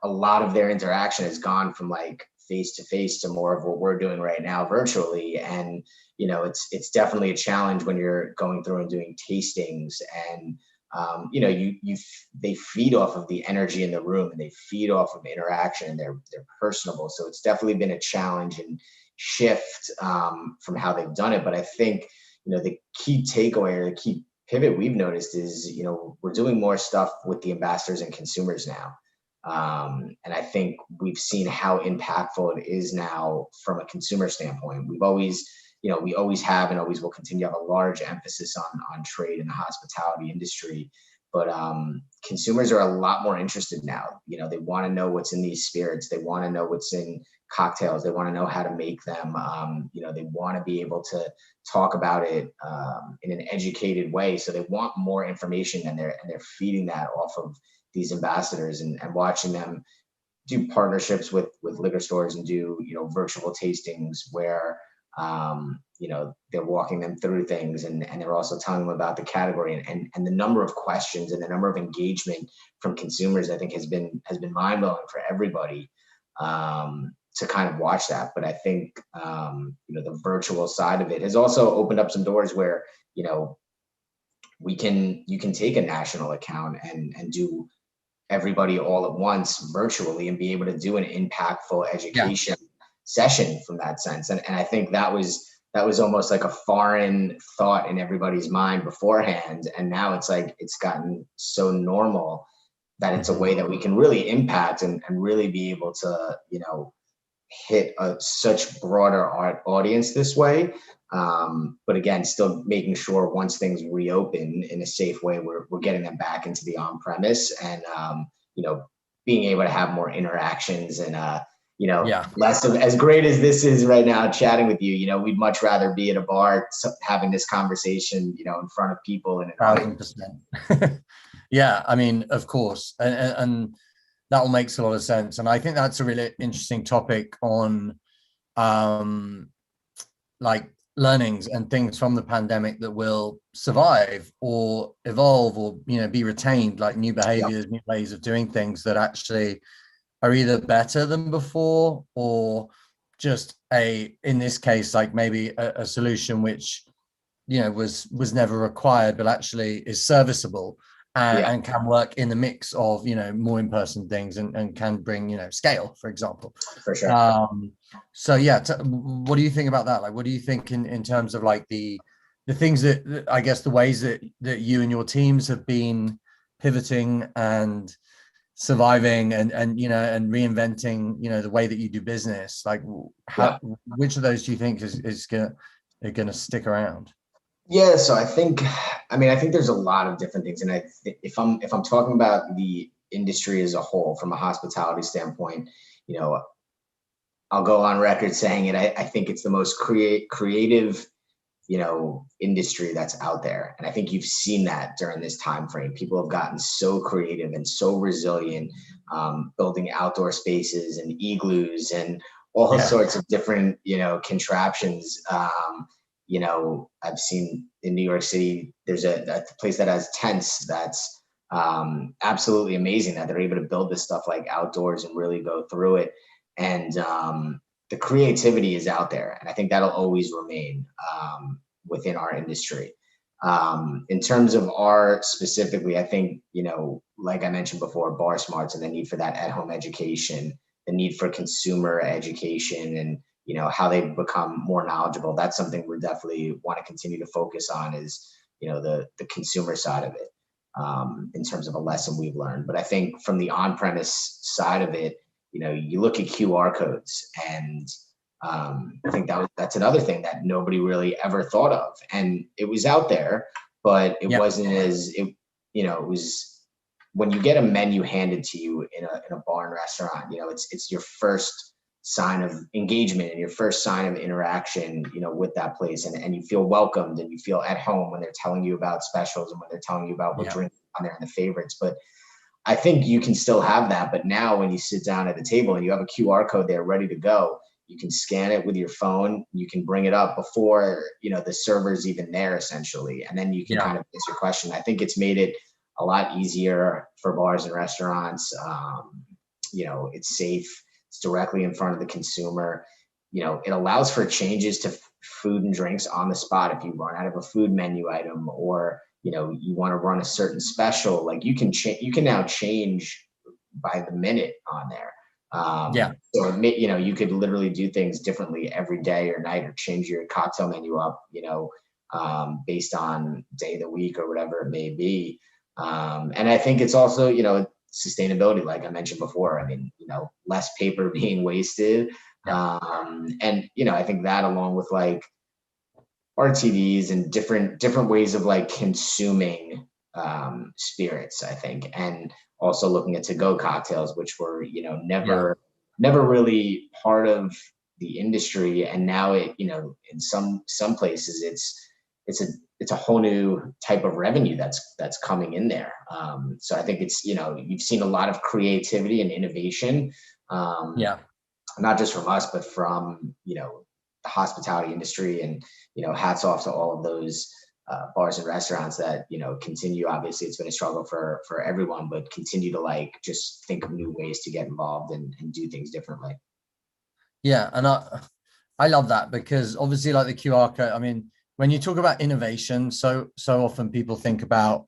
a lot of their interaction has gone from like face to face to more of what we're doing right now virtually. And it's definitely a challenge when you're going through and doing tastings, and they feed off of the energy in the room, and they feed off of interaction, and they're personable. So it's definitely been a challenge and shift from how they've done it. But I think, the key takeaway or the key pivot we've noticed is, we're doing more stuff with the ambassadors and consumers now. And I think we've seen how impactful it is now from a consumer standpoint. We've always, we always have and always will continue to have a large emphasis on trade in the hospitality industry. But consumers are a lot more interested now. They want to know what's in these spirits. They want to know what's in cocktails. They want to know how to make them. They want to be able to talk about it in an educated way. So they want more information, and they're feeding that off of these ambassadors and watching them do partnerships with liquor stores and do virtual tastings where they're walking them through things and they're also telling them about the category and the number of questions and the number of engagement from consumers, I think has been mind-blowing for everybody to kind of watch that. But I think the virtual side of it has also opened up some doors where you can take a national account and do everybody all at once virtually and be able to do an impactful education session from that sense. And I think that was almost like a foreign thought in everybody's mind beforehand. And now it's like, it's gotten so normal that it's a way that we can really impact and really be able to, hit such broader audience this way. But again, still making sure once things reopen in a safe way, we're getting them back into the on-premise and, being able to have more interactions and, less of, as great as this is right now, chatting with you, we'd much rather be at a bar having this conversation, in front of people. And 100%. Yeah, I mean, of course. And that all makes a lot of sense. And I think that's a really interesting topic on like learnings and things from the pandemic that will survive or evolve or, be retained, like new behaviors, new ways of doing things that actually are either better than before or just in this case, like maybe a solution which, was never required, but actually is serviceable and can work in the mix of, more in-person things and can bring, scale, for example. For sure. So yeah, what do you think about that? Like, what do you think in terms of like the things that I guess the ways that you and your teams have been pivoting and surviving and reinventing, the way that you do business? Like, which of those do you think is gonna stick around? Yeah, so I think there's a lot of different things, and if I'm talking about the industry as a whole from a hospitality standpoint, I'll go on record saying it. I think it's the most creative, industry that's out there, and I think you've seen that during this time frame. People have gotten so creative and so resilient, building outdoor spaces and igloos and all sorts of different, contraptions. I've seen in New York City, there's a place that has tents that's absolutely amazing that they're able to build this stuff like outdoors and really go through it. And the creativity is out there. And I think that'll always remain within our industry. In terms of our specifically, I think, like I mentioned before, bar smarts and the need for that at-home education, the need for consumer education and, how they become more knowledgeable. That's something we definitely want to continue to focus on is, the consumer side of it in terms of a lesson we've learned. But I think from the on-premise side of it, you look at QR codes and I think that's another thing that nobody really ever thought of. And it was out there, but it wasn't it was when you get a menu handed to you in a bar and restaurant, it's your first sign of engagement and your first sign of interaction, with that place. And you feel welcomed and you feel at home when they're telling you about specials and when they're telling you about what drinks on there and the favorites. But I think you can still have that. But now when you sit down at the table and you have a QR code there ready to go, you can scan it with your phone. You can bring it up before, the server's even there essentially. And then you can kind of answer your question. I think it's made it a lot easier for bars and restaurants. It's safe. It's directly in front of the consumer. It allows for changes to food and drinks on the spot. If you run out of a food menu item or, you want to run a certain special, like you can now change by the minute on there. So, you could literally do things differently every day or night or change your cocktail menu up, based on day of the week or whatever it may be. And I think it's also, sustainability, like I mentioned before. I mean, less paper being wasted. And, I think that along with like RTDs and different ways of like consuming spirits, I think, and also looking at to-go cocktails, which were, never really part of the industry. And now it, in some places it's a whole new type of revenue that's coming in there. So I think it's, you've seen a lot of creativity and innovation. Not just from us, but from, the hospitality industry, and, hats off to all of those bars and restaurants that, continue. Obviously it's been a struggle for everyone, but continue to like, just think of new ways to get involved and do things differently. Yeah. And I love that, because obviously like the QR code, I mean, when you talk about innovation, so often people think about,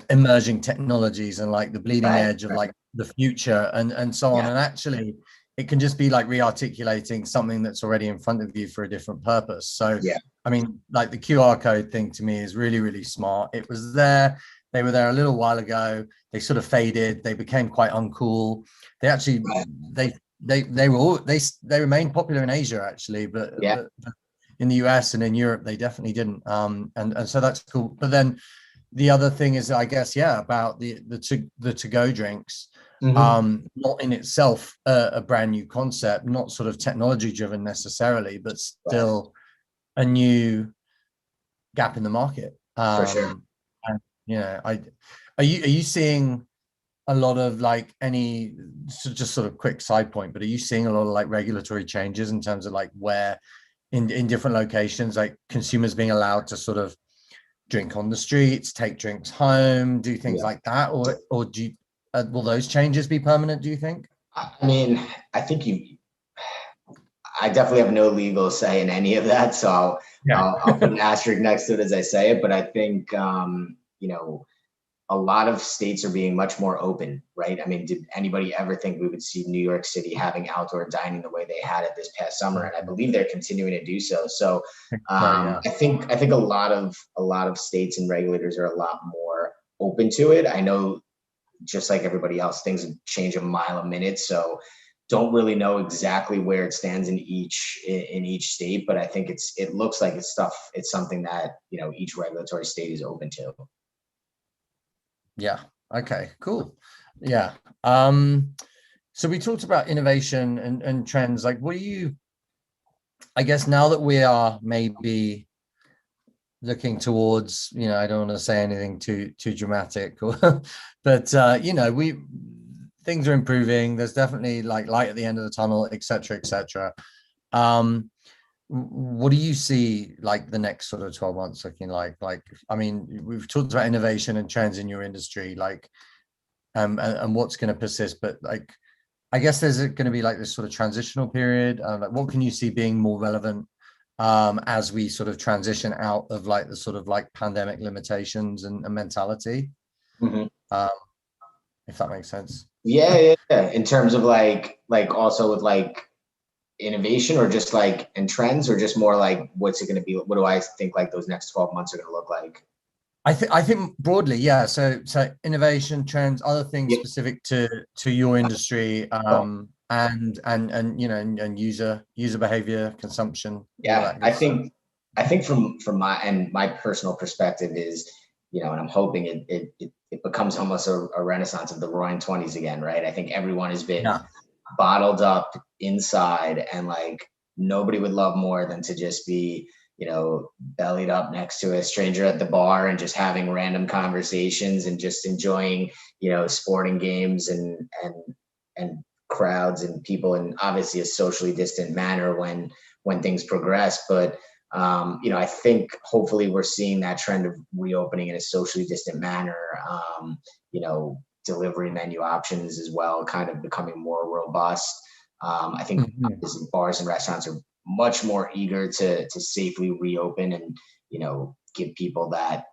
emerging technologies and like the bleeding edge of like the future and so on. And actually it can just be like re-articulating something that's already in front of you for a different purpose. So, I mean, like the QR code thing to me is really, really smart. It was there. They were there a little while ago. They sort of faded. They became quite uncool. They actually, they remained popular in Asia actually, but in the US and in Europe, they definitely didn't. And so that's cool. But then the other thing is, I guess, about the to-go drinks. Not in itself a brand new concept, not sort of technology driven necessarily, but still a new gap in the market. For sure. And, are you seeing a lot of like just sort of quick side point, but are you seeing a lot of like regulatory changes in terms of like where in different locations, like consumers being allowed to sort of drink on the streets, take drinks home, do things like that, or do you will those changes be permanent, do you think? I mean, I think I definitely have no legal say in any of that. So I'll put an asterisk next to it as I say it. But I think, a lot of states are being much more open, right? I mean, did anybody ever think we would see New York City having outdoor dining the way they had it this past summer? And I believe they're continuing to do so. So I think a lot of states and regulators are a lot more open to it. I know, just like everybody else, things change a mile a minute. So don't really know exactly where it stands in each state, but I think it looks like it's something that, each regulatory state is open to. Yeah. Okay, cool. Yeah. So we talked about innovation and trends. Like, what do you, I guess now that we are maybe looking towards, I don't want to say anything too dramatic, but things are improving. There's definitely like light at the end of the tunnel, et cetera, et cetera. What do you see like the next sort of 12 months looking like? Like, I mean, we've talked about innovation and trends in your industry, like, and what's going to persist, but like, I guess there's going to be like this sort of transitional period. Like, what can you see being more relevant as we sort of transition out of like the sort of like pandemic limitations and mentality? If that makes sense. Yeah. In terms of like also with like innovation, or just like in trends, or just more like what's it going to be? What do I think like those next 12 months are going to look like? I think broadly, yeah. So innovation, trends, other things specific to your industry, and user behavior, consumption. Yeah, I think from my personal perspective is, and I'm hoping it becomes almost a renaissance of the Roaring '20s again, right? I think everyone has been bottled up inside, and like nobody would love more than to just be, bellied up next to a stranger at the bar and just having random conversations and just enjoying, sporting games and crowds and people in obviously a socially distant manner when things progress. But I think hopefully we're seeing that trend of reopening in a socially distant manner. Delivery menu options as well, kind of becoming more robust. I think bars and restaurants are much more eager to safely reopen and, give people that,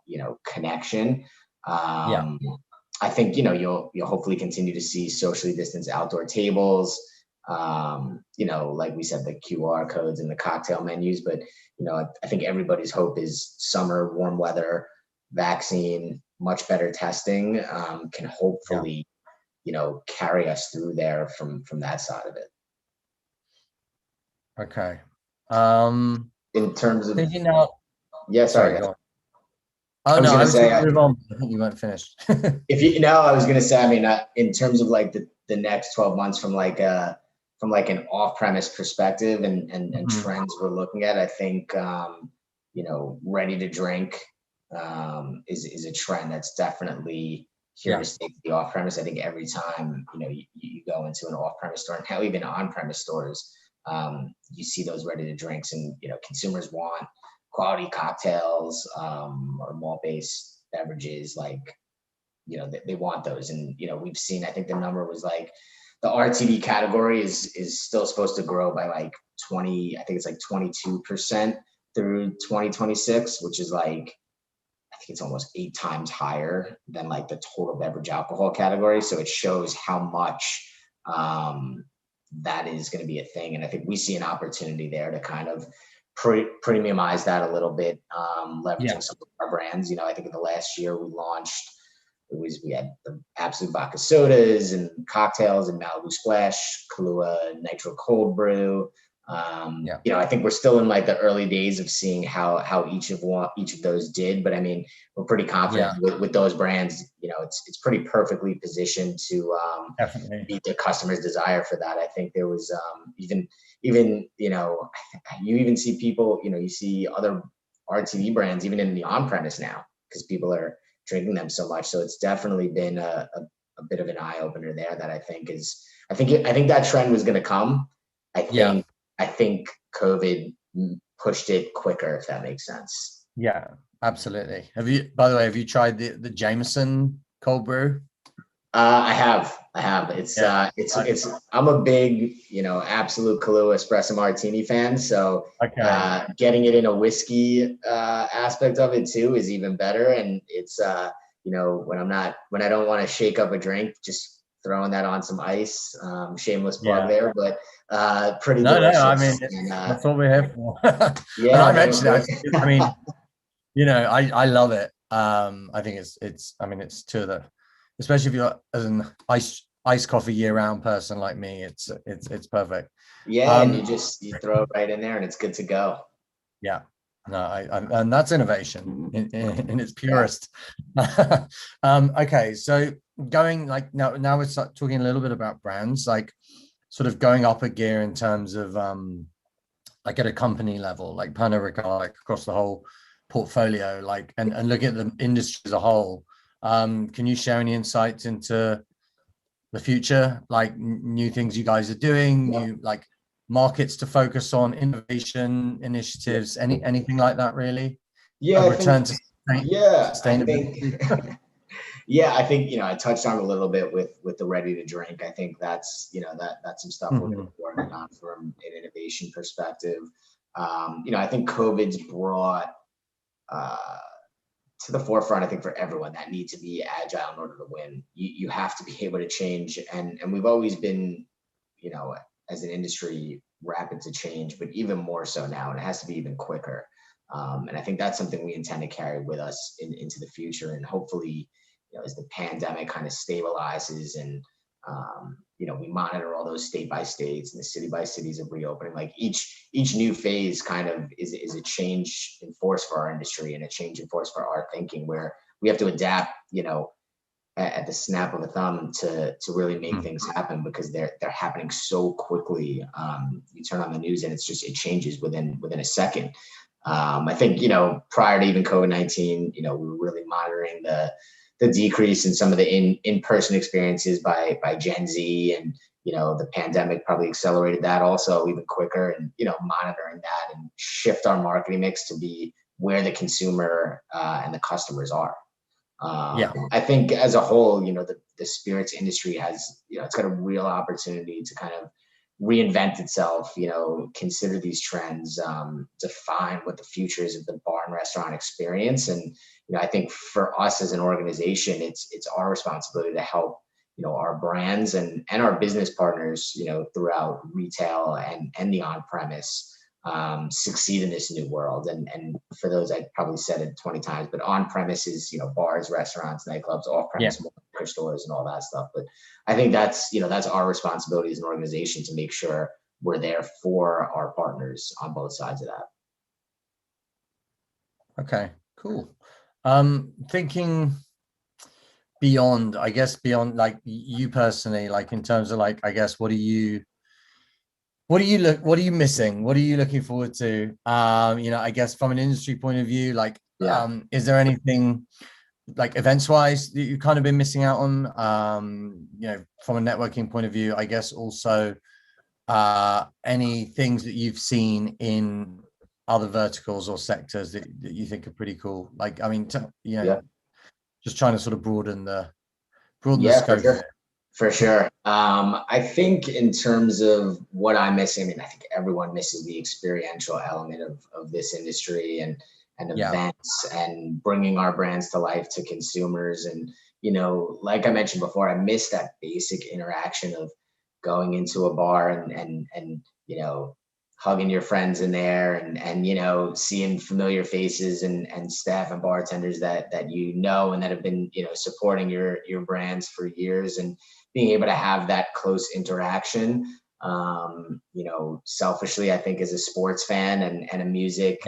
connection. I think, you'll hopefully continue to see socially distanced outdoor tables. like we said, the QR codes and the cocktail menus. But, I think everybody's hope is summer, warm weather, vaccine, much better testing can hopefully, carry us through there from that side of it. Okay. In terms of thinking now, yeah, sorry. go on. Oh, no, I was going to move on. I think you weren't finished. I was going to say, I mean, in terms of like the next 12 months from like an off-premise perspective and trends we're looking at, I think, ready to drink is a trend that's definitely here to stay for the off-premise. I think every time, you go into an off-premise store, and hell, even on-premise stores, you see those ready to drinks, and, consumers want quality cocktails or malt-based beverages, like, they want those. And, we've seen, I think the number was like, the RTD category is still supposed to grow by like 22% through 2026, which is like, I think it's almost 8 times higher than like the total beverage alcohol category. So it shows how much that is going to be a thing. And I think we see an opportunity there to kind of premiumize that a little bit, leveraging some of our brands. I think in the last year we had the Absolute Vodka sodas and cocktails and Malibu Splash, Kahlua Nitro Cold Brew. I think we're still in like the early days of seeing how each of those did, but I mean, we're pretty confident with those brands. It's pretty perfectly positioned to meet the customer's desire for that. I think there was even you even see people, you see other RTD brands even in the on-premise now, because people are drinking them so much. So it's definitely been a bit of an eye opener there that I think that trend was going to come. I think COVID pushed it quicker, if that makes sense. Yeah, absolutely. By the way, have you tried the Jameson cold brew? I have. It's I'm a big, Absolute Kahlua Espresso Martini fan. So getting it in a whiskey aspect of it too is even better. And it's when I don't want to shake up a drink, just throwing that on some ice. Shameless plug there, but pretty delicious. No, I mean, that's what we're here for. Yeah, and I mentioned it. I mean, I love it. I think it's to the, especially if you're as an iced coffee year-round person like me, it's perfect. Yeah, and you throw it right in there, and it's good to go. Yeah, no, and that's innovation in its purest. Okay, so going like now we're talking a little bit about brands, like sort of going up a gear in terms of like at a company level, like Pernod Ricard, like across the whole portfolio, like and look at the industry as a whole. Can you share any insights into the future, like new things you guys are doing, new like markets to focus on, innovation initiatives, anything like that, really? Yeah, sustainability. I think I touched on a little bit with the ready to drink. I think that's that's some stuff we're working on from an innovation perspective. I think COVID's brought to the forefront, I think, for everyone, that need to be agile in order to win. You have to be able to change, and we've always been, as an industry, rapid to change, but even more so now, and it has to be even quicker. And I think that's something we intend to carry with us into the future, and hopefully, as the pandemic kind of stabilizes and we monitor all those state by states and the city by cities of reopening, like each new phase kind of is a change in force for our industry and a change in force for our thinking, where we have to adapt, at the snap of a thumb to really make things happen, because they're happening so quickly. You turn on the news and it changes within a second. I think, prior to even COVID-19, we were really monitoring the decrease in some of the in-person experiences by Gen Z, and the pandemic probably accelerated that also even quicker, and monitoring that and shift our marketing mix to be where the consumer and the customers are. I think as a whole, the spirits industry has, it's got a real opportunity to kind of reinvent itself, consider these trends, define what the future is of the bar and restaurant experience. And, I think for us as an organization, it's our responsibility to help, our brands and our business partners, throughout retail and the on-premise, succeed in this new world. And for those, I probably said it 20 times, but on-premise is, bars, restaurants, nightclubs, off-premise, liquor stores, and all that stuff. But I think that's our responsibility as an organization to make sure we're there for our partners on both sides of that. Okay, cool. Thinking beyond, I guess, beyond like you personally, like in terms of like, I guess, what are you missing? What are you looking forward to? I guess from an industry point of view, like, is there anything like events wise that you've kind of been missing out on? From a networking point of view, I guess also, any things that you've seen in other verticals or sectors that you think are pretty cool? Like, I mean, just trying to sort of broaden the scope. For sure. I think in terms of what I'm missing, I mean, I think everyone misses the experiential element of this industry and events and bringing our brands to life to consumers. And, like I mentioned before, I miss that basic interaction of going into a bar and hugging your friends in there and seeing familiar faces and staff and bartenders that and that have been supporting your brands for years, and being able to have that close interaction. Selfishly, I think as a sports fan and a music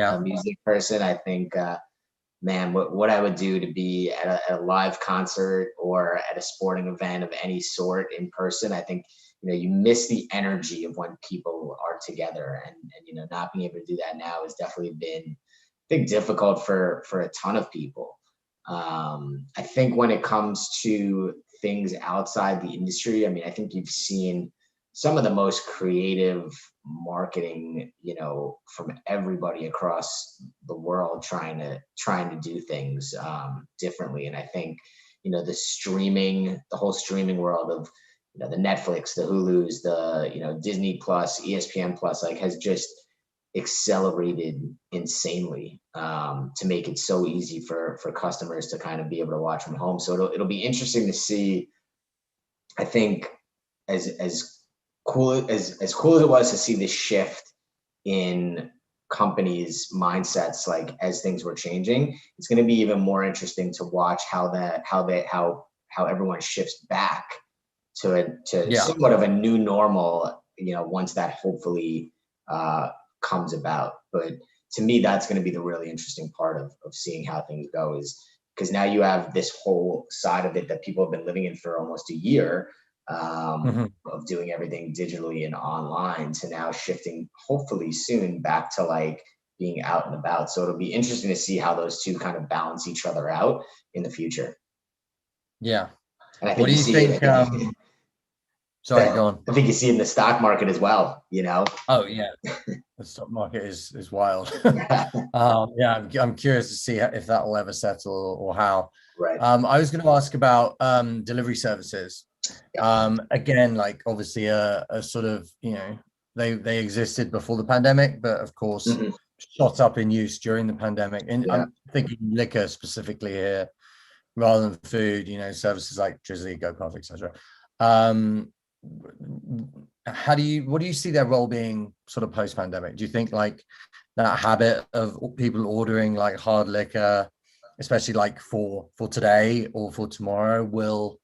person, I think man, what I would do to be at a live concert or at a sporting event of any sort in person, I think you miss the energy of when people are together, and not being able to do that now has definitely been, I think, difficult for a ton of people. I think when it comes to things outside the industry, I mean, I think you've seen some of the most creative marketing, from everybody across the world trying to do things differently. And I think, the whole streaming world of the Netflix, the Hulus, the Disney Plus, ESPN Plus, like, has just accelerated insanely to make it so easy for customers to kind of be able to watch from home. So it'll be interesting to see. I think as cool as it was to see this shift in companies' mindsets, like as things were changing, it's going to be even more interesting to watch how everyone shifts back to somewhat of a new normal, once that hopefully comes about. But to me, that's going to be the really interesting part of seeing how things go, is because now you have this whole side of it that people have been living in for almost a year, of doing everything digitally and online, to now shifting hopefully soon back to like being out and about. So it'll be interesting to see how those two kind of balance each other out in the future. Yeah. And I think what do you think? Sorry, go on. I think you see it in the stock market as well, Oh yeah, the stock market is wild. I'm curious to see if that will ever settle or how. Right. I was going to ask about delivery services. Again, like obviously a sort of, they existed before the pandemic, but of course shot up in use during the pandemic. And I'm thinking liquor specifically here, rather than food, services like Drizzly, GoPuff, etc. What do you see their role being sort of post-pandemic? Do you think like that habit of people ordering like hard liquor, especially like for today or for tomorrow, will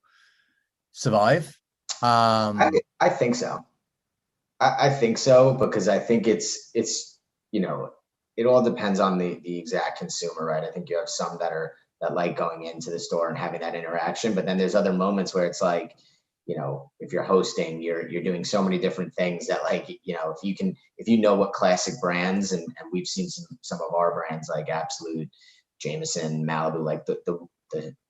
survive? I think so. I think so, because I think it's it all depends on the exact consumer, right? I think you have some that like going into the store and having that interaction, but then there's other moments where it's like, if you're hosting, you're doing so many different things that, like, if you know what classic brands, and we've seen some of our brands like Absolute, Jameson, Malibu, like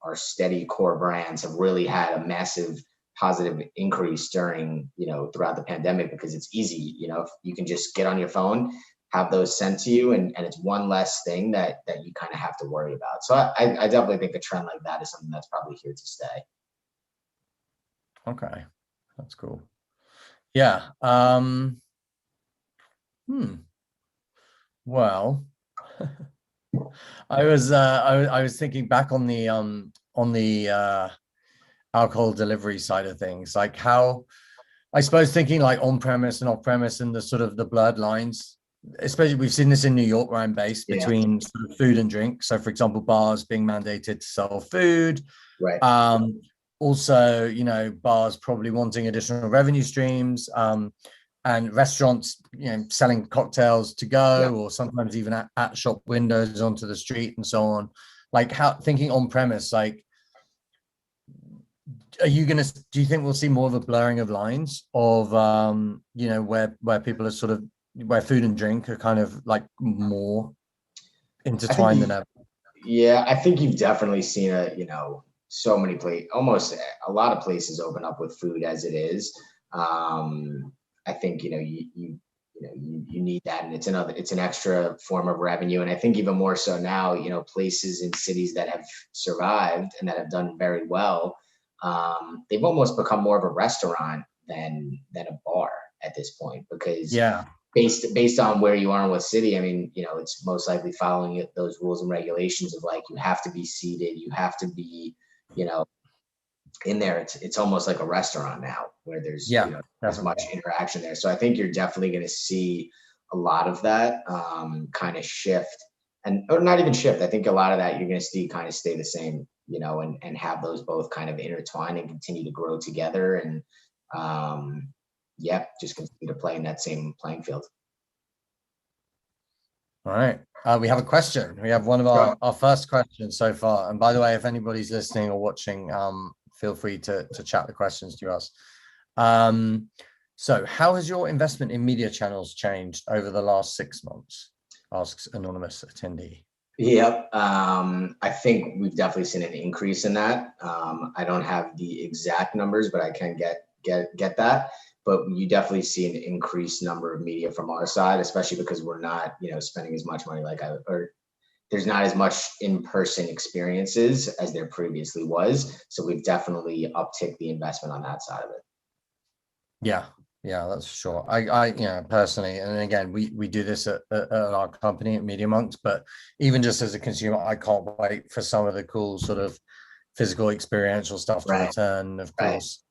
our steady core brands have really had a massive positive increase during, throughout the pandemic, because it's easy, you can just get on your phone, have those sent to you, and it's one less thing that you kind of have to worry about. So I definitely think a trend like that is something that's probably here to stay. Okay, that's cool. Yeah. Well, I was thinking back on the alcohol delivery side of things? Like how, I suppose thinking like on-premise and off-premise and the sort of the blurred lines, especially we've seen this in New York where I'm based, between sort of food and drink. So for example, bars being mandated to sell food. Right. Also, you know, bars probably wanting additional revenue streams, and restaurants, you know, selling cocktails to go, or sometimes even at shop windows onto the street and so on. Like how thinking on premise, like, do you think we'll see more of a blurring of lines of, you know, where people are sort of, where food and drink are kind of like more intertwined than ever? Yeah, I think you've definitely seen so many almost a lot of places open up with food as it is. I think you need that, and it's an extra form of revenue. And I think even more so now, places in cities that have survived and that have done very well, they've almost become more of a restaurant than a bar at this point, because based on where you are in what city, I mean, it's most likely following those rules and regulations of like, you have to be seated, you have to be, in there. It's almost like a restaurant now, where there's as much interaction there. So I think you're definitely going to see a lot of that kind of shift, or not even shift. I think a lot of that you're going to see kind of stay the same, and have those both kind of intertwine and continue to grow together, and just continue to play in that same playing field. All right. We have a question. We have one of our first questions so far. And by the way, if anybody's listening or watching, feel free to chat the questions to us. So how has your investment in media channels changed over the last 6 months? Asks anonymous attendee. Yep. I think we've definitely seen an increase in that. I don't have the exact numbers, but I can get that. But you definitely see an increased number of media from our side, especially because we're not, spending as much money or there's not as much in-person experiences as there previously was. So we've definitely upticked the investment on that side of it. Yeah, that's for sure. I personally, and again, we do this at our company at Media Monks, but even just as a consumer, I can't wait for some of the cool sort of physical experiential stuff to return. Of course,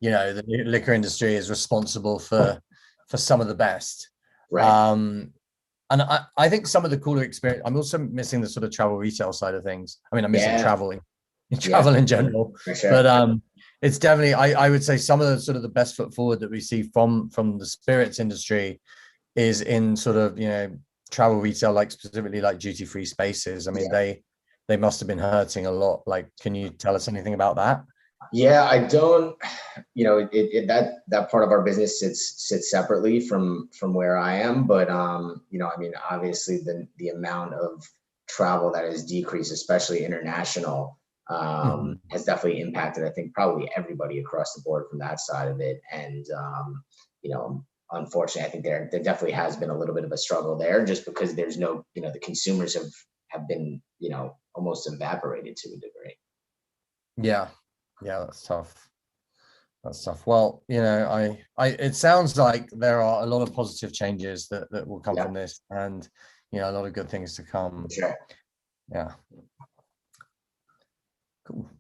the liquor industry is responsible for some of the best. And I think some of the cooler experience, I'm also missing the sort of travel retail side of things. I mean, I'm missing travel in general, but it's definitely, I would say some of the sort of the best foot forward that we see from the spirits industry is in sort of, travel retail, like specifically like duty-free spaces. I mean, they must have been hurting a lot. Like, can you tell us anything about that? Yeah, I don't, that part of our business sits separately from where I am, but I mean, obviously the amount of travel that has decreased, especially international, has definitely impacted, I think, probably everybody across the board from that side of it. And unfortunately, I think there definitely has been a little bit of a struggle there, just because there's no, the consumers have been, almost evaporated to a degree. Yeah, that's tough. Well, it sounds like there are a lot of positive changes that will come from this, and a lot of good things to come. Sure. Yeah. Cool.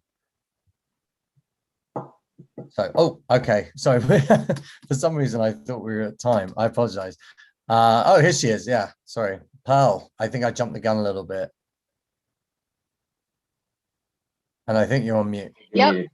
So, okay. Sorry. For some reason, I thought we were at time. I apologize. Here she is. Yeah. Sorry. Pearl, I think I jumped the gun a little bit. And I think you're on mute. Yep.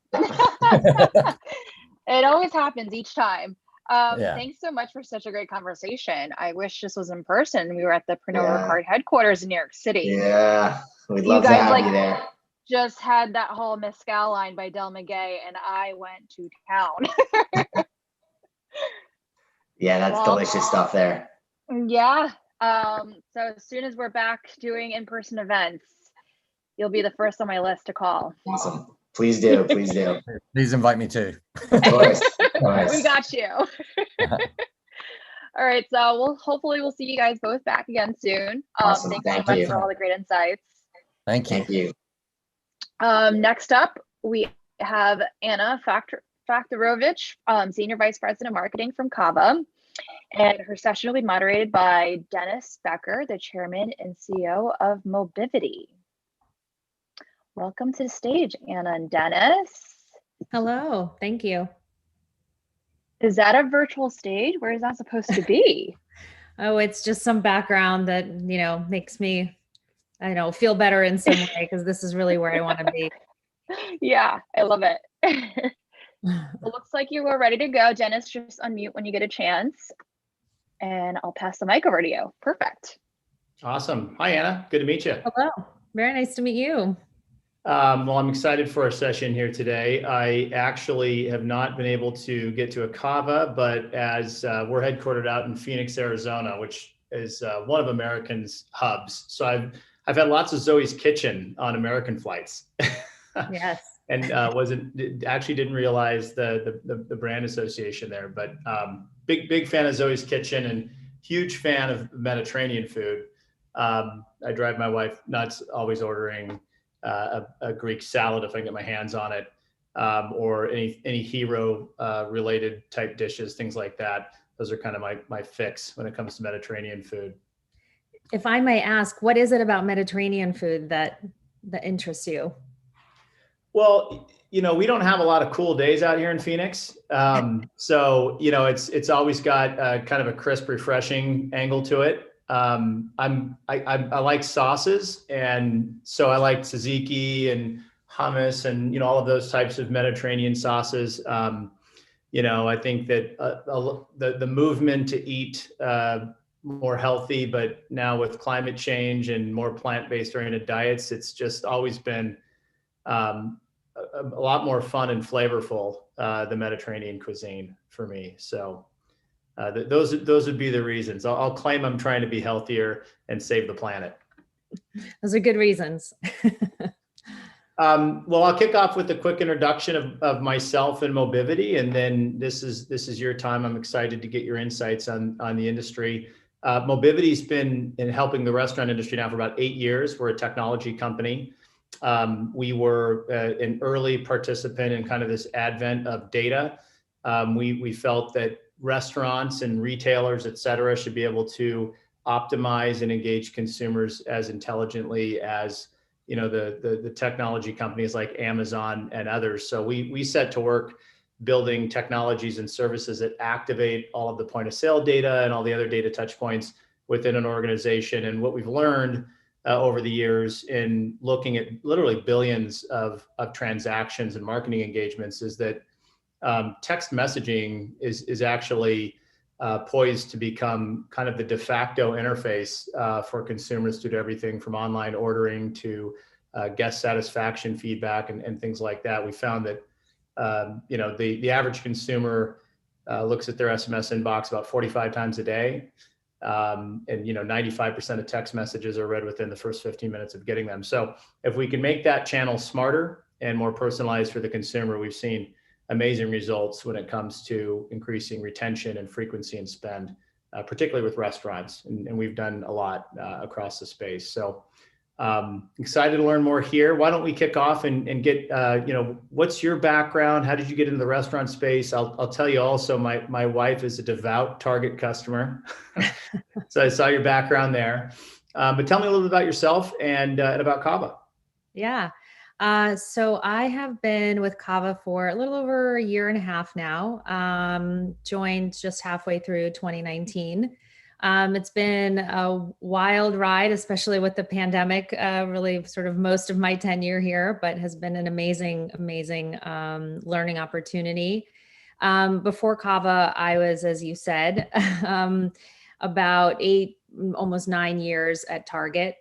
It always happens each time. Thanks so much for such a great conversation. I wish this was in person. We were at the Pernod Ricard headquarters in New York City. Yeah, we'd love to have you there. Just had that whole mezcal line by Del Maguey, and I went to town. Yeah, that's delicious stuff there. Yeah. So as soon as we're back doing in-person events, you'll be the first on my list to call. Awesome. Please do. Please do. Please invite me too. Of course. We got you. All right. So hopefully we'll see you guys both back again soon. Awesome. Thanks so much for all the great insights. Thank you. Thank you. Next up, we have Anna Faktorovich, Senior Vice President of Marketing from Kava. And her session will be moderated by Dennis Becker, the Chairman and CEO of Mobivity. Welcome to the stage, Anna and Dennis. Hello, thank you. Is that a virtual stage? Where is that supposed to be? Oh, it's just some background that, makes me, I know, feel better in some way, because this is really where I want to be. Yeah, I love it. It looks like you are ready to go. Janice, just unmute when you get a chance. And I'll pass the mic over to you. Perfect. Awesome. Hi, Anna. Good to meet you. Hello. Very nice to meet you. Well, I'm excited for our session here today. I actually have not been able to get to a Cava, but as we're headquartered out in Phoenix, Arizona, which is one of American's hubs. So I've had lots of Zoe's Kitchen on American flights. Yes. And actually didn't realize the brand association there, but big fan of Zoe's Kitchen and huge fan of Mediterranean food. I drive my wife nuts, always ordering a Greek salad if I can get my hands on it, or any hero related type dishes, things like that. Those are kind of my fix when it comes to Mediterranean food. If I may ask, what is it about Mediterranean food that interests you? Well, we don't have a lot of cool days out here in Phoenix. So, it's always got kind of a crisp, refreshing angle to it. I like sauces, and so I like tzatziki and hummus and, all of those types of Mediterranean sauces. I think that the movement to eat more healthy, but now with climate change and more plant-based oriented diets, it's just always been a lot more fun and flavorful, the Mediterranean cuisine for me. So those would be the reasons. I'll claim I'm trying to be healthier and save the planet. Those are good reasons. Well, I'll kick off with a quick introduction of myself and Mobivity, and then this is your time. I'm excited to get your insights on the industry. Mobivity's been in helping the restaurant industry now for about 8 years. We're a technology company. We were an early participant in kind of this advent of data. We felt that restaurants and retailers, et cetera, should be able to optimize and engage consumers as intelligently as the technology companies like Amazon and others. So we set to work building technologies and services that activate all of the point of sale data and all the other data touch points within an organization. And what we've learned over the years in looking at literally billions of transactions and marketing engagements is that text messaging is actually poised to become kind of the de facto interface for consumers to do everything from online ordering to guest satisfaction feedback and things like that. We found that the average consumer looks at their SMS inbox about 45 times a day. And 95% of text messages are read within the first 15 minutes of getting them. So if we can make that channel smarter and more personalized for the consumer, we've seen amazing results when it comes to increasing retention and frequency and spend, particularly with restaurants. And we've done a lot across the space. So excited to learn more here. Why don't we kick off and get, what's your background? How did you get into the restaurant space? I'll tell you also, my wife is a devout Target customer. So I saw your background there. But tell me a little bit about yourself and about Cava. Yeah. So I have been with Cava for a little over a year and a half now. Joined just halfway through 2019. It's been a wild ride, especially with the pandemic, really sort of most of my tenure here, but has been an amazing learning opportunity. Before Cava, I was, as you said, about 8, almost 9 years at Target,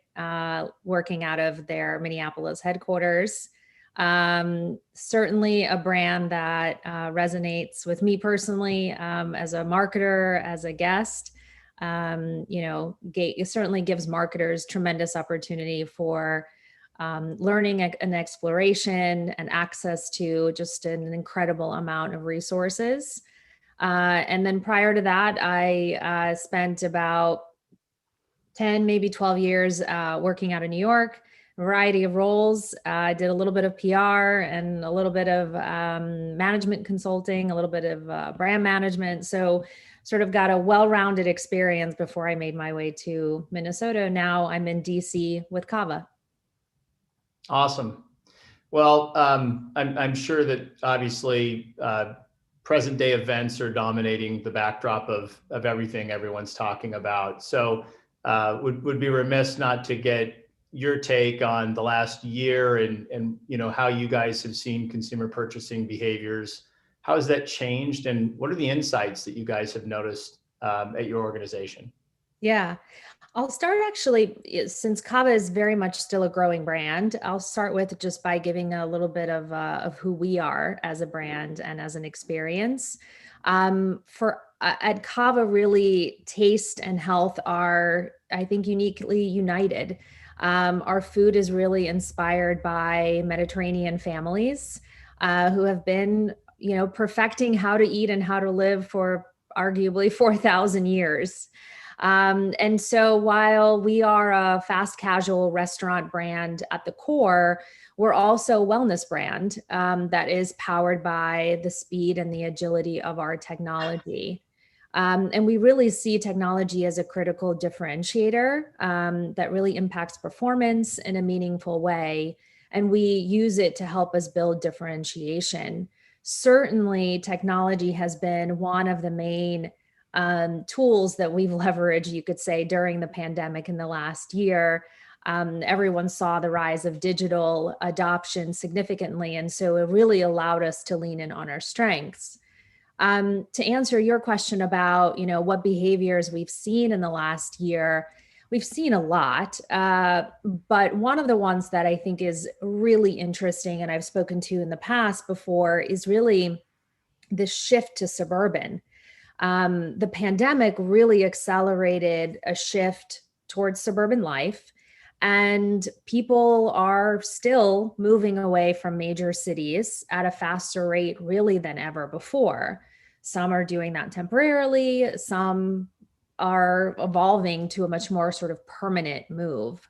working out of their Minneapolis headquarters. Certainly a brand that resonates with me personally, as a marketer, as a guest. It certainly gives marketers tremendous opportunity for learning and exploration and access to just an incredible amount of resources. And then prior to that, I spent about 10, maybe 12 years working out of New York, a variety of roles. I did a little bit of PR and a little bit of management consulting, a little bit of brand management. So sort of got a well-rounded experience before I made my way to Minnesota. Now I'm in DC with Cava. Awesome. Well, I'm sure that obviously present day events are dominating the backdrop of everything everyone's talking about. So would be remiss not to get your take on the last year and how you guys have seen consumer purchasing behaviors. How has that changed, and what are the insights that you guys have noticed at your organization? Yeah. I'll start actually, since Kava is very much still a growing brand, I'll start with just by giving a little bit of who we are as a brand and as an experience. At Kava, really, taste and health are, I think, uniquely united. Our food is really inspired by Mediterranean families who have been, perfecting how to eat and how to live for arguably 4,000 years. And so while we are a fast casual restaurant brand at the core, we're also a wellness brand that is powered by the speed and the agility of our technology. And we really see technology as a critical differentiator that really impacts performance in a meaningful way. And we use it to help us build differentiation. Certainly, technology has been one of the main tools that we've leveraged, you could say, during the pandemic in the last year. Everyone saw the rise of digital adoption significantly. And so it really allowed us to lean in on our strengths. To answer your question about, what behaviors we've seen in the last year, we've seen a lot. But one of the ones that I think is really interesting, and I've spoken to in the past before, is really the shift to suburban. The pandemic really accelerated a shift towards suburban life, and people are still moving away from major cities at a faster rate really than ever before. Some are doing that temporarily, some are evolving to a much more sort of permanent move.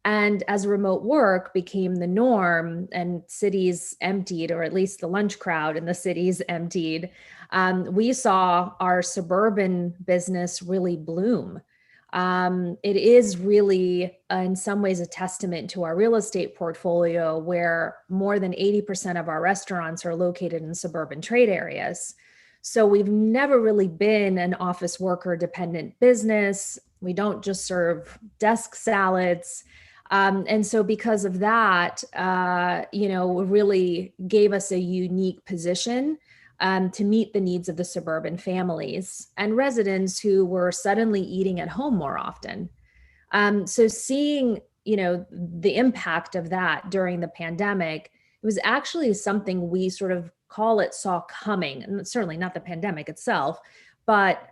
And as remote work became the norm and cities emptied, or at least the lunch crowd in the cities emptied, we saw our suburban business really bloom. It is really, in some ways, a testament to our real estate portfolio, where more than 80% of our restaurants are located in suburban trade areas. So we've never really been an office worker dependent business. We don't just serve desk salads. And so because of that, really gave us a unique position to meet the needs of the suburban families and residents who were suddenly eating at home more often. So seeing, the impact of that during the pandemic, it was actually something we sort of saw coming, and certainly not the pandemic itself, but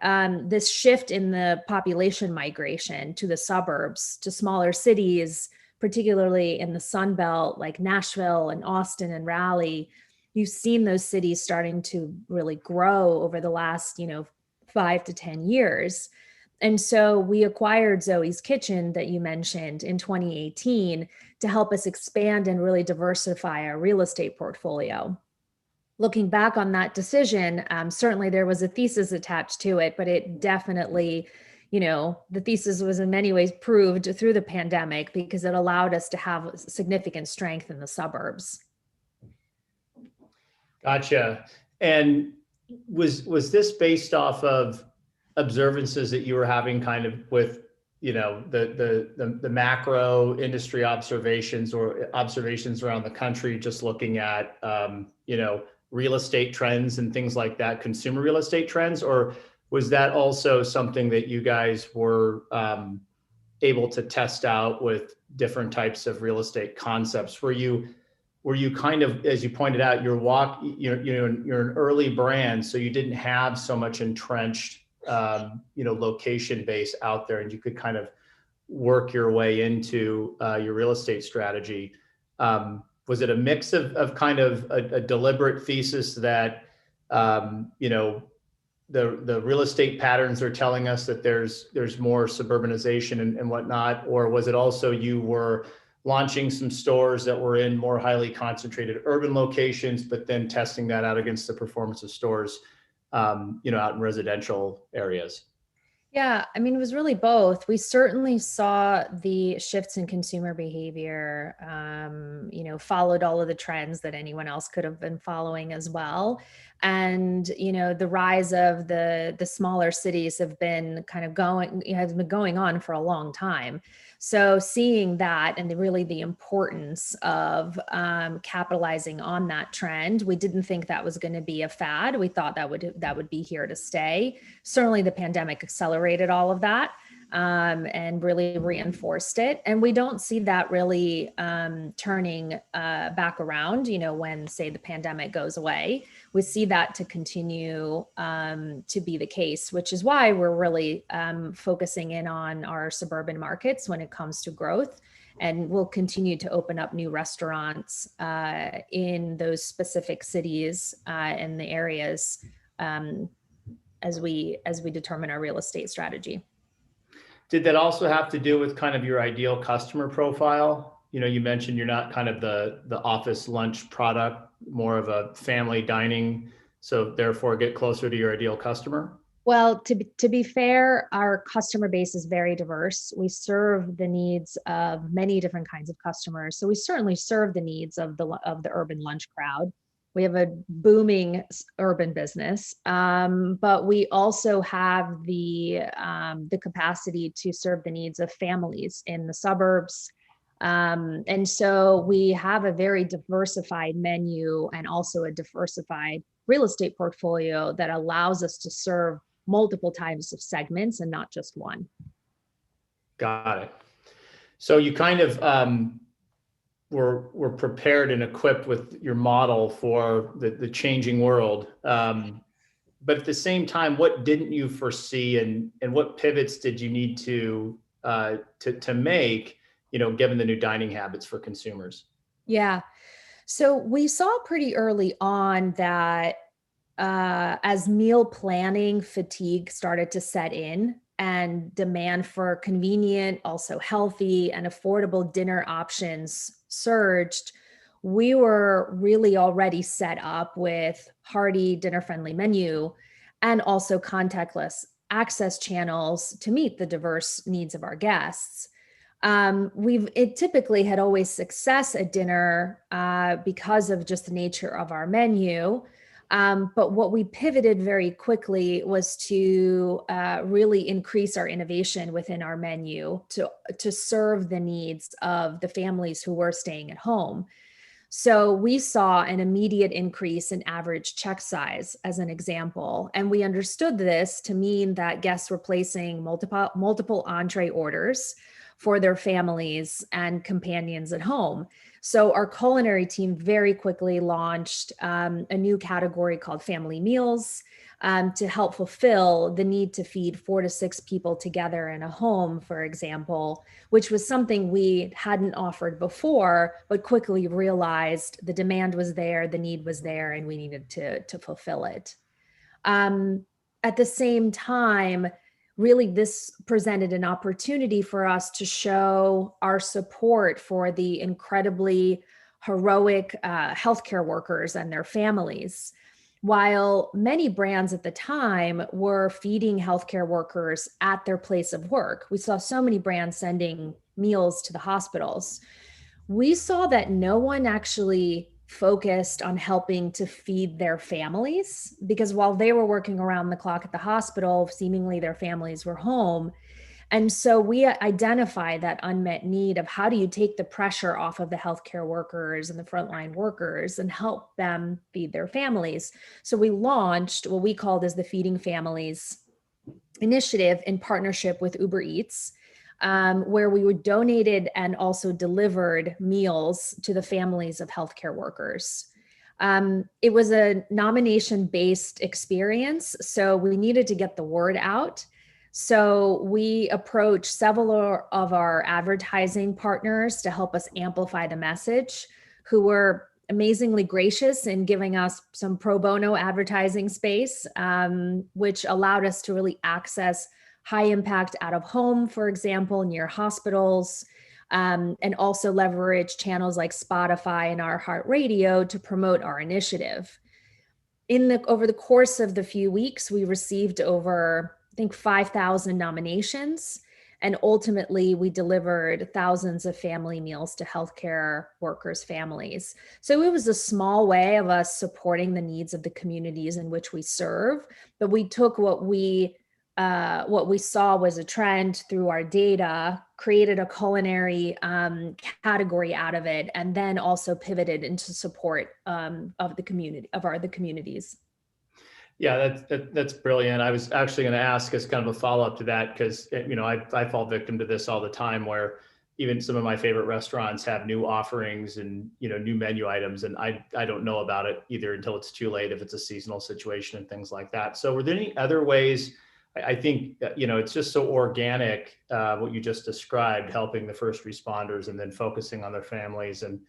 this shift in the population migration to the suburbs, to smaller cities, particularly in the Sun Belt, like Nashville and Austin and Raleigh. You've seen those cities starting to really grow over the last, 5 to 10 years. And so we acquired Zoe's Kitchen that you mentioned in 2018 to help us expand and really diversify our real estate portfolio. Looking back on that decision, certainly there was a thesis attached to it, but it definitely, the thesis was in many ways proved through the pandemic because it allowed us to have significant strength in the suburbs. Gotcha. And was this based off of observances that you were having kind of with, the macro industry observations or observations around the country, just looking at, real estate trends and things like that, consumer real estate trends? Or was that also something that you guys were able to test out with different types of real estate concepts? Were you kind of, as you pointed out, you're an early brand, so you didn't have so much entrenched, location base out there, and you could kind of work your way into your real estate strategy. Was it a mix of kind of a deliberate thesis that, the real estate patterns are telling us that there's more suburbanization and whatnot? Or was it also you were launching some stores that were in more highly concentrated urban locations, but then testing that out against the performance of stores, out in residential areas? Yeah, I mean, it was really both. We certainly saw the shifts in consumer behavior, followed all of the trends that anyone else could have been following as well. And, the rise of the smaller cities have been has been going on for a long time. So seeing that and really the importance of capitalizing on that trend, we didn't think that was going to be a fad. We thought that would be here to stay. Certainly the pandemic accelerated all of that and really reinforced it. And we don't see that really turning back around, when, say, the pandemic goes away. We see that to continue to be the case, which is why we're really focusing in on our suburban markets when it comes to growth. And we'll continue to open up new restaurants in those specific cities and the areas as we determine our real estate strategy. Did that also have to do with kind of your ideal customer profile? You mentioned you're not kind of the office lunch product, more of a family dining, so therefore get closer to your ideal customer? Well, to be fair, our customer base is very diverse. We serve the needs of many different kinds of customers. So we certainly serve the needs of the urban lunch crowd. We have a booming urban business, but we also have the capacity to serve the needs of families in the suburbs. And so we have a very diversified menu and also a diversified real estate portfolio that allows us to serve multiple types of segments and not just one. Got it. So you kind of were prepared and equipped with your model for the changing world. But at the same time, what didn't you foresee and what pivots did you need to make, given the new dining habits for consumers? Yeah. So we saw pretty early on that as meal planning fatigue started to set in and demand for convenient, also healthy and affordable dinner options surged, we were really already set up with hearty dinner-friendly menu and also contactless access channels to meet the diverse needs of our guests. It typically had always success at dinner because of just the nature of our menu. But what we pivoted very quickly was to really increase our innovation within our menu to serve the needs of the families who were staying at home. So we saw an immediate increase in average check size as an example. And we understood this to mean that guests were placing multiple entree orders for their families and companions at home. So our culinary team very quickly launched a new category called family meals to help fulfill the need to feed 4 to 6 people together in a home, for example, which was something we hadn't offered before, but quickly realized the demand was there, the need was there, and we needed to fulfill it. At the same time, really, this presented an opportunity for us to show our support for the incredibly heroic healthcare workers and their families. While many brands at the time were feeding healthcare workers at their place of work, we saw so many brands sending meals to the hospitals. We saw that no one actually focused on helping to feed their families, because while they were working around the clock at the hospital, seemingly their families were home. And so we identified that unmet need of how do you take the pressure off of the healthcare workers and the frontline workers and help them feed their families. So we launched what we called as the Feeding Families initiative in partnership with Uber Eats, where we donated and also delivered meals to the families of healthcare workers. It was a nomination-based experience, so we needed to get the word out. So we approached several of our advertising partners to help us amplify the message, who were amazingly gracious in giving us some pro bono advertising space, which allowed us to really access high impact out of home, for example, near hospitals, and also leverage channels like Spotify and iHeartRadio to promote our initiative. Over the course of the few weeks, we received over think 5,000 nominations. And ultimately, we delivered thousands of family meals to healthcare workers' families. So it was a small way of us supporting the needs of the communities in which we serve. But we took what we saw was a trend through our data, created a culinary category out of it, and then also pivoted into support of the communities. Yeah, that's brilliant. I was actually going to ask as kind of a follow-up to that, because I fall victim to this all the time, where even some of my favorite restaurants have new offerings and new menu items, and I don't know about it either until it's too late if it's a seasonal situation and things like that. So were there any other ways? I think it's just so organic what you just described, helping the first responders and then focusing on their families and.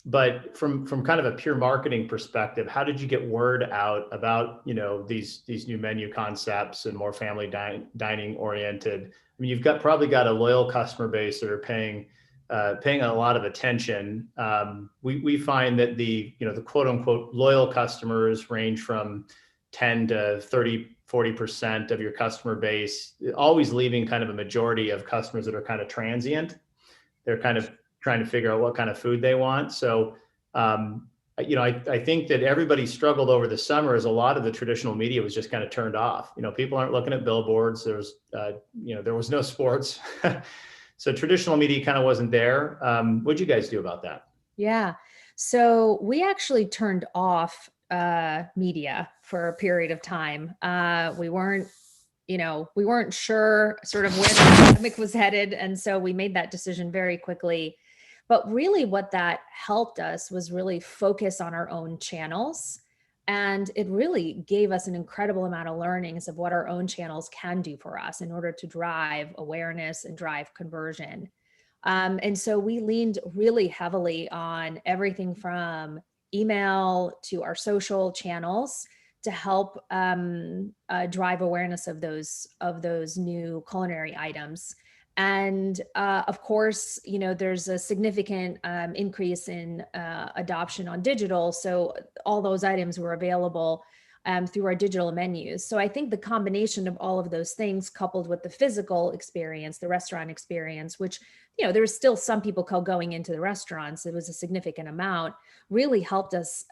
But from kind of a pure marketing perspective, how did you get word out about these new menu concepts and more family dining oriented? I mean, you've probably got a loyal customer base that are paying a lot of attention. We find that the quote unquote loyal customers range from 10 to 30, 40% of your customer base, always leaving kind of a majority of customers that are kind of transient. They're kind of trying to figure out what kind of food they want. So, I think that everybody struggled over the summer as a lot of the traditional media was just kind of turned off. People aren't looking at billboards. There was no sports. So traditional media kind of wasn't there. What'd you guys do about that? Yeah. So we actually turned off media for a period of time. We weren't sure sort of where the pandemic was headed. And so we made that decision very quickly. But really what that helped us was really focus on our own channels. And it really gave us an incredible amount of learnings of what our own channels can do for us in order to drive awareness and drive conversion. And so we leaned really heavily on everything from email to our social channels to help drive awareness of those new culinary items. And of course, there's a significant increase in adoption on digital. So all those items were available through our digital menus. So I think the combination of all of those things, coupled with the physical experience, the restaurant experience, which, there was still some people going into the restaurants, it was a significant amount, really helped us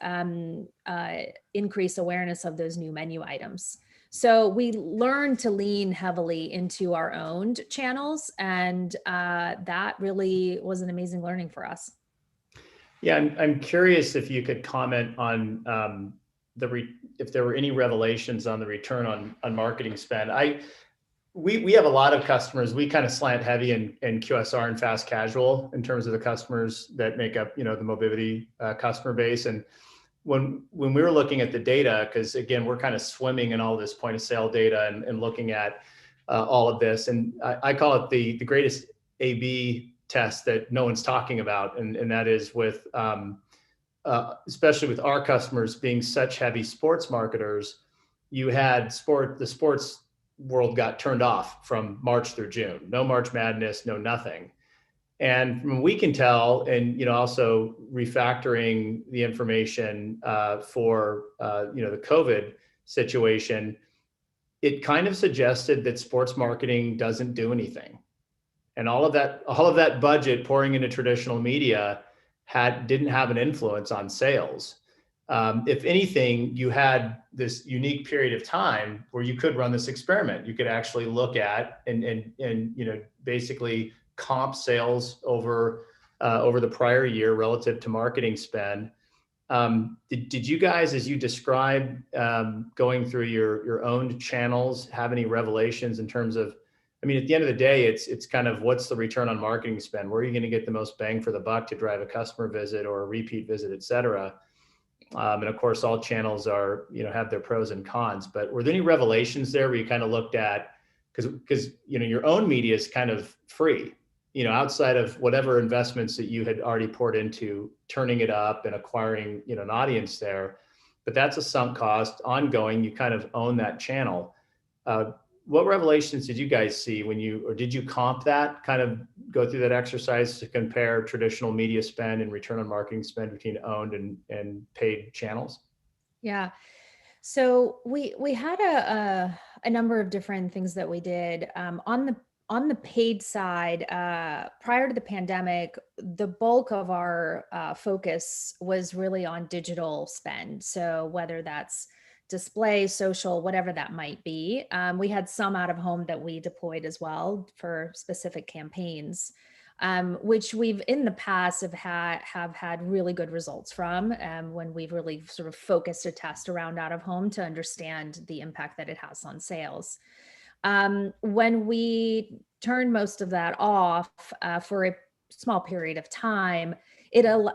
increase awareness of those new menu items. So we learned to lean heavily into our own channels, and that really was an amazing learning for us. Yeah, I'm curious if you could comment on if there were any revelations on the return on marketing spend. We have a lot of customers. We kind of slant heavy in QSR and fast casual in terms of the customers that make up the Mobivity customer base. And when we were looking at the data, because again, we're kind of swimming in all this point of sale data and looking at all of this, and I call it the greatest A/B test that no one's talking about, and that is with especially with our customers being such heavy sports marketers. You had the sports world got turned off from March through June. No March Madness, no nothing. And from what we can tell, and also refactoring the information for the COVID situation, it kind of suggested that sports marketing doesn't do anything, and all of that budget pouring into traditional media didn't have an influence on sales. If anything, you had this unique period of time where you could run this experiment. You could actually look at and basically comp sales over the prior year relative to marketing spend. Did you guys, as you described, going through your own channels, have any revelations in terms of? I mean, at the end of the day, it's kind of what's the return on marketing spend? Where are you going to get the most bang for the buck to drive a customer visit or a repeat visit, et cetera? And of course, all channels have their pros and cons. But were there any revelations there where you kind of looked at, because your own media is kind of free, outside of whatever investments that you had already poured into turning it up and acquiring an audience there, but that's a sunk cost, ongoing. You kind of own that channel. What revelations did you guys see did you comp that, kind of go through that exercise to compare traditional media spend and return on marketing spend between owned and paid channels? Yeah. So we had a number of different things that we did. On the paid side, prior to the pandemic, the bulk of our focus was really on digital spend. So whether that's display, social, whatever that might be. We had some out of home that we deployed as well for specific campaigns, which we've in the past have had really good results from when we've really sort of focused a test around out of home to understand the impact that it has on sales. When we turned most of that off for a small period of time,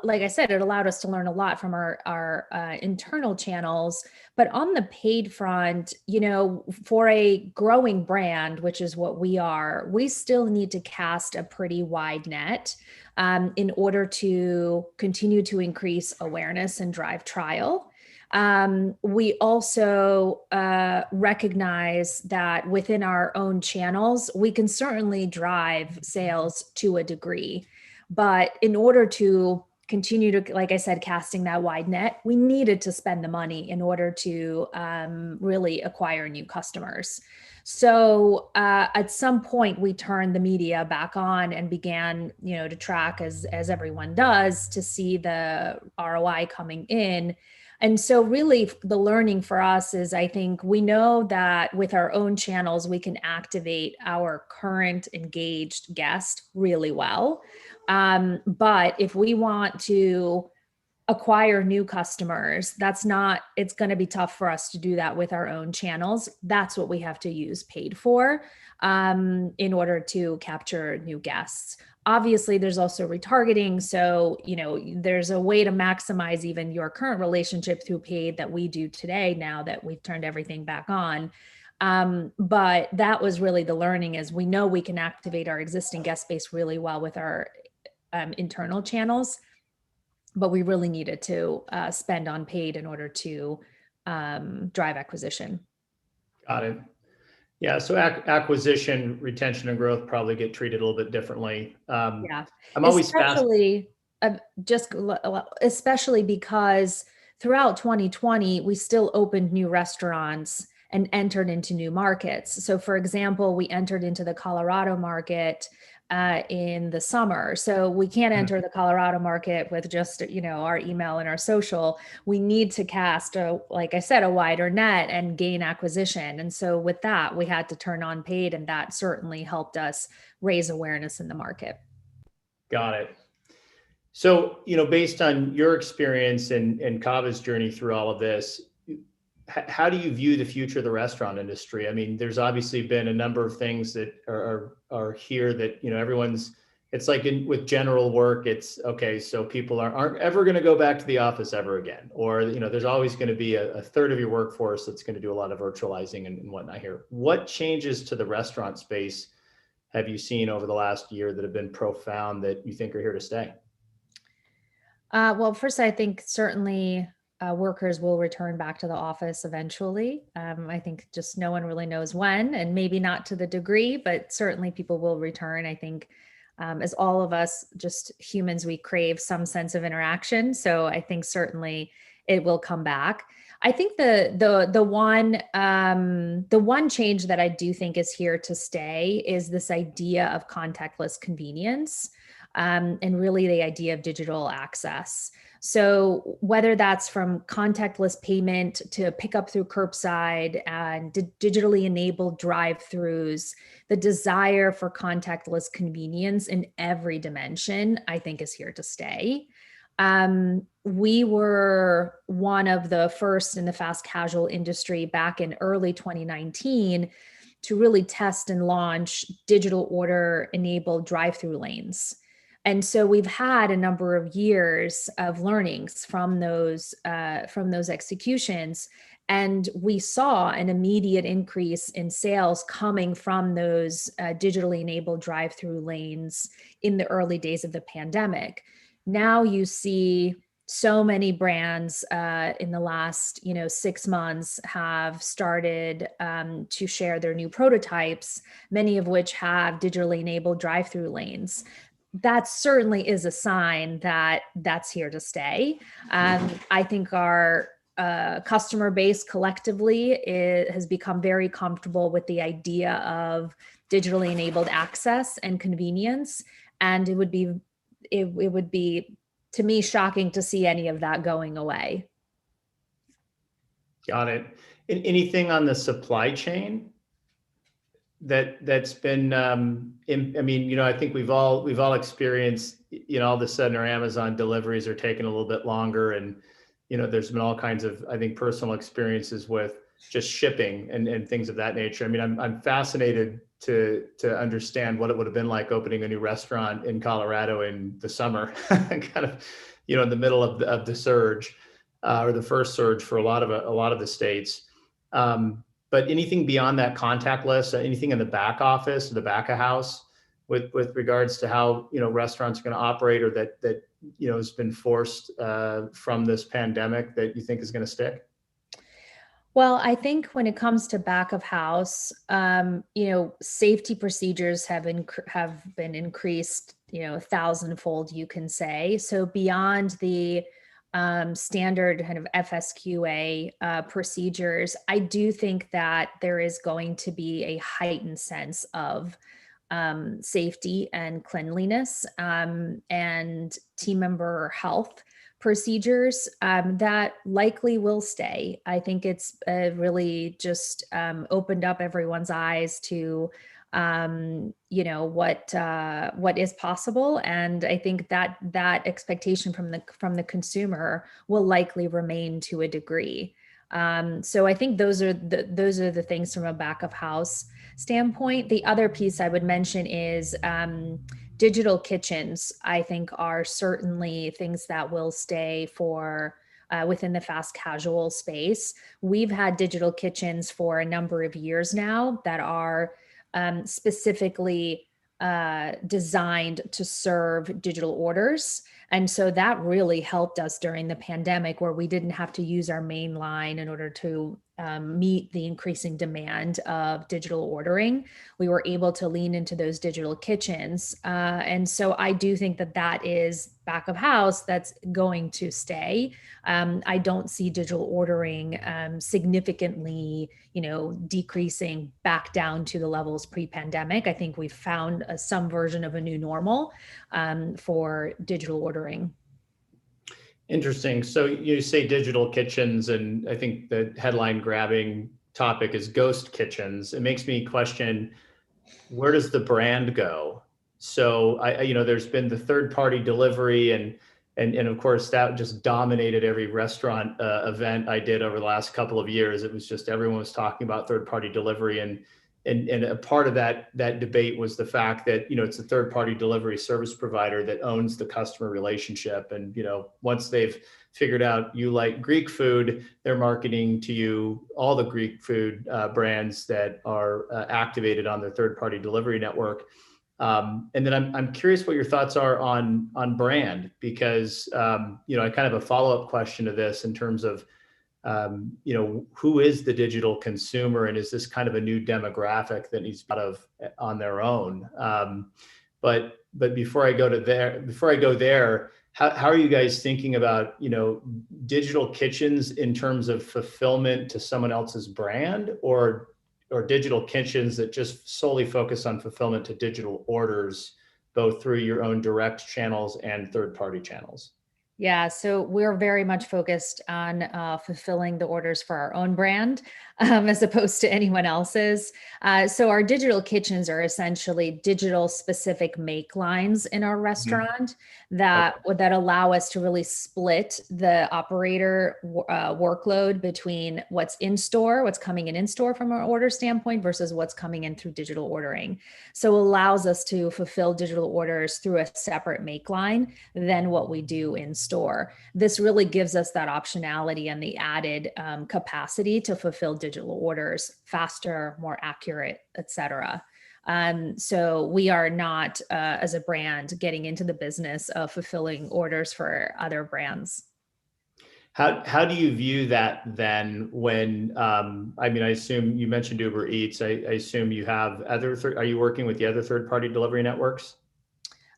like I said, it allowed us to learn a lot from our internal channels. But on the paid front, for a growing brand, which is what we are, we still need to cast a pretty wide net in order to continue to increase awareness and drive trial. We also recognize that within our own channels, we can certainly drive sales to a degree. But in order to continue to, like I said, casting that wide net, we needed to spend the money in order to really acquire new customers. So at some point, we turned the media back on and began, to track, as everyone does, to see the ROI coming in. And so really the learning for us is, I think we know that with our own channels, we can activate our current engaged guest really well. But if we want to acquire new customers, it's going to be tough for us to do that with our own channels. That's what we have to use paid for in order to capture new guests. Obviously, there's also retargeting. So, there's a way to maximize even your current relationship through paid that we do today now that we've turned everything back on. But that was really the learning, is we know we can activate our existing guest base really well with our internal channels, but we really needed to spend on paid in order to drive acquisition. Got it. Yeah, so acquisition, retention, and growth probably get treated a little bit differently. Yeah, I'm always especially because throughout 2020, we still opened new restaurants and entered into new markets. So for example, we entered into the Colorado market in the summer. So we can't enter the Colorado market with just, our email and our social. We need to cast, like I said, a wider net and gain acquisition. And so with that, we had to turn on paid, and that certainly helped us raise awareness in the market. Got it. So, based on your experience and Kava's journey through all of this, how do you view the future of the restaurant industry? I mean, there's obviously been a number of things that are here that, everyone's, it's like with general work, it's okay. So people aren't ever going to go back to the office ever again, or, there's always going to be a third of your workforce that's going to do a lot of virtualizing and whatnot here. What changes to the restaurant space have you seen over the last year that have been profound that you think are here to stay? Well, first, I think certainly workers will return back to the office eventually. I think just no one really knows when, and maybe not to the degree, but certainly people will return. I think as all of us, just humans, we crave some sense of interaction. So I think certainly it will come back. I think the one change that I do think is here to stay is this idea of contactless convenience, and really the idea of digital access. So whether that's from contactless payment to pick up through curbside and digitally enabled drive-throughs, the desire for contactless convenience in every dimension, I think, is here to stay. We were one of the first in the fast casual industry back in early 2019 to really test and launch digital order enabled drive-through lanes. And so we've had a number of years of learnings from those executions. And we saw an immediate increase in sales coming from those digitally enabled drive-through lanes in the early days of the pandemic. Now you see so many brands in the last 6 months have started to share their new prototypes, many of which have digitally enabled drive-through lanes. That certainly is a sign that that's here to stay. I think our customer base collectively has become very comfortable with the idea of digitally enabled access and convenience. And it would be to me shocking to see any of that going away. Got it. Anything on the supply chain that's been, I mean, you know, I think we've all experienced, you know, all of a sudden our Amazon deliveries are taking a little bit longer, and, you know, there's been all kinds of, I think, personal experiences with just shipping and things of that nature. I mean, I'm fascinated to understand what it would have been like opening a new restaurant in Colorado in the summer, kind of, you know, in the middle of the surge, or the first surge for a lot of the states. But anything beyond that contact list, anything in the back office, the back of house, with regards to how, you know, restaurants are going to operate, or that you know, has been forced from this pandemic, that you think is going to stick? Well, I think when it comes to back of house, you know, safety procedures have been increased, you know, 1,000-fold, you can say. So beyond the standard kind of FSQA procedures, I do think that there is going to be a heightened sense of safety and cleanliness and team member health procedures that likely will stay. I think it's really just opened up everyone's eyes to you know, what is possible, and I think that expectation from the consumer will likely remain to a degree. So I think those are the things from a back of house standpoint. The other piece I would mention is digital kitchens. I think are certainly things that will stay for within the fast casual space. We've had digital kitchens for a number of years now that are specifically designed to serve digital orders. And so that really helped us during the pandemic, where we didn't have to use our main line in order to meet the increasing demand of digital ordering. We were able to lean into those digital kitchens. And so I do think that is back of house that's going to stay. I don't see digital ordering significantly, you know, decreasing back down to the levels pre-pandemic. I think we've found some version of a new normal for digital ordering. Interesting. So you say digital kitchens, and I think the headline grabbing topic is ghost kitchens. It makes me question, where does the brand go? So you know, there's been the third-party delivery, and of course that just dominated every restaurant event I did over the last couple of years. It was just, everyone was talking about third-party delivery, and a part of that debate was the fact that, you know, it's a third-party delivery service provider that owns the customer relationship. And, you know, once they've figured out you like Greek food, they're marketing to you all the Greek food brands that are activated on their third-party delivery network. And then I'm curious what your thoughts are on brand, because, you know, I kind of have a follow-up question to this in terms of, you know, who is the digital consumer, and is this kind of a new demographic that needs thought of on their own? But before I go there, how are you guys thinking about, you know, digital kitchens in terms of fulfillment to someone else's brand, or digital kitchens that just solely focus on fulfillment to digital orders, both through your own direct channels and third-party channels? Yeah, so we're very much focused on fulfilling the orders for our own brand as opposed to anyone else's. So our digital kitchens are essentially digital specific make lines in our restaurant that allow us to really split the operator workload between what's in store, what's coming in store from an order standpoint versus what's coming in through digital ordering. So it allows us to fulfill digital orders through a separate make line than what we do in store. This really gives us that optionality and the added capacity to fulfill digital orders faster, more accurate, et cetera. So we are not, as a brand, getting into the business of fulfilling orders for other brands. How do you view that then when, I mean, I assume you mentioned Uber Eats. I assume you have are you working with the other third-party delivery networks?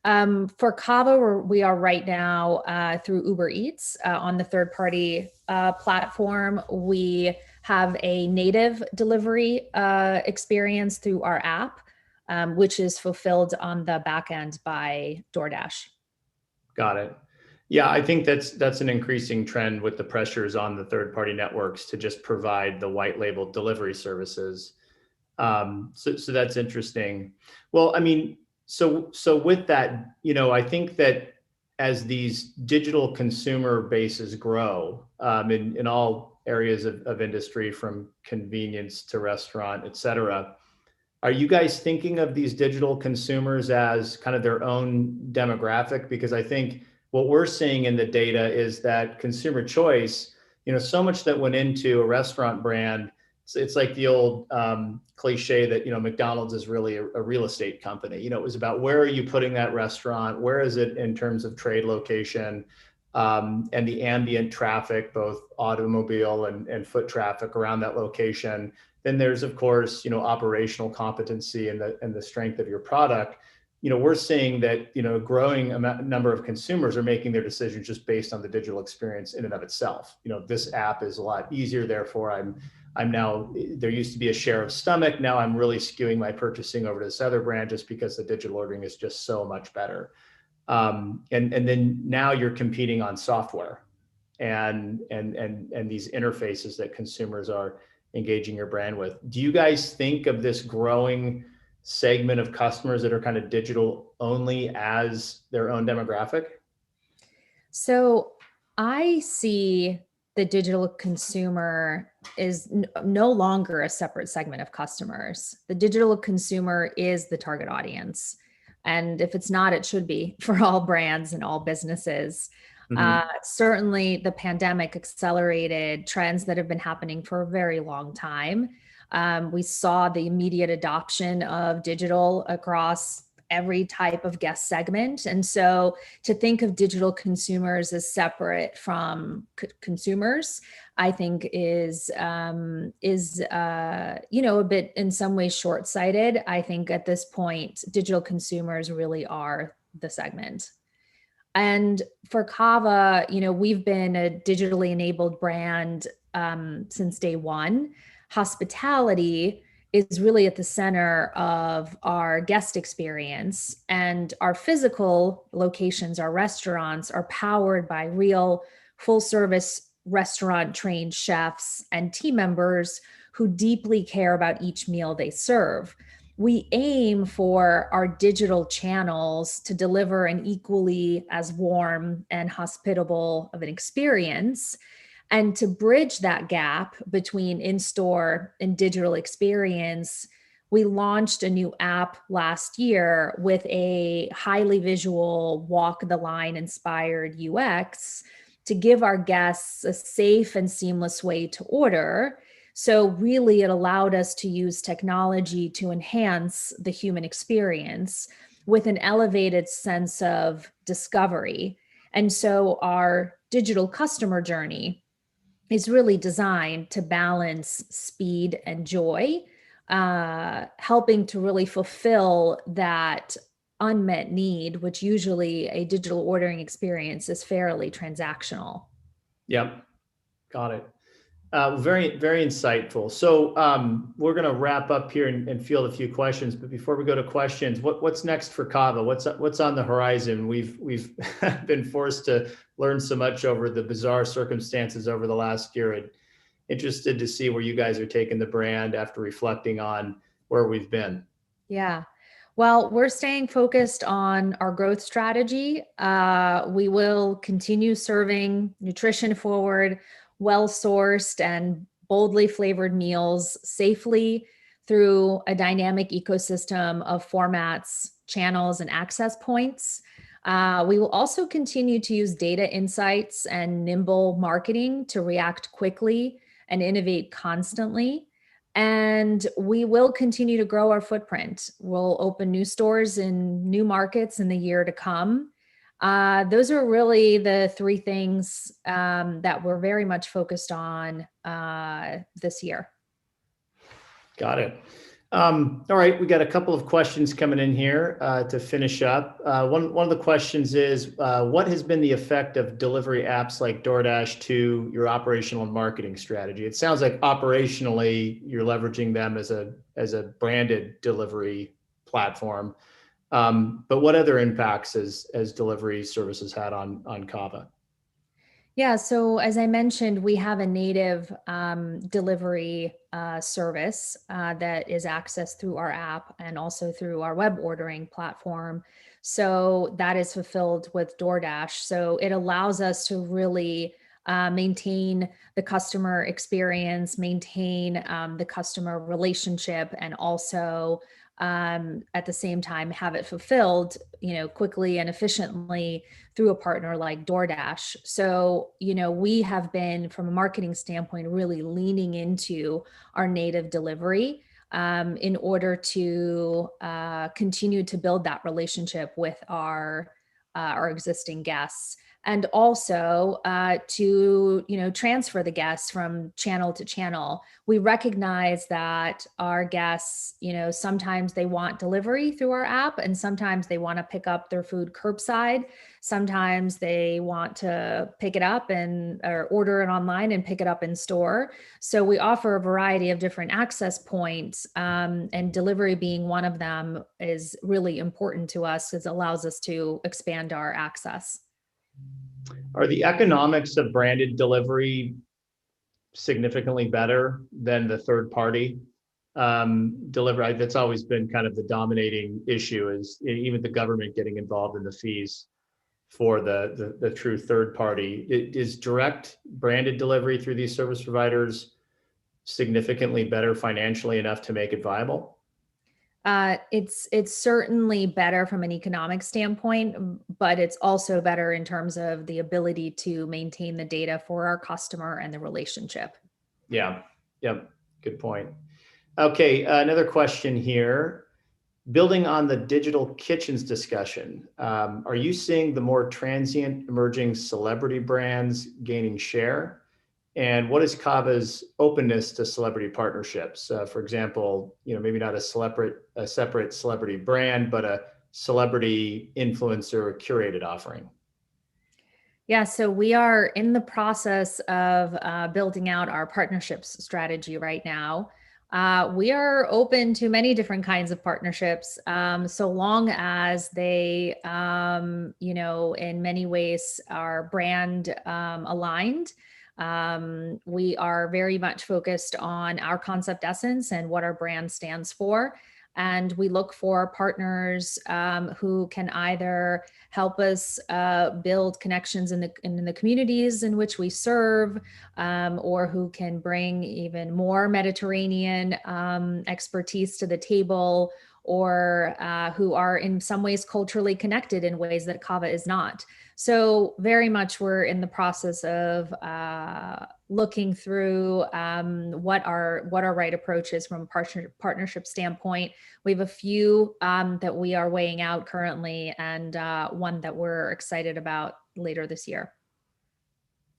For Cava, we are right now through Uber Eats on the third-party platform. We have a native delivery experience through our app, which is fulfilled on the back end by DoorDash. Got it. Yeah, I think that's an increasing trend with the pressures on the third-party networks to just provide the white label delivery services. So that's interesting. Well, I mean, so with that, I think that as these digital consumer bases grow in all areas of industry, from convenience to restaurant, et cetera, are you guys thinking of these digital consumers as kind of their own demographic? Because I think what we're seeing in the data is that consumer choice, so much that went into a restaurant brand, it's like the old cliche that, McDonald's is really a real estate company. It was about where are you putting that restaurant? Where is it in terms of trade location and the ambient traffic, both automobile and foot traffic around that location. Then there's, of course, operational competency and the strength of your product. We're seeing that, growing number of consumers are making their decisions just based on the digital experience in and of itself. This app is a lot easier. Therefore, I'm now, there used to be a share of stomach. Now I'm really skewing my purchasing over to this other brand just because the digital ordering is just so much better. And then now you're competing on software and these interfaces that consumers are engaging your brand with. Do you guys think of this growing segment of customers that are kind of digital only as their own demographic? So I see the digital consumer is no longer a separate segment of customers. The digital consumer is the target audience. And if it's not, it should be for all brands and all businesses. Certainly the pandemic accelerated trends that have been happening for a very long time. We saw the immediate adoption of digital across every type of guest segment. And so to think of digital consumers as separate from consumers, I think is a bit in some ways short-sighted. I think at this point, digital consumers really are the segment. And for Cava, we've been a digitally enabled brand since day one. Hospitality is really at the center of our guest experience, and our physical locations, our restaurants, are powered by real full-service restaurant trained chefs and team members who deeply care about each meal they serve. We aim for our digital channels to deliver an equally as warm and hospitable of an experience. And to bridge that gap between in-store and digital experience, we launched a new app last year with a highly visual walk the line inspired UX to give our guests a safe and seamless way to order. So really it allowed us to use technology to enhance the human experience with an elevated sense of discovery. And so our digital customer journey is really designed to balance speed and joy, helping to really fulfill that unmet need, which usually a digital ordering experience is fairly transactional. Yep, got it. Very, very insightful. So we're going to wrap up here and field a few questions. But before we go to questions, what's next for Cava? What's on the horizon? We've been forced to learn so much over the bizarre circumstances over the last year. And interested to see where you guys are taking the brand after reflecting on where we've been. Yeah. Well, we're staying focused on our growth strategy. We will continue serving nutrition forward, well-sourced and boldly flavored meals safely through a dynamic ecosystem of formats, channels, and access points. We will also continue to use data insights and nimble marketing to react quickly and innovate constantly. And we will continue to grow our footprint. We'll open new stores in new markets in the year to come. Those are really the three things that we're very much focused on this year. Got it. All right, we got a couple of questions coming in here to finish up. One of the questions is, what has been the effect of delivery apps like DoorDash to your operational and marketing strategy? It sounds like operationally you're leveraging them as a branded delivery platform, but what other impacts has delivery services had on Kava? Yeah, so as I mentioned, we have a native delivery service that is accessed through our app and also through our web ordering platform. So that is fulfilled with DoorDash. So it allows us to really maintain the customer experience, maintain the customer relationship, and also at the same time have it fulfilled, quickly and efficiently through a partner like DoorDash. So, we have been, from a marketing standpoint, really leaning into our native delivery in order to continue to build that relationship with our existing guests. And also to transfer the guests from channel to channel. We recognize that our guests, sometimes they want delivery through our app, and sometimes they want to pick up their food curbside. Sometimes they want to pick it up or order it online and pick it up in store. So we offer a variety of different access points, and delivery being one of them is really important to us because it allows us to expand our access. Are the economics of branded delivery significantly better than the third party delivery? That's always been kind of the dominating issue, is even the government getting involved in the fees for the true third party. Is direct branded delivery through these service providers significantly better financially enough to make it viable? It's certainly better from an economic standpoint, but it's also better in terms of the ability to maintain the data for our customer and the relationship. Yeah. Yep. Good point. Okay. Another question here. Building on the digital kitchens discussion, are you seeing the more transient emerging celebrity brands gaining share? And what is Kava's openness to celebrity partnerships? For example, maybe not a separate celebrity brand, but a celebrity influencer curated offering. Yeah, so we are in the process of building out our partnerships strategy right now. We are open to many different kinds of partnerships, so long as they, in many ways are brand aligned. We are very much focused on our concept essence and what our brand stands for. And we look for partners who can either help us build connections in the communities in which we serve, or who can bring even more Mediterranean expertise to the table, or who are in some ways culturally connected in ways that Kava is not. So very much we're in the process of looking through what our right approach is from a partnership standpoint. We have a few that we are weighing out currently, and one that we're excited about later this year.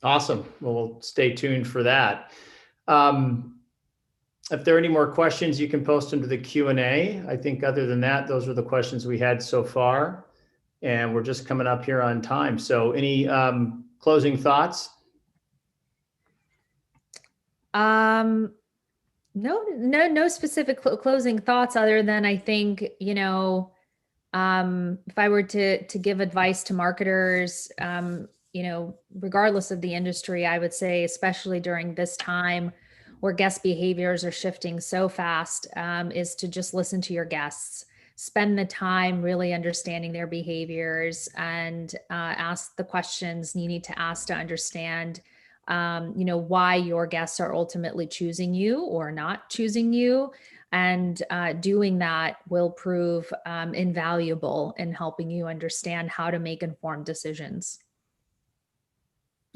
Awesome. Well, we'll stay tuned for that. If there are any more questions, you can post them to the Q&A. I think other than that, those are the questions we had so far. And we're just coming up here on time. So any closing thoughts? No specific closing thoughts, other than I think, if I were to give advice to marketers, regardless of the industry, I would say, especially during this time where guest behaviors are shifting so fast, is to just listen to your guests. Spend the time really understanding their behaviors, and ask the questions you need to ask to understand, why your guests are ultimately choosing you or not choosing you. And doing that will prove invaluable in helping you understand how to make informed decisions.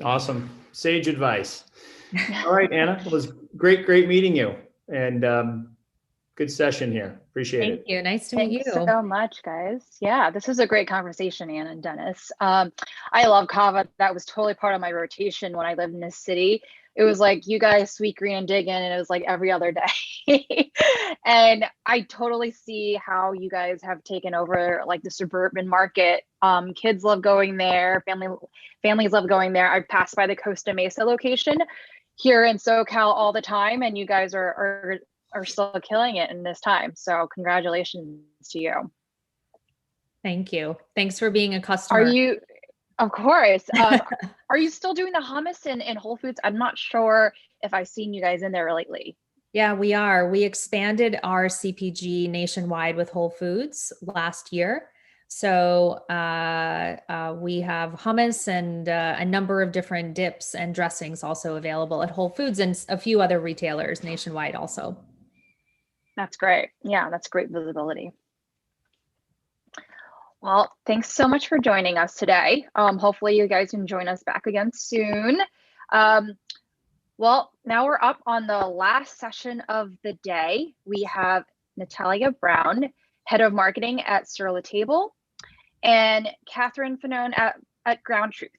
Awesome. Sage advice. All right, Anna, it was great meeting you. And Good session here. Appreciate it. Thank you. Nice to meet you. Thanks so much, guys. Yeah, this was a great conversation, Ann and Dennis. I love Kava. That was totally part of my rotation when I lived in this city. It was like you guys, Sweet Green and Diggin', and it was like every other day. And I totally see how you guys have taken over like the suburban market. Kids love going there. Families love going there. I've passed by the Costa Mesa location here in SoCal all the time, and you guys are still killing it in this time. So congratulations to you. Thank you. Thanks for being a customer. Are you, of course, are you still doing the hummus in Whole Foods? I'm not sure if I've seen you guys in there lately. Yeah, we are. We expanded our CPG nationwide with Whole Foods last year. So we have hummus and a number of different dips and dressings also available at Whole Foods and a few other retailers nationwide also. That's great. Yeah, that's great visibility. Well, thanks so much for joining us today. Hopefully you guys can join us back again soon. Well, now we're up on the last session of the day. We have Natalia Brown, Head of Marketing at Stir the Table, and Catherine Fanone at Ground Truth.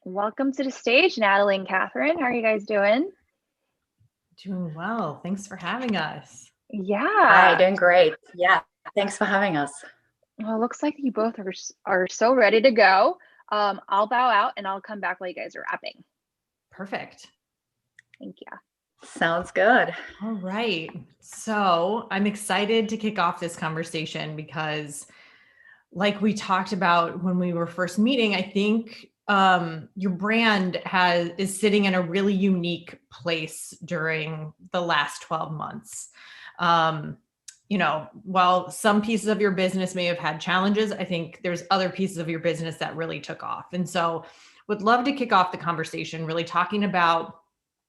Welcome to the stage, Natalie and Catherine. How are you guys doing? Doing well. Thanks for having us. Yeah. Hi, doing great. Yeah, thanks for having us. Well, it looks like you both are so ready to go. I'll bow out and I'll come back while you guys are wrapping. Perfect. Thank you. Sounds good. All right. So I'm excited to kick off this conversation because like we talked about when we were first meeting, I think your brand is sitting in a really unique place during the last 12 months. While some pieces of your business may have had challenges, I think there's other pieces of your business that really took off. And so would love to kick off the conversation really talking about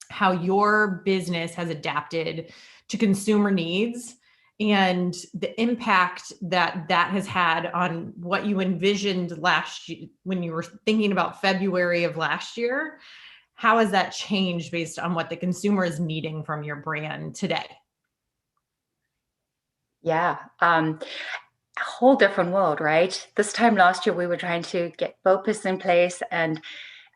how your business has adapted to consumer needs and the impact that has had on what you envisioned last year when you were thinking about February of last year. How has that changed based on what the consumer is needing from your brand today? Yeah, a whole different world, right? This time last year, we were trying to get BOPUS in place, and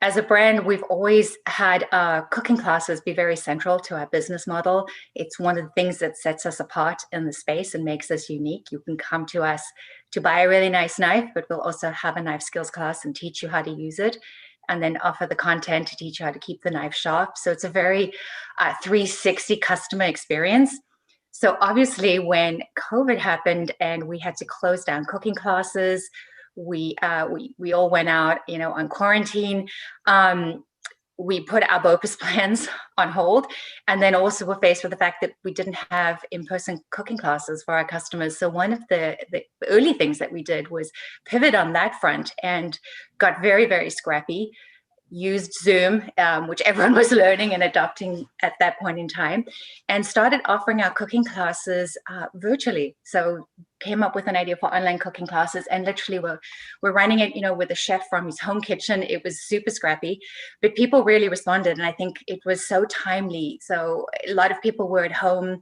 as a brand, we've always had cooking classes be very central to our business model. It's one of the things that sets us apart in the space and makes us unique. You can come to us to buy a really nice knife, but we'll also have a knife skills class and teach you how to use it, and then offer the content to teach you how to keep the knife sharp. So it's a very 360 customer experience. So obviously when COVID happened and we had to close down cooking classes, we all went out, on quarantine. We put our BOPUS plans on hold, and then also we're faced with the fact that we didn't have in-person cooking classes for our customers. So one of the early things that we did was pivot on that front and got very, very scrappy. Used Zoom, which everyone was learning and adopting at that point in time, and started offering our cooking classes virtually. So came up with an idea for online cooking classes, and literally we're running it, with a chef from his home kitchen. It was super scrappy, but people really responded, and I think it was so timely. So a lot of people were at home,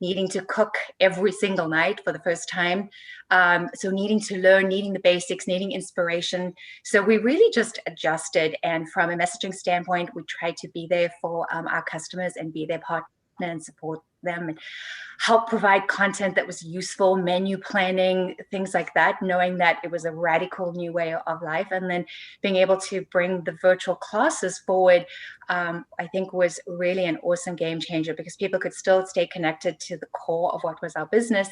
needing to cook every single night for the first time. So needing to learn, needing the basics, needing inspiration. So we really just adjusted. And from a messaging standpoint, we tried to be there for our customers and be their partner and support them and help provide content that was useful, menu planning, things like that, knowing that it was a radical new way of life. And then being able to bring the virtual classes forward, I think was really an awesome game changer because people could still stay connected to the core of what was our business.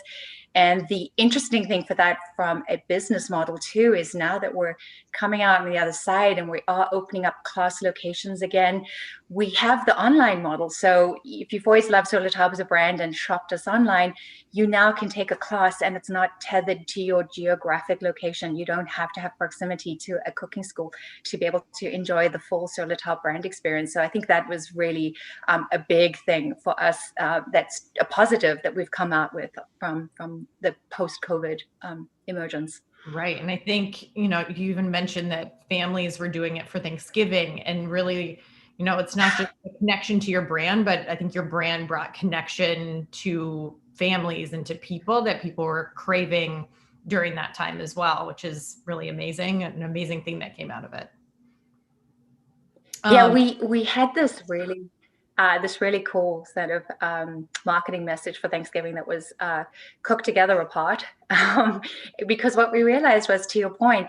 And the interesting thing for that from a business model too is now that we're coming out on the other side and we are opening up class locations again, we have the online model. So if you've always loved Stir the Table as a brand and shopped us online, you now can take a class and it's not tethered to your geographic location. You don't have to have proximity to a cooking school to be able to enjoy the full Stir the Table brand experience. So I think that was really a big thing for us. That's a positive that we've come out with from the post-COVID emergence. Right. And I think, you you even mentioned that families were doing it for Thanksgiving, and really, it's not just a connection to your brand, but I think your brand brought connection to families and to people that people were craving during that time as well, which is really amazing, an amazing thing that came out of it. Yeah, we had this really cool sort of marketing message for Thanksgiving that was cooked together apart, because what we realized was, to your point,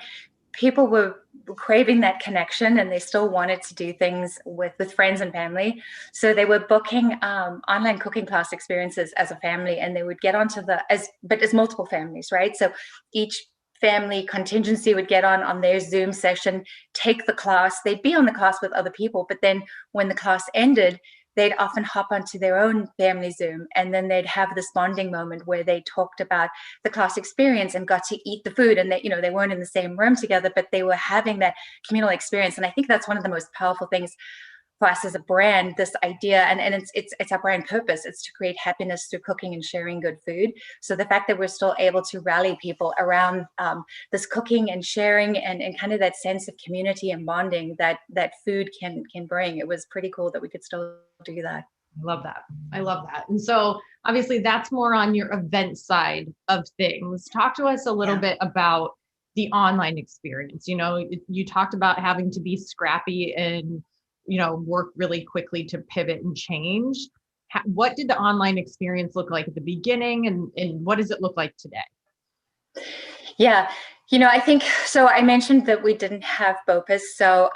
people were craving that connection, and they still wanted to do things with friends and family. So they were booking online cooking class experiences as a family, and they would get onto as multiple families, right? So each family contingency would get on their Zoom session, take the class. They'd be on the class with other people, but then when the class ended, they'd often hop onto their own family Zoom, and then they'd have this bonding moment where they talked about the class experience and got to eat the food. And they weren't in the same room together, but they were having that communal experience. And I think that's one of the most powerful things for us as a brand, this idea, and it's our brand purpose. It's to create happiness through cooking and sharing good food. So the fact that we're still able to rally people around this cooking and sharing and kind of that sense of community and bonding that food can bring, it was pretty cool that we could still do that. I love that. I love that. And so obviously that's more on your event side of things. Talk to us a little bit about the online experience. You talked about having to be scrappy and work really quickly to pivot and change. What did the online experience look like at the beginning, and what does it look like today? Yeah, I think, so I mentioned that we didn't have BOPUS. So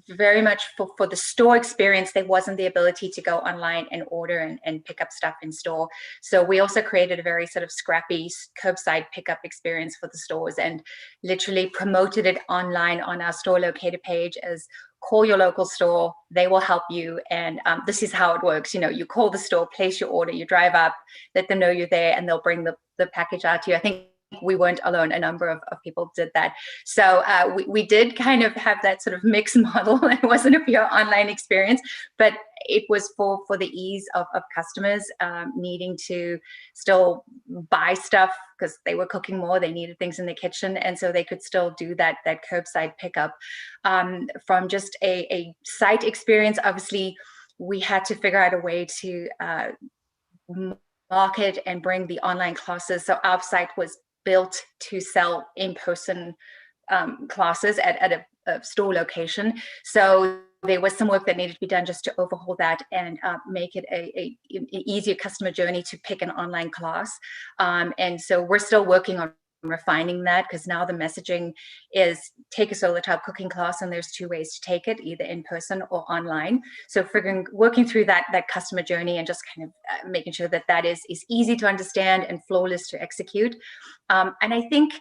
very much for the store experience, there wasn't the ability to go online and order and pick up stuff in store. So we also created a very sort of scrappy curbside pickup experience for the stores, and literally promoted it online on our store locator page as call your local store, they will help you. And this is how it works. You call the store, place your order, you drive up, let them know you're there, and they'll bring the package out to you. I think we weren't alone. A number of people did that. So we did kind of have that sort of mixed model. It wasn't a pure online experience, but it was for the ease of customers needing to still buy stuff because they were cooking more, they needed things in the kitchen, and so they could still do that curbside pickup. From just a site experience, obviously we had to figure out a way to market and bring the online classes. So our site was built to sell in-person classes at a store location. So there was some work that needed to be done just to overhaul that and make it an easier customer journey to pick an online class. And so we're still working on refining that, because now the messaging is take a solo type cooking class, and there's two ways to take it, either in person or online. So working through that customer journey and just kind of making sure that is easy to understand and flawless to execute. And I think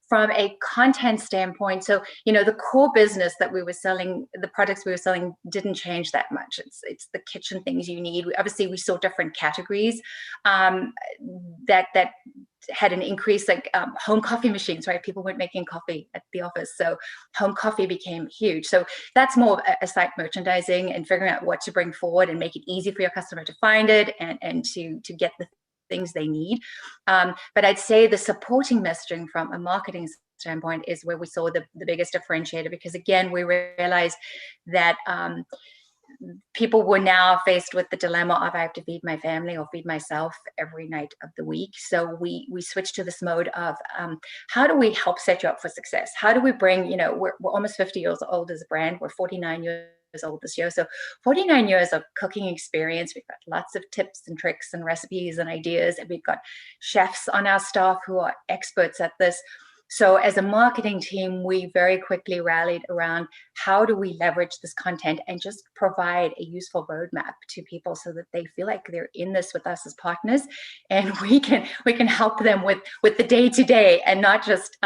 from a content standpoint, so the core business that we were selling, the products we were selling didn't change that much. It's the kitchen things you need. Obviously, we saw different categories that had an increase, like home coffee machines, right? People weren't making coffee at the office, so home coffee became huge. So that's more a site merchandising and figuring out what to bring forward and make it easy for your customer to find it and to get the things they need. But I'd say the supporting messaging from a marketing standpoint is where we saw the biggest differentiator, because again, we realized that people were now faced with the dilemma of, I have to feed my family or feed myself every night of the week. So we switched to this mode of how do we help set you up for success? How do we bring, we're almost 50 years old as a brand. We're 49 years old this year. So 49 years of cooking experience. We've got lots of tips and tricks and recipes and ideas. And we've got chefs on our staff who are experts at this. So as a marketing team, we very quickly rallied around how do we leverage this content and just provide a useful roadmap to people so that they feel like they're in this with us as partners, and we can help them with the day-to-day, and not just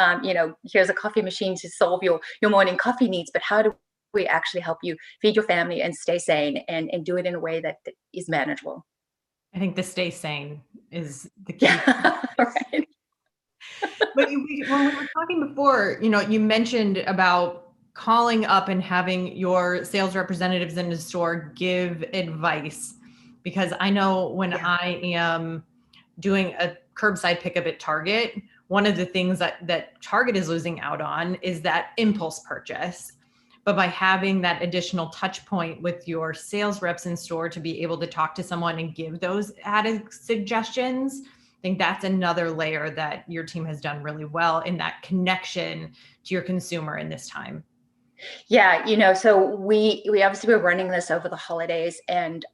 here's a coffee machine to solve your morning coffee needs, but how do we actually help you feed your family and stay sane and do it in a way that is manageable. I think the stay sane is the key. Right. But when we were talking before, you mentioned about calling up and having your sales representatives in the store give advice, because I know when I am doing a curbside pickup at Target, one of the things that Target is losing out on is that impulse purchase. But by having that additional touch point with your sales reps in store to be able to talk to someone and give those added suggestions, I think that's another layer that your team has done really well in that connection to your consumer in this time. Yeah, so we obviously were running this over the holidays, and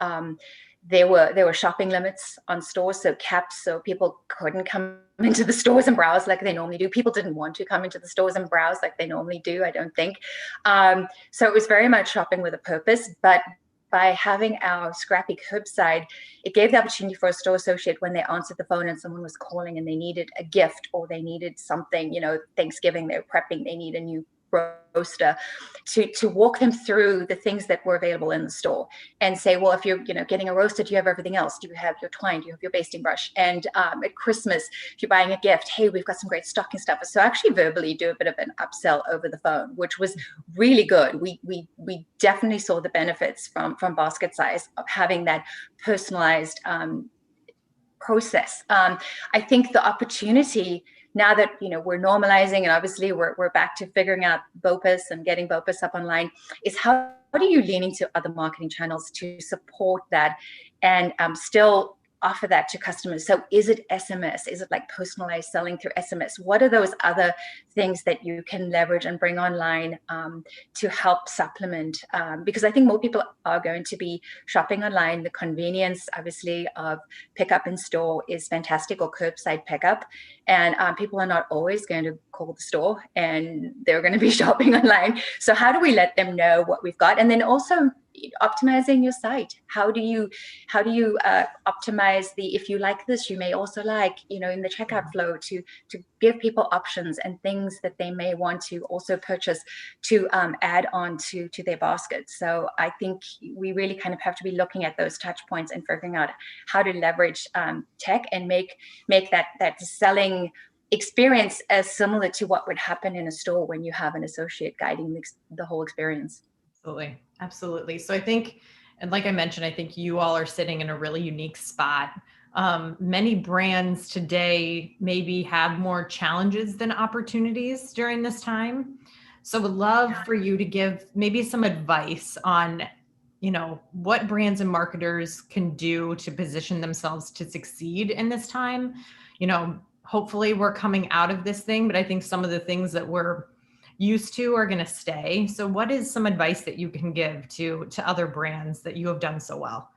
there were shopping limits on stores, so caps, so people couldn't come into the stores and browse like they normally do. People didn't want to come into the stores and browse like they normally do, I don't think. So it was very much shopping with a purpose, but by having our scrappy curbside, it gave the opportunity for a store associate when they answered the phone and someone was calling and they needed a gift or they needed something, Thanksgiving, they were prepping, they need a new roaster, to walk them through the things that were available in the store and say, well, if you're getting a roaster, do you have everything else? Do you have your twine? Do you have your basting brush? And at Christmas, if you're buying a gift, hey, we've got some great stocking stuffers. So actually verbally do a bit of an upsell over the phone, which was really good. We definitely saw the benefits from basket size of having that personalized process. I think the opportunity now that we're normalizing, and obviously we're back to figuring out BOPUS and getting BOPUS up online, is how do you lean into other marketing channels to support that and still offer that to customers? So is it SMS? Is it like personalized selling through SMS? What are those other things that you can leverage and bring online to help supplement? Because I think more people are going to be shopping online. The convenience, obviously, of pickup in store is fantastic, or curbside pickup. And people are not always going to call the store, and they're going to be shopping online. So how do we let them know what we've got? And then also optimizing your site. How do you optimize the, if you like this, you may also like, in the checkout flow to give people options and things that they may want to also purchase to add on to their basket. So I think we really kind of have to be looking at those touch points and figuring out how to leverage tech and make that selling experience as similar to what would happen in a store when you have an associate guiding the whole experience. Absolutely. So I think, and like I mentioned, I think you all are sitting in a really unique spot. Many brands today maybe have more challenges than opportunities during this time. So would love for you to give maybe some advice on, what brands and marketers can do to position themselves to succeed in this time. Hopefully we're coming out of this thing, but I think some of the things that we're used to are going to stay. So what is some advice that you can give to other brands that you have done so well?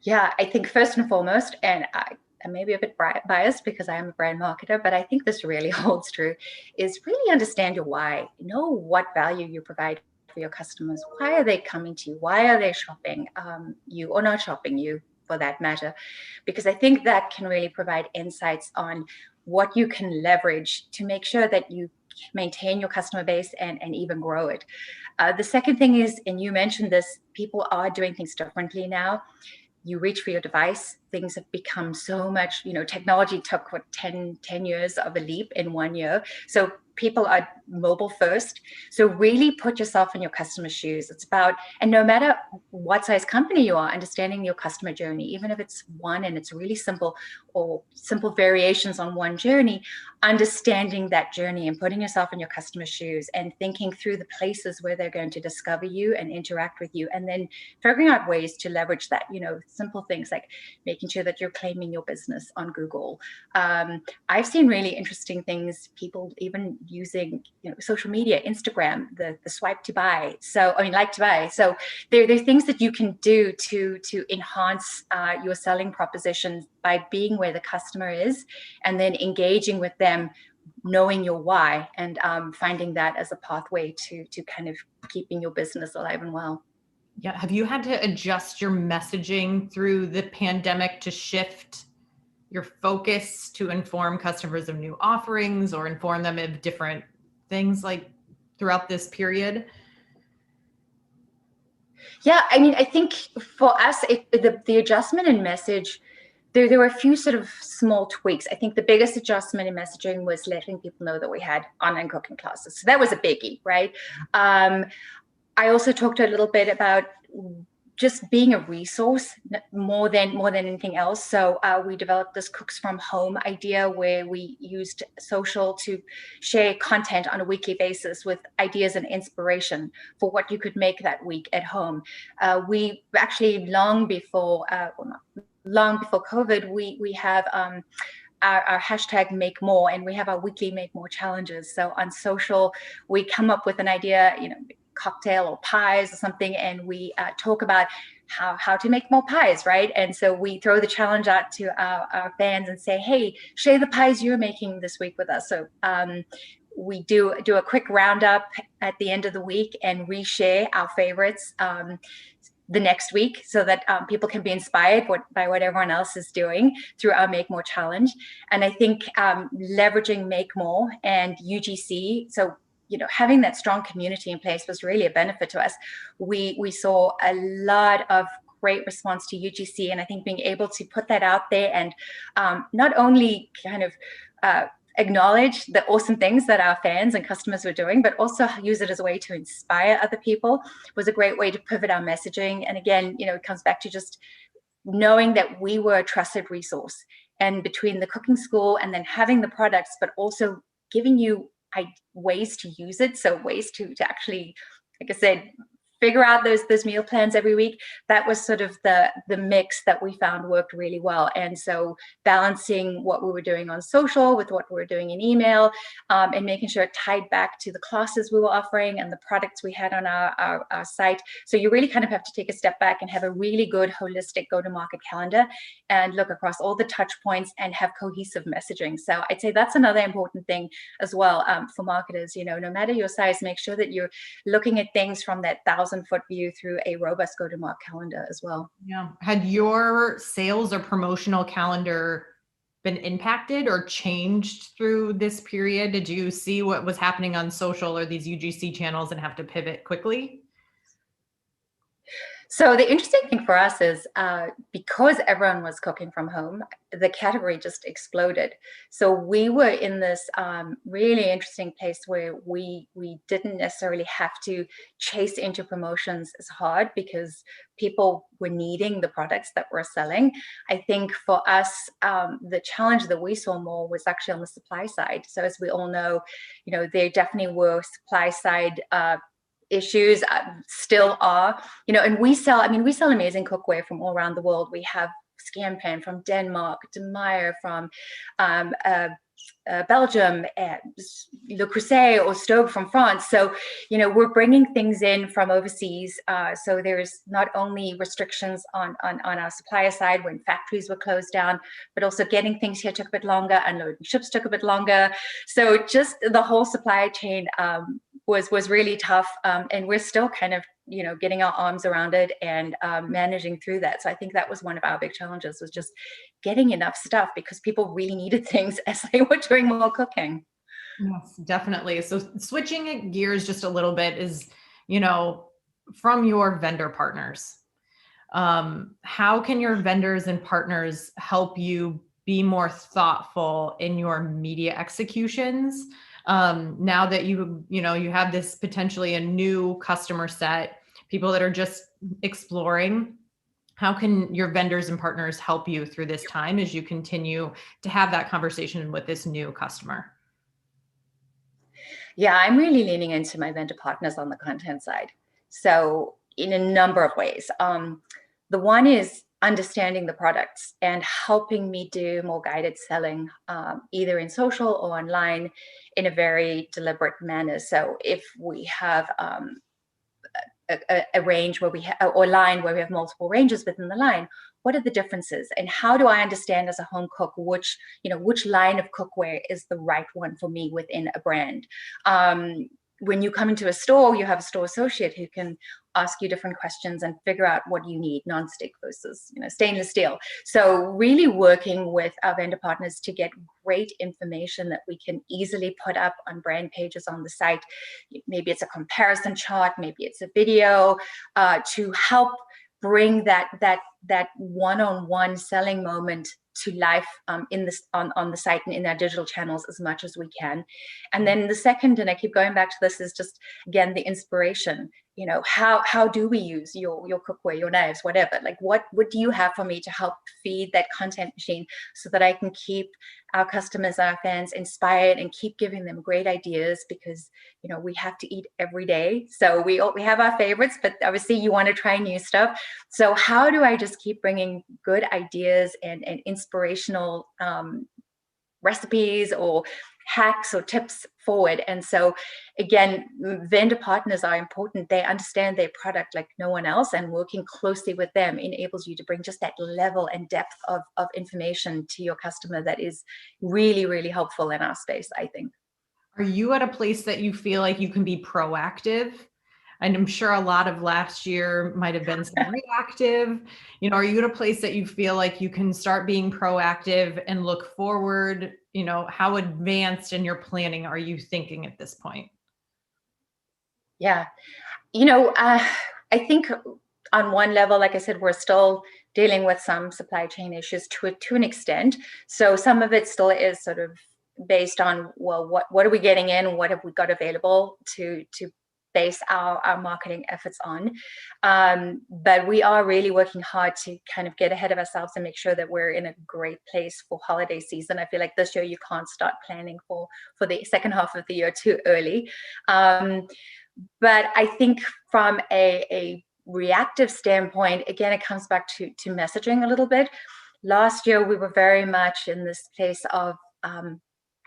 Yeah, I think first and foremost, and I may be a bit biased because I am a brand marketer, but I think this really holds true, is really understand your why. Know what value you provide for your customers. Why are they coming to you? Why are they shopping you or not shopping you, for that matter? Because I think that can really provide insights on what you can leverage to make sure that you maintain your customer base and even grow it. The second thing is, and you mentioned this, people are doing things differently now. You reach for your device. Things have become so much, technology took 10 years of a leap in 1 year. So people are mobile first. So really put yourself in your customer's shoes. It's about, and no matter what size company you are, understanding your customer journey, even if it's one and it's really simple or simple variations on one journey, understanding that journey and putting yourself in your customer's shoes and thinking through the places where they're going to discover you and interact with you, and then figuring out ways to leverage that, simple things like making sure that you're claiming your business on Google. I've seen really interesting things, people even using social media, Instagram, the swipe to buy. So like to buy. So there are things that you can do to enhance your selling proposition by being where the customer is, and then engaging with them, knowing your why, and finding that as a pathway to kind of keeping your business alive and well. Yeah. Have you had to adjust your messaging through the pandemic to shift your focus to inform customers of new offerings or inform them of different things like throughout this period? Yeah, I think for us, the adjustment in message, there were a few sort of small tweaks. I think the biggest adjustment in messaging was letting people know that we had online cooking classes. So that was a biggie, right? I also talked a little bit about just being a resource more than anything else. So we developed this cooks from home idea where we used social to share content on a weekly basis with ideas and inspiration for what you could make that week at home. We actually long before COVID, we have our hashtag make more, and we have our weekly make more challenges. So on social, we come up with an idea, cocktail or pies or something, and we talk about how to make more pies, right? And so we throw the challenge out to our fans and say, hey, share the pies you're making this week with us. So we do a quick roundup at the end of the week and reshare our favorites the next week, so that people can be inspired by what everyone else is doing through our Make More challenge. And I think leveraging Make More and UGC, so having that strong community in place was really a benefit to us. We saw a lot of great response to UGC, and I think being able to put that out there and not only kind of acknowledge the awesome things that our fans and customers were doing, but also use it as a way to inspire other people was a great way to pivot our messaging. And again, it comes back to just knowing that we were a trusted resource, and between the cooking school and then having the products, but also giving you ways to use it. So ways to actually, like I said, figure out those meal plans every week. That was sort of the mix that we found worked really well. And so balancing what we were doing on social with what we were doing in email, and making sure it tied back to the classes we were offering and the products we had on our site. So you really kind of have to take a step back and have a really good holistic go-to-market calendar and look across all the touch points and have cohesive messaging. So I'd say that's another important thing as well for marketers. No matter your size, make sure that you're looking at things from that 1,000-foot view through a robust go-to-market calendar as well. Yeah. Had your sales or promotional calendar been impacted or changed through this period? Did you see what was happening on social or these UGC channels and have to pivot quickly? So the interesting thing for us is because everyone was cooking from home, the category just exploded. So we were in this really interesting place where we didn't necessarily have to chase into promotions as hard because people were needing the products that we're selling. I think for us, the challenge that we saw more was actually on the supply side. So as we all know, there definitely were supply side issues, still are, and we sell amazing cookware from all around the world. We have Scampan from Denmark, De Meyer from Belgium, Le Creuset or Stove from France. So, we're bringing things in from overseas. So there's not only restrictions on our supplier side when factories were closed down, but also getting things here took a bit longer, unloading ships took a bit longer. So just the whole supply chain was really tough, and we're still kind of getting our arms around it and managing through that. So I think that was one of our big challenges, was just getting enough stuff because people really needed things as they were doing more cooking. Yes, definitely. So switching gears just a little bit is, from your vendor partners, how can your vendors and partners help you be more thoughtful in your media executions? Now that you have this potentially a new customer set, people that are just exploring, how can your vendors and partners help you through this time as you continue to have that conversation with this new customer? Yeah, I'm really leaning into my vendor partners on the content side. So in a number of ways. The one is understanding the products and helping me do more guided selling, either in social or online in a very deliberate manner. So if we have a range where we have, or line where we have multiple ranges within the line, what are the differences? And how do I understand as a home cook which line of cookware is the right one for me within a brand? When you come into a store, you have a store associate who can ask you different questions and figure out what you need, non-stick versus stainless steel. So really working with our vendor partners to get great information that we can easily put up on brand pages on the site. Maybe it's a comparison chart, maybe it's a video, to help bring that one-on-one selling moment to life on the site and in our digital channels as much as we can. And then the second, and I keep going back to this, is just, again, the inspiration. how do we use your cookware, your knives, whatever? Like, what do you have for me to help feed that content machine so that I can keep our customers, our fans inspired and keep giving them great ideas? Because we have to eat every day, so we have our favorites, but obviously you want to try new stuff. So how do I just keep bringing good ideas and inspirational recipes or hacks or tips forward? And so again, vendor partners are important. They understand their product like no one else, and working closely with them enables you to bring just that level and depth of information to your customer that is really, really helpful in our space, I think. Are you at a place that you feel like you can be proactive? And I'm sure a lot of last year might have been some reactive. Are you at a place that you feel like you can start being proactive and look forward? How advanced in your planning are you thinking at this point? Yeah, I think on one level, like I said, we're still dealing with some supply chain issues to an extent. So some of it still is sort of based on, well, what are we getting in? What have we got available to base our marketing efforts on? But we are really working hard to kind of get ahead of ourselves and make sure that we're in a great place for holiday season. I feel like this year you can't start planning for the second half of the year too early. But I think from a reactive standpoint, again, it comes back to messaging a little bit. Last year, we were very much in this place of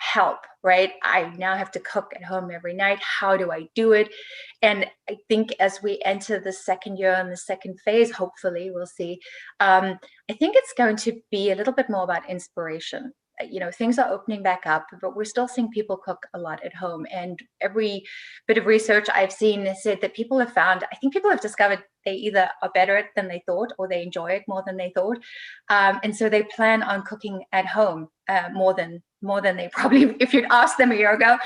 help, right? I now have to cook at home every night. How do I do it? And I think as we enter the second year and the second phase, hopefully we'll see, I think it's going to be a little bit more about inspiration. Things are opening back up, but we're still seeing people cook a lot at home. And every bit of research I've seen said that people have discovered they either are better at it than they thought, or they enjoy it more than they thought. And so they plan on cooking at home more than they probably, if you'd asked them a year ago,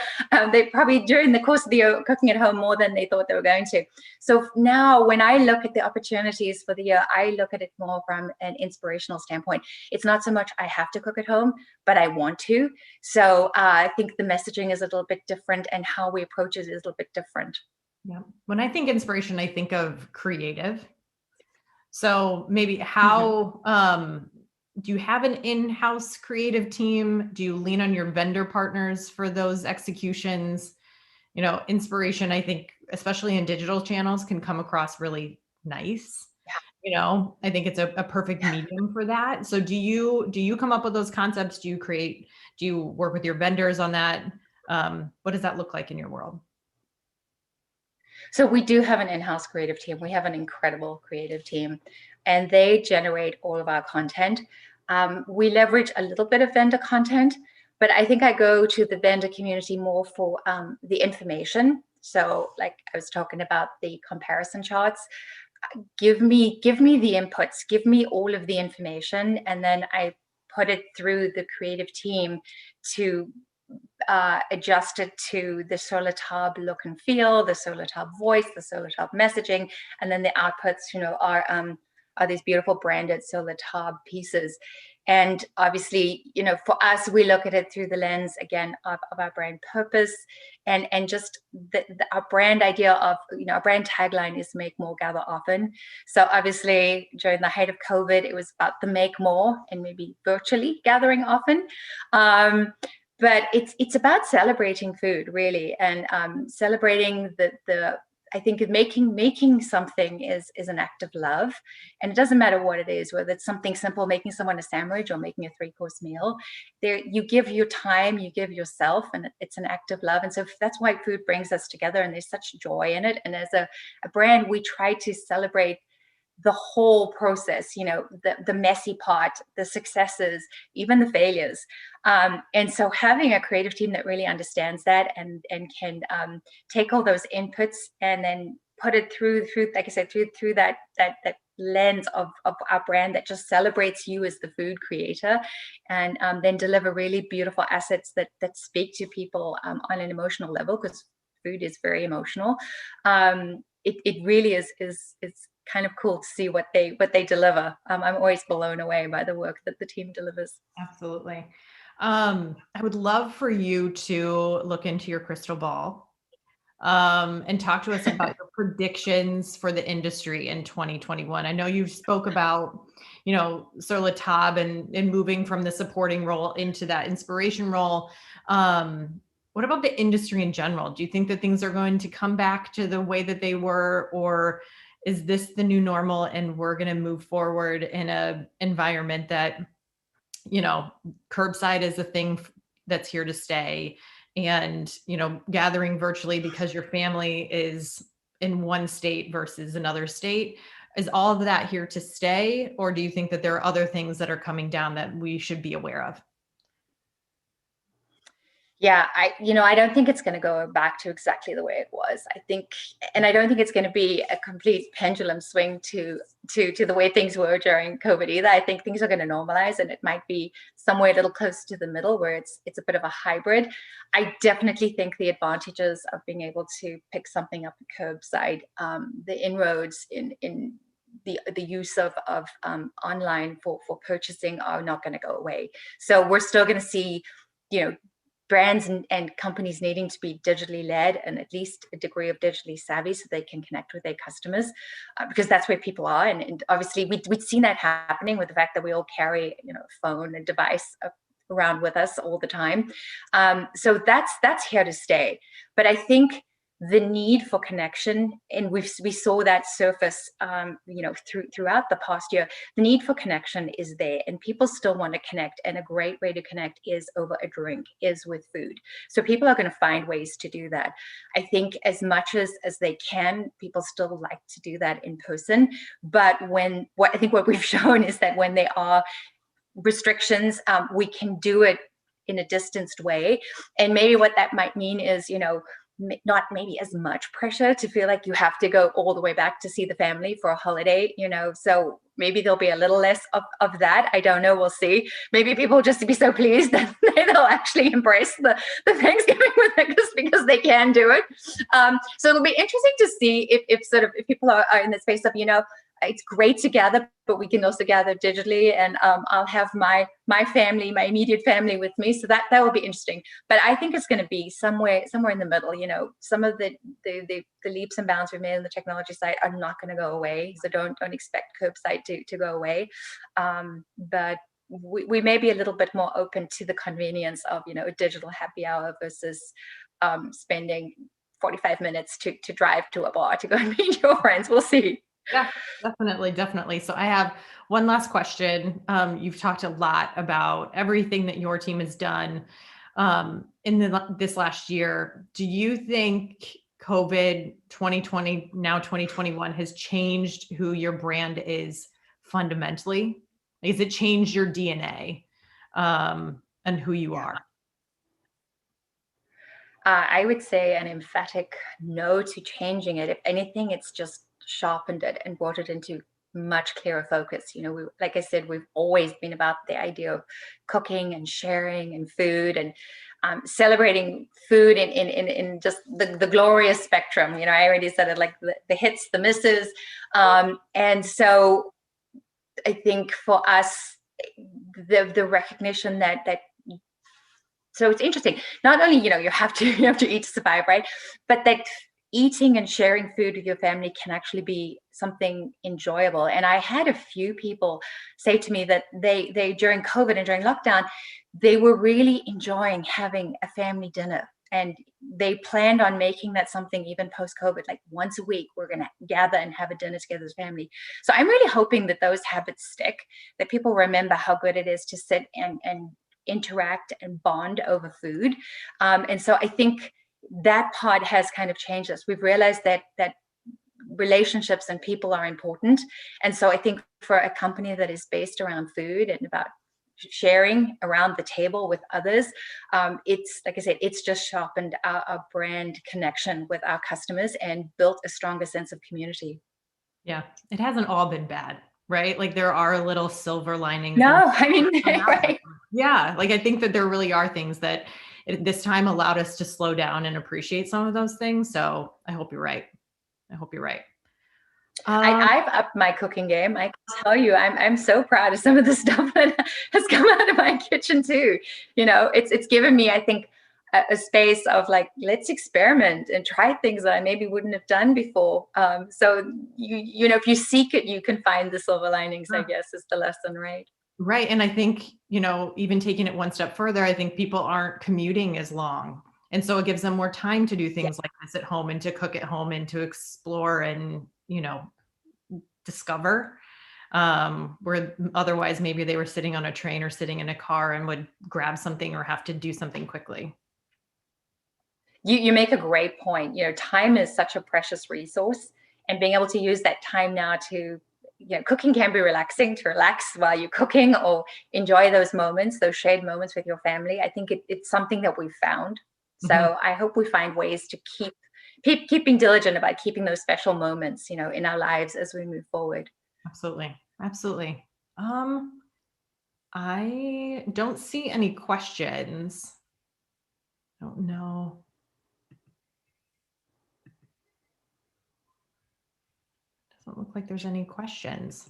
they probably during the course of the year cooking at home more than they thought they were going to. So now when I look at the opportunities for the year, I look at it more from an inspirational standpoint. It's not so much I have to cook at home, but I want to. So I think the messaging is a little bit different, and how we approach it is a little bit different. Yeah. When I think inspiration, I think of creative. So maybe how, do you have an in-house creative team? Do you lean on your vendor partners for those executions? Inspiration, I think, especially in digital channels, can come across really nice. I think it's a perfect medium for that. So do you come up with those concepts? Do you work with your vendors on that? What does that look like in your world? So we do have an in-house creative team. We have an incredible creative team, and they generate all of our content. We leverage a little bit of vendor content, but I think I go to the vendor community more for the information. So like I was talking about the comparison charts, give me the inputs, give me all of the information, and then I put it through the creative team to adjust it to the Sur La Table look and feel, the Sur La Table voice, the Sur La Table messaging, and then the outputs, are these beautiful branded Sur La Table pieces. And obviously, for us, we look at it through the lens again of our brand purpose, and just our brand idea of, our brand tagline is make more, gather often. So obviously during the height of COVID, it was about the make more and maybe virtually gathering often. But it's about celebrating food, really, and celebrating the I think making something is an act of love, and it doesn't matter what it is, whether it's something simple, making someone a sandwich, or making a 3-course meal. There, you give your time, you give yourself, and it's an act of love. And so that's why food brings us together, and there's such joy in it. And as a brand, we try to celebrate the whole process, the messy part, the successes, even the failures. And so having a creative team that really understands that and can take all those inputs and then put it through, like I said, through that lens of our brand that just celebrates you as the food creator, and then deliver really beautiful assets that speak to people on an emotional level, because food is very emotional. It really is kind of cool to see what they deliver. I'm always blown away by the work that the team delivers. and talk to us about your predictions for the industry in 2021. I know you spoke about, Sir Latab and moving from the supporting role into that inspiration role. What about the industry in general? Do you think that things are going to come back to the way that they were, or is this the new normal and we're going to move forward in a environment that, curbside is a thing that's here to stay, and, gathering virtually because your family is in one state versus another state? Is all of that here to stay? Or do you think that there are other things that are coming down that we should be aware of? Yeah, I don't think it's going to go back to exactly the way it was. I think, and I don't think it's going to be a complete pendulum swing to the way things were during COVID either. I think things are going to normalize, and it might be somewhere a little close to the middle where it's a bit of a hybrid. I definitely think the advantages of being able to pick something up at curbside, the inroads in the use of online for purchasing are not going to go away. So we're still going to see, brands and companies needing to be digitally led and at least a degree of digitally savvy so they can connect with their customers, because that's where people are. And obviously we'd seen that happening with the fact that we all carry, a phone and device around with us all the time. So that's here to stay. But I think the need for connection, and we saw that surface, throughout the past year. The need for connection is there, and people still want to connect. And a great way to connect is over a drink, is with food. So people are going to find ways to do that. I think as much as they can, people still like to do that in person. But what we've shown is that when there are restrictions, we can do it in a distanced way. And maybe what that might mean is, not maybe as much pressure to feel like you have to go all the way back to see the family for a holiday, so maybe there'll be a little less of that. I don't know, we'll see. Maybe people will just be so pleased that they'll actually embrace the Thanksgiving with it because they can do it. So it'll be interesting to see if people are in the space of, it's great to gather, but we can also gather digitally, and I'll have my family, my immediate family with me. So that will be interesting. But I think it's going to be somewhere in the middle. Some of the leaps and bounds we've made on the technology side are not going to go away. So don't expect curbside to go away. But we may be a little bit more open to the convenience of, a digital happy hour versus spending 45 minutes to drive to a bar to go and meet your friends. We'll see. Yeah, definitely. So I have one last question. You've talked a lot about everything that your team has done in this last year. Do you think COVID 2020, now 2021, has changed who your brand is fundamentally? Has it changed your DNA and who you are? I would say an emphatic no to changing it. If anything, it's just sharpened it and brought it into much clearer focus. Like I said, we've always been about the idea of cooking and sharing and food, and celebrating food in just the glorious spectrum. I already said it, like the hits, the misses. And so I think for us, the recognition that so it's interesting. Not only, you have to eat to survive, right? But that eating and sharing food with your family can actually be something enjoyable. And I had a few people say to me that they during COVID and during lockdown, they were really enjoying having a family dinner. And they planned on making that something even post-COVID, like once a week, we're going to gather and have a dinner together as family. So I'm really hoping that those habits stick, that people remember how good it is to sit and interact and bond over food. And so I think that part has kind of changed us. We've realized that relationships and people are important. And so I think for a company that is based around food and about sharing around the table with others, it's, like I said, it's just sharpened our brand connection with our customers and built a stronger sense of community. Yeah, it hasn't all been bad, right? Like there are little silver linings. No, I mean, right. Yeah, like I think that there really are things that this time allowed us to slow down and appreciate some of those things. So I hope you're right. I've upped my cooking game. I can tell you, I'm so proud of some of the stuff that has come out of my kitchen too. It's given me, I think, a space of like, let's experiment and try things that I maybe wouldn't have done before. So you know, if you seek it, you can find the silver linings, I guess, is the lesson, right? Right. And I think, you know, even taking it one step further, I think people aren't commuting as long. And so it gives them more time to do things like this at home and to cook at home and to explore and, you know, discover, where otherwise maybe they were sitting on a train or sitting in a car and would grab something or have to do something quickly. You make a great point. You know, time is such a precious resource, and being able to use that time now to, you know, cooking can be relaxing, to relax while you're cooking or enjoy those moments, those shared moments with your family. I think it's something that we've found. So I hope we find ways to keeping diligent about keeping those special moments, you know, in our lives as we move forward. Absolutely. Absolutely. I don't see any questions. I don't know. Doesn't look like there's any questions.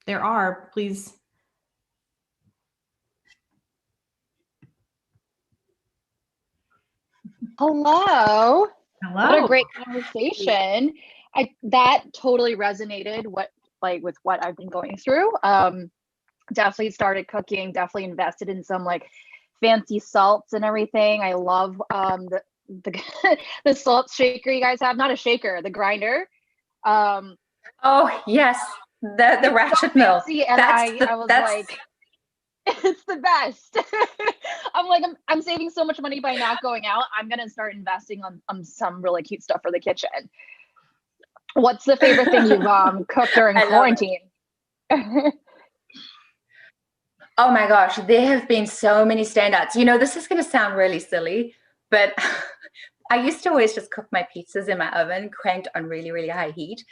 There are, please. Hello. Hello. What a great conversation. That totally resonated with what I've been going through. Definitely started cooking, definitely invested in some like fancy salts and everything. I love the the salt shaker you guys have. Not a shaker, the grinder. Oh yes, the ratchet mill. And I was like, it's the best. I'm like, I'm saving so much money by not going out. I'm gonna start investing on some really cute stuff for the kitchen. What's the favorite thing you've cooked during quarantine? Oh my gosh, there have been so many standouts. You know, this is going to sound really silly, but I used to always just cook my pizzas in my oven, cranked on really, really high heat.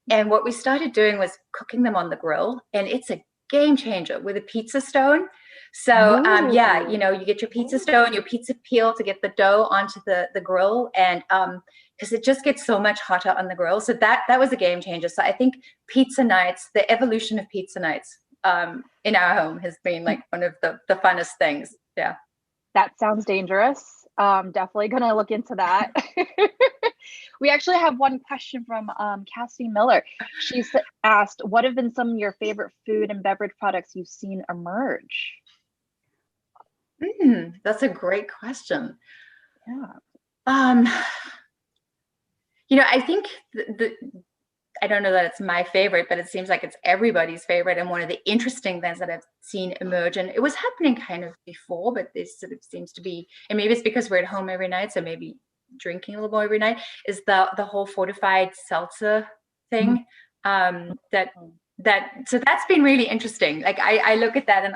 And what we started doing was cooking them on the grill, and it's a game changer with a pizza stone. So yeah, you know, you get your pizza stone, your pizza peel to get the dough onto the grill, and because it just gets so much hotter on the grill. So that was a game changer. So I think pizza nights, the evolution of pizza nights in our home has been like one of the funnest things. Yeah. That sounds dangerous. Definitely gonna look into that. We actually have one question from Cassie Miller. She's asked, what have been some of your favorite food and beverage products you've seen emerge? That's a great question. Yeah. You know, I think I don't know that it's my favorite, but it seems like it's everybody's favorite. And one of the interesting things that I've seen emerge, and it was happening kind of before, but this sort of seems to be, and maybe it's because we're at home every night, so maybe drinking a little more every night, is the whole fortified seltzer thing. So that's been really interesting. Like I look at that and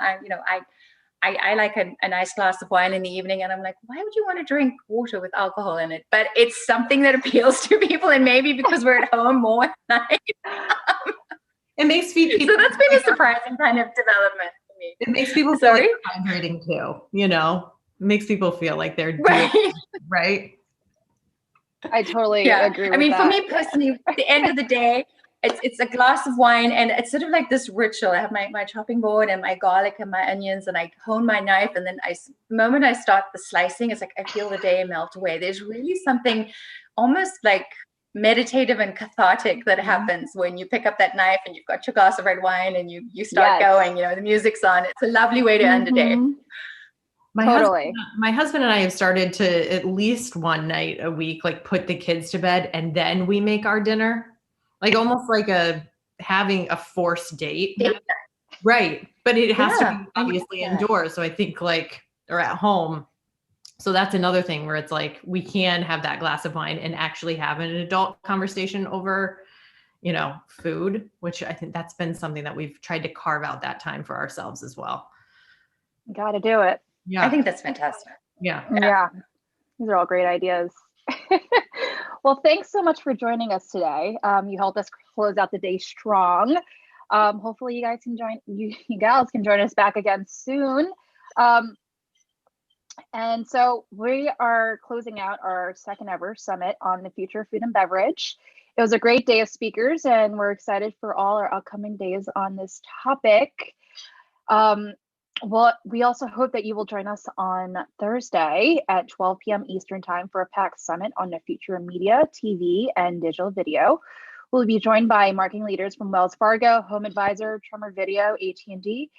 I like a nice glass of wine in the evening, and I'm like, why would you want to drink water with alcohol in it? But it's something that appeals to people, and maybe because we're at home more at night. It makes people. So that's been a surprising kind of development for me. It makes people feel like they're hydrating too. You know, it makes people feel like they're doing right. I totally agree with I mean, that. for me personally, at the end of the day, it's a glass of wine, and it's sort of like this ritual. I have my chopping board and my garlic and my onions, and I hone my knife, and then the moment I start the slicing, it's like I feel the day melt away. There's really something almost like meditative and cathartic that happens when you pick up that knife and you've got your glass of red wine and you start going. You know, the music's on. It's a lovely way to end a day. My husband and I have started to at least one night a week, like put the kids to bed and then we make our dinner, like almost like having a forced date. Right. But it has to be obviously indoors. So I think or at home. So that's another thing where it's like, we can have that glass of wine and actually have an adult conversation over, you know, food, which I think that's been something that we've tried to carve out that time for ourselves as well. Got to do it. Yeah. I think that's fantastic. Yeah. These are all great ideas. Well, thanks so much for joining us today. You helped us close out the day strong. Hopefully you guys can you gals can join us back again soon. And so we are closing out our second ever summit on the future of food and beverage. It was a great day of speakers, and we're excited for all our upcoming days on this topic. Well, we also hope that you will join us on Thursday at 12 p.m. Eastern Time for a PAX Summit on the future of media, TV, and digital video. We'll be joined by marketing leaders from Wells Fargo, Home Advisor, Tremor Video, AT&T,